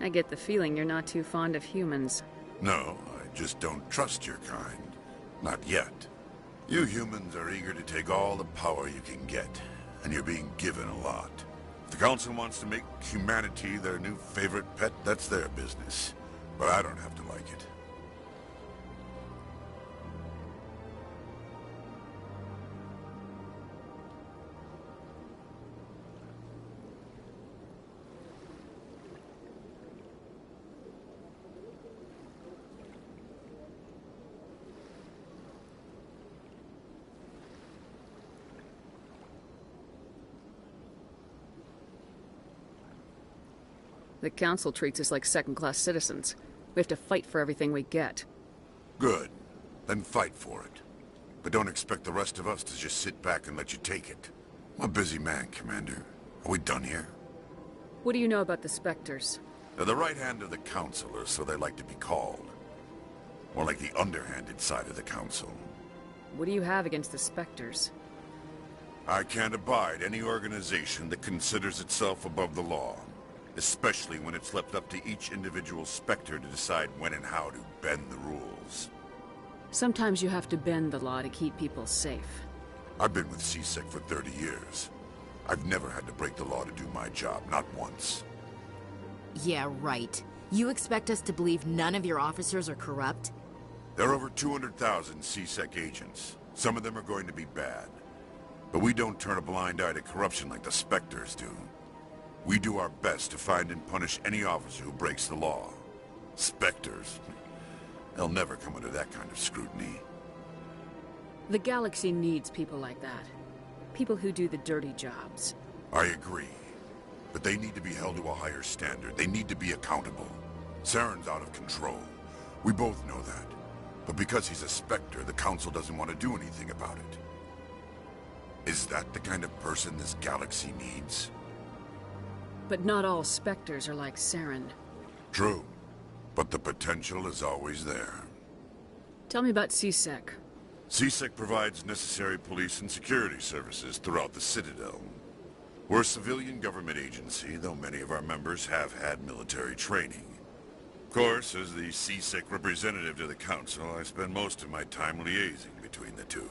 I get the feeling you're not too fond of humans.
No, I just don't trust your kind. Not yet. You humans are eager to take all the power you can get, and you're being given a lot. If the Council wants to make humanity their new favorite pet, that's their business. But I don't have to like it.
The Council treats us like second-class citizens. We have to fight for everything we get.
Good. Then fight for it. But don't expect the rest of us to just sit back and let you take it. I'm a busy man, Commander. Are we done here?
What do you know about the Spectres?
They're the right hand of the Council, or so they like to be called. More like the underhanded side of the Council.
What do you have against the Spectres?
I can't abide any organization that considers itself above the law. Especially when it's left up to each individual Spectre to decide when and how to bend the rules.
Sometimes you have to bend the law to keep people safe.
I've been with CSEC for 30 years. I've never had to break the law to do my job, not once.
Yeah, right. You expect us to believe none of your officers are corrupt?
There are over 200,000 CSEC agents. Some of them are going to be bad. But we don't turn a blind eye to corruption like the Spectres do. We do our best to find and punish any officer who breaks the law. Spectres? They'll never come under that kind of scrutiny.
The galaxy needs people like that. People who do the dirty jobs.
I agree. But they need to be held to a higher standard. They need to be accountable. Saren's out of control. We both know that. But because he's a Spectre, the Council doesn't want to do anything about it. Is that the kind of person this galaxy needs?
But not all Spectres are like Saren.
True. But the potential is always there.
Tell me about CSEC.
CSEC provides necessary police and security services throughout the Citadel. We're a civilian government agency, though many of our members have had military training. Of course, as the CSEC representative to the Council, I spend most of my time liaising between the two.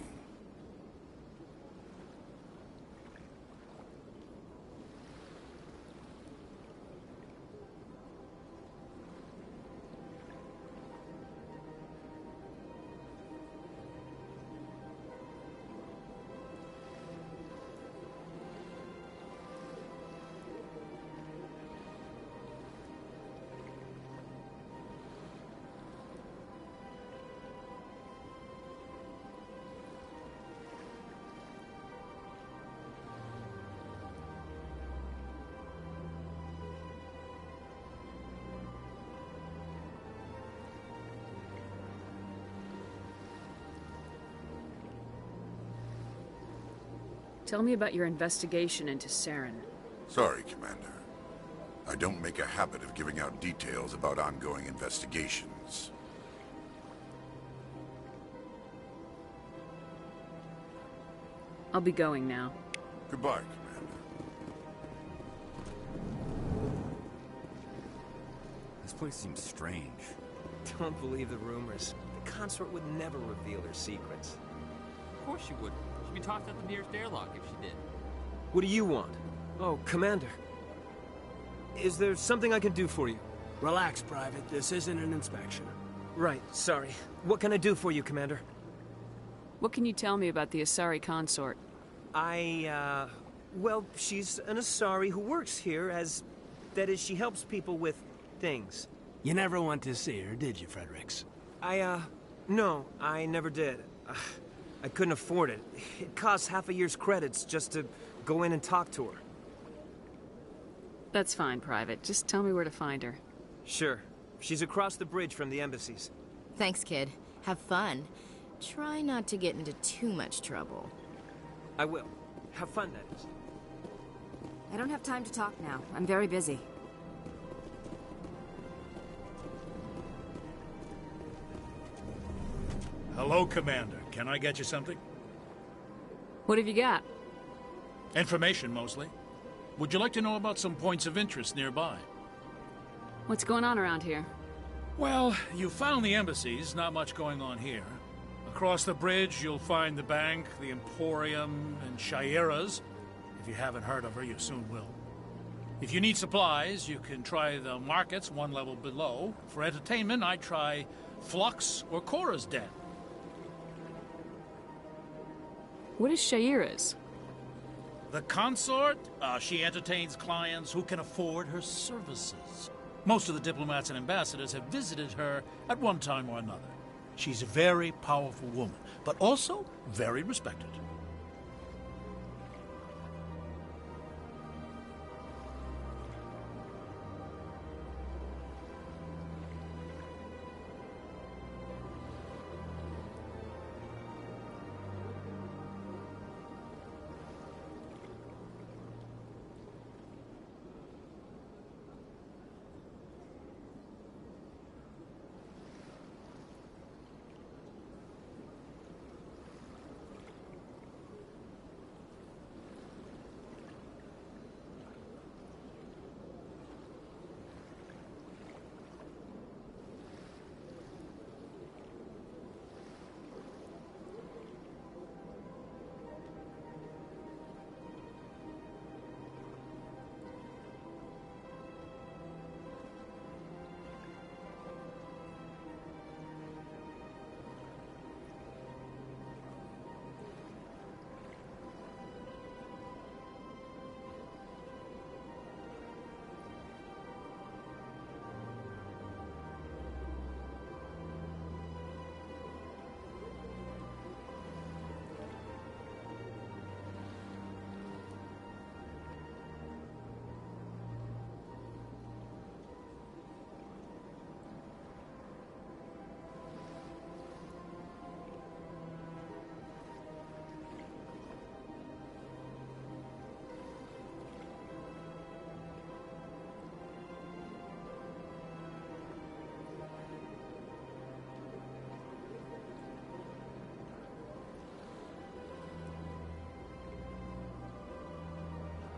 Tell me about your investigation into Saren.
Sorry, Commander. I don't make a habit of giving out details about ongoing investigations.
I'll be going now.
Goodbye, Commander.
This place seems strange. Don't believe the rumors. The consort would never reveal her secrets.
Of course she would. She'd be tossed out the nearest airlock if she did.
What do you want? Oh, Commander. Is there something I can do for you?
Relax, Private. This isn't an inspection.
Right, sorry. What can I do for you, Commander?
What can you tell me about the Asari consort?
Well, she's an Asari who works here as... That is, she helps people with things.
You never went to see her, did you, Fredericks?
No, I never did. I couldn't afford it. It costs half a year's credits just to go in and talk to her.
That's fine, Private. Just tell me where to find her.
Sure. She's across the bridge from the embassies.
Thanks, kid. Have fun. Try not to get into too much trouble.
I will. Have fun, that is.
I don't have time to talk now. I'm very busy.
Hello, Commander. Can I get you something?
What have you got?
Information, mostly. Would you like to know about some points of interest nearby?
What's going on around here?
Well, you found the embassies. Not much going on here. Across the bridge, you'll find the bank, the Emporium, and Shaira's. If you haven't heard of her, you soon will. If you need supplies, you can try the markets one level below. For entertainment, I'd try Flux or Cora's Den.
What is Shaira's?
The consort, she entertains clients who can afford her services. Most of the diplomats and ambassadors have visited her at one time or another. She's a very powerful woman, but also very respected.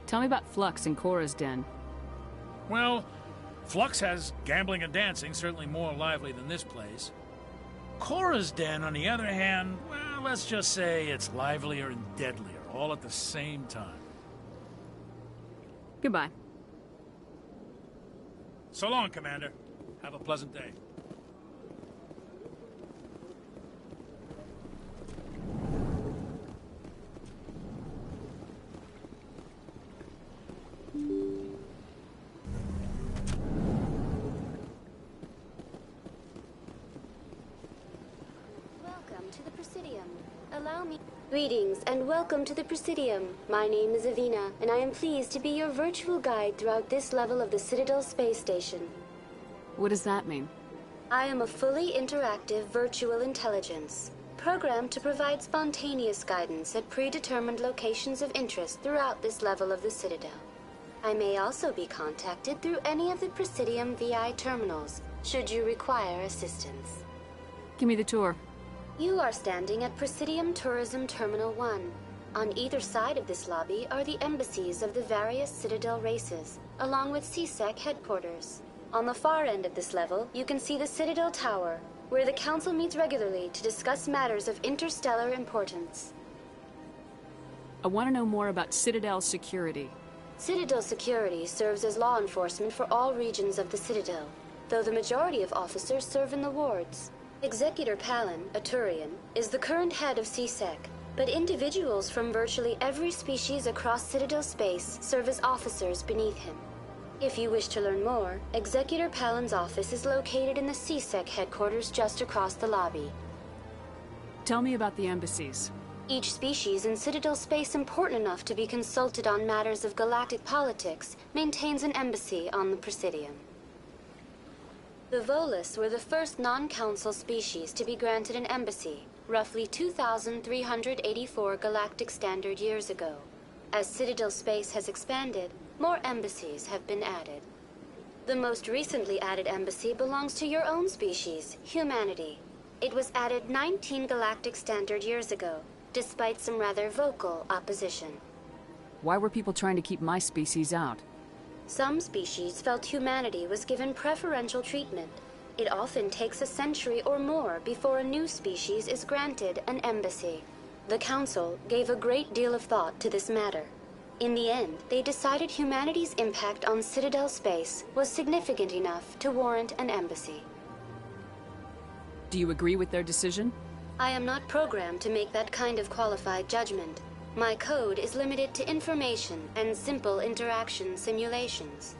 Tell me about Flux and Cora's den.
Well, Flux has gambling and dancing, certainly more lively than this place. Cora's den, on the other hand, well, let's just say it's livelier and deadlier, all at the same time.
Goodbye.
So long, Commander. Have a pleasant day.
Welcome to the Presidium. Allow me... Greetings and welcome to the Presidium. My name is Avina, and I am pleased to be your virtual guide throughout this level of the Citadel space station.
What does that mean?
I am a fully interactive virtual intelligence, programmed to provide spontaneous guidance at predetermined locations of interest throughout this level of the Citadel. I may also be contacted through any of the Presidium VI terminals, should you require assistance.
Give me the tour.
You are standing at Presidium Tourism Terminal 1. On either side of this lobby are the embassies of the various Citadel races, along with CSEC headquarters. On the far end of this level, you can see the Citadel Tower, where the Council meets regularly to discuss matters of interstellar importance.
I want to know more about Citadel security.
Citadel security serves as law enforcement for all regions of the Citadel, though the majority of officers serve in the wards. Executor Palin, a Turian, is the current head of CSEC, but individuals from virtually every species across Citadel space serve as officers beneath him. If you wish to learn more, Executor Palin's office is located in the CSEC headquarters just across the lobby.
Tell me about the embassies.
Each species in Citadel space important enough to be consulted on matters of galactic politics maintains an embassy on the Presidium. The Volus were the first non-council species to be granted an embassy, roughly 2,384 galactic standard years ago. As Citadel space has expanded, more embassies have been added. The most recently added embassy belongs to your own species, humanity. It was added 19 galactic standard years ago, despite some rather vocal opposition.
Why were people trying to keep my species out?
Some species felt humanity was given preferential treatment. It often takes a century or more before a new species is granted an embassy. The Council gave a great deal of thought to this matter. In the end, they decided humanity's impact on Citadel space was significant enough to warrant an embassy.
Do you agree with their decision?
I am not programmed to make that kind of qualified judgment. My code is limited to information and simple interaction simulations.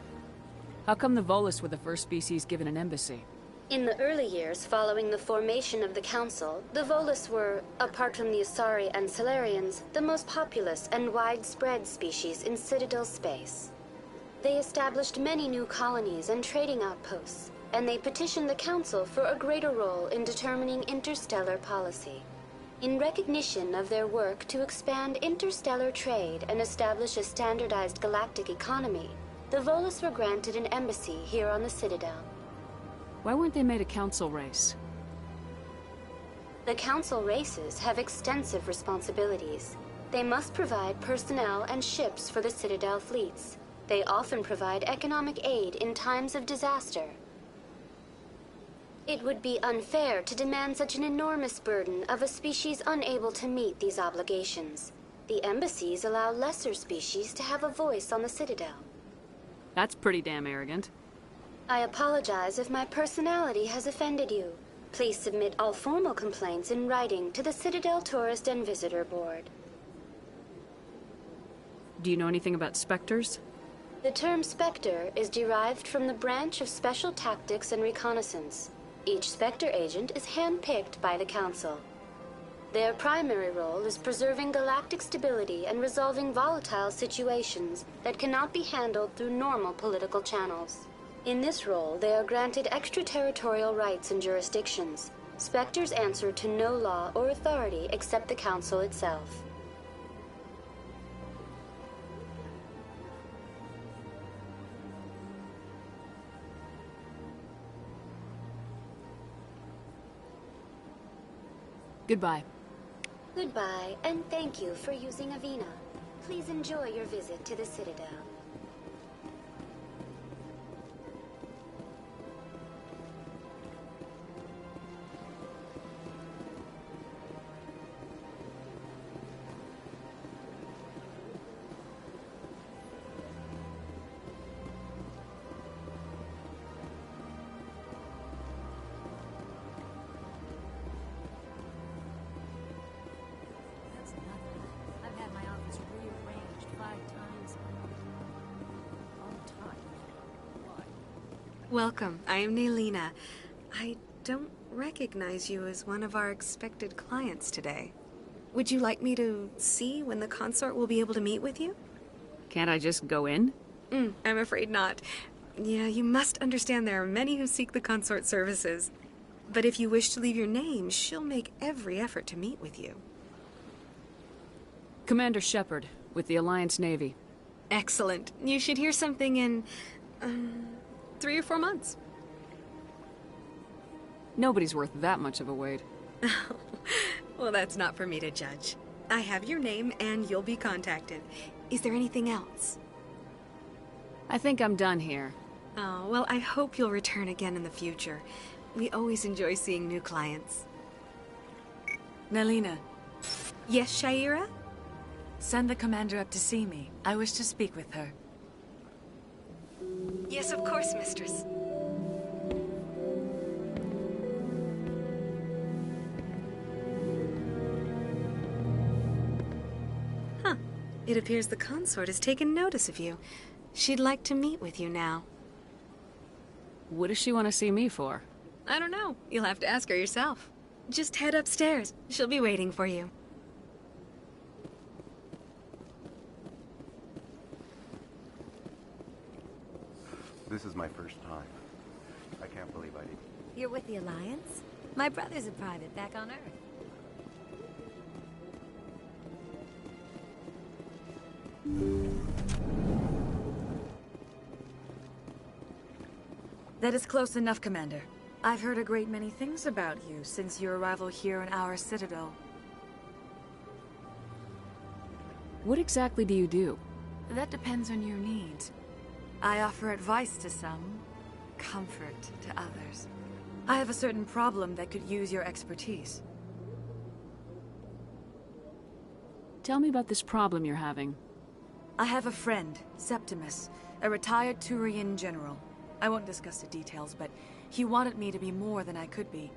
How come the Volus were the first species given an embassy?
In the early years following the formation of the Council, the Volus were, apart from the Asari and Solarians, the most populous and widespread species in Citadel space. They established many new colonies and trading outposts, and they petitioned the Council for a greater role in determining interstellar policy. In recognition of their work to expand interstellar trade and establish a standardized galactic economy, the Volus were granted an embassy here on the Citadel.
Why weren't they made a council race?
The council races have extensive responsibilities. They must provide personnel and ships for the Citadel fleets. They often provide economic aid in times of disaster. It would be unfair to demand such an enormous burden of a species unable to meet these obligations. The embassies allow lesser species to have a voice on the Citadel.
That's pretty damn arrogant.
I apologize if my personality has offended you. Please submit all formal complaints in writing to the Citadel Tourist and Visitor Board.
Do you know anything about Spectres?
The term Spectre is derived from the branch of Special Tactics and Reconnaissance. Each Spectre agent is hand-picked by the Council. Their primary role is preserving galactic stability and resolving volatile situations that cannot be handled through normal political channels. In this role, they are granted extraterritorial rights and jurisdictions. Spectres answer to no law or authority except the Council itself.
Goodbye.
Goodbye, and thank you for using Avina. Please enjoy your visit to the Citadel.
Welcome. I am Naylina. I don't recognize you as one of our expected clients today. Would you like me to see when the consort will be able to meet with you?
Can't I just go in?
I'm afraid not. Yeah, you must understand there are many who seek the consort services. But if you wish to leave your name, she'll make every effort to meet with you.
Commander Shepard, with the Alliance Navy.
Excellent. You should hear something in, 3 or 4 months.
Nobody's worth that much of a wait.
Well, that's not for me to judge. I have your name and you'll be contacted. Is there anything else?
I think I'm done here.
Oh, well, I hope you'll return again in the future. We always enjoy seeing new clients.
Naylina.
Yes, Shaira?
Send the commander up to see me. I wish to speak with her.
Yes, of course, mistress. Huh. It appears the consort has taken notice of you. She'd like to meet with you now.
What does she want to see me for?
I don't know. You'll have to ask her yourself. Just head upstairs. She'll be waiting for you.
This is my first time. I can't believe I did.
You're with the Alliance? My brother's a private back on Earth.
That is close enough, Commander. I've heard a great many things about you since your arrival here in our Citadel.
What exactly do you do?
That depends on your needs. I offer advice to some, comfort to others. I have a certain problem that could use your expertise.
Tell me about this problem you're having.
I have a friend, Septimus, a retired Turian general. I won't discuss the details, but he wanted me to be more than I could be.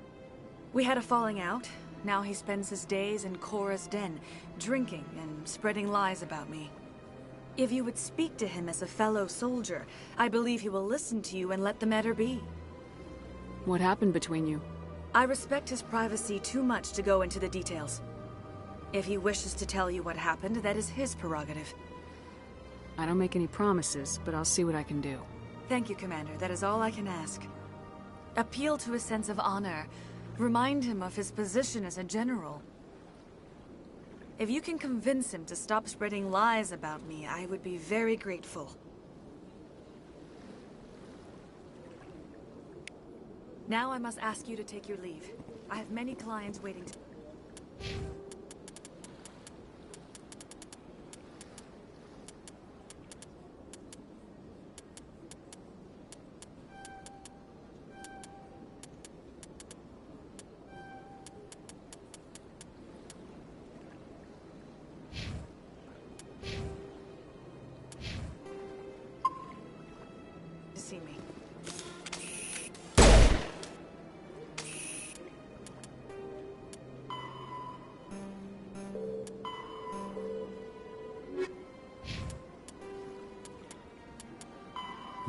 We had a falling out. Now he spends his days in Korra's den, drinking and spreading lies about me. If you would speak to him as a fellow soldier, I believe he will listen to you and let the matter be.
What happened between you?
I respect his privacy too much to go into the details. If he wishes to tell you what happened, that is his prerogative.
I don't make any promises, but I'll see what I can do.
Thank you, Commander. That is all I can ask. Appeal to his sense of honor. Remind him of his position as a general. If you can convince him to stop spreading lies about me, I would be very grateful. Now I must ask you to take your leave. I have many clients waiting to... see me.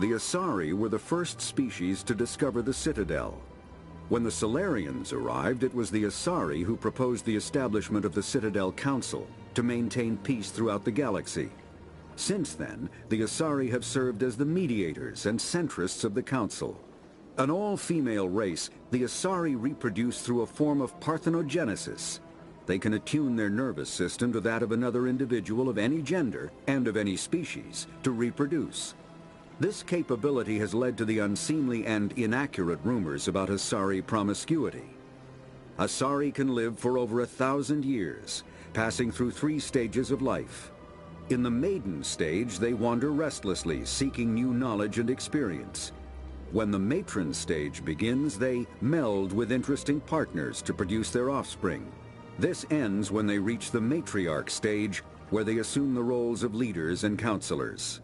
The Asari were the first species to discover the Citadel. When the Solarians arrived, it was the Asari who proposed the establishment of the Citadel Council to maintain peace throughout the galaxy. Since then, the Asari have served as the mediators and centrists of the Council. An all-female race, the Asari reproduce through a form of parthenogenesis. They can attune their nervous system to that of another individual of any gender and of any species to reproduce. This capability has led to the unseemly and inaccurate rumors about Asari promiscuity. Asari can live for over 1,000 years, passing through 3 stages of life. In the maiden stage, they wander restlessly, seeking new knowledge and experience. When the matron stage begins, they meld with interesting partners to produce their offspring. This ends when they reach the matriarch stage, where they assume the roles of leaders and counselors.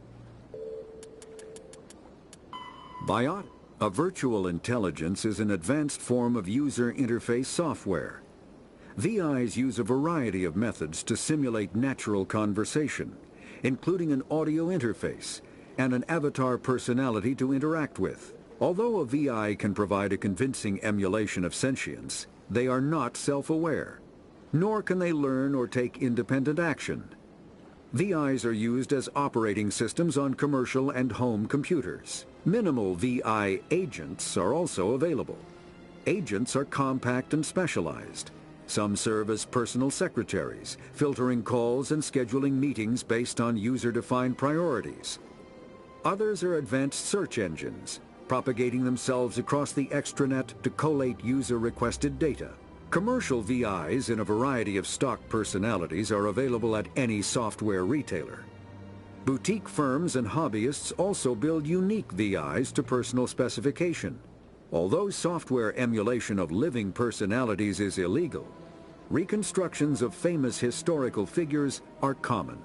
Biot, a virtual intelligence, is an advanced form of user interface software. VIs use a variety of methods to simulate natural conversation, including an audio interface and an avatar personality to interact with. Although a VI can provide a convincing emulation of sentience, they are not self-aware, nor can they learn or take independent action. VIs are used as operating systems on commercial and home computers. Minimal VI agents are also available. Agents are compact and specialized. Some serve as personal secretaries, filtering calls and scheduling meetings based on user-defined priorities. Others are advanced search engines, propagating themselves across the extranet to collate user-requested data. Commercial VIs in a variety of stock personalities are available at any software retailer. Boutique firms and hobbyists also build unique VIs to personal specification. Although software emulation of living personalities is illegal, reconstructions of famous historical figures are common.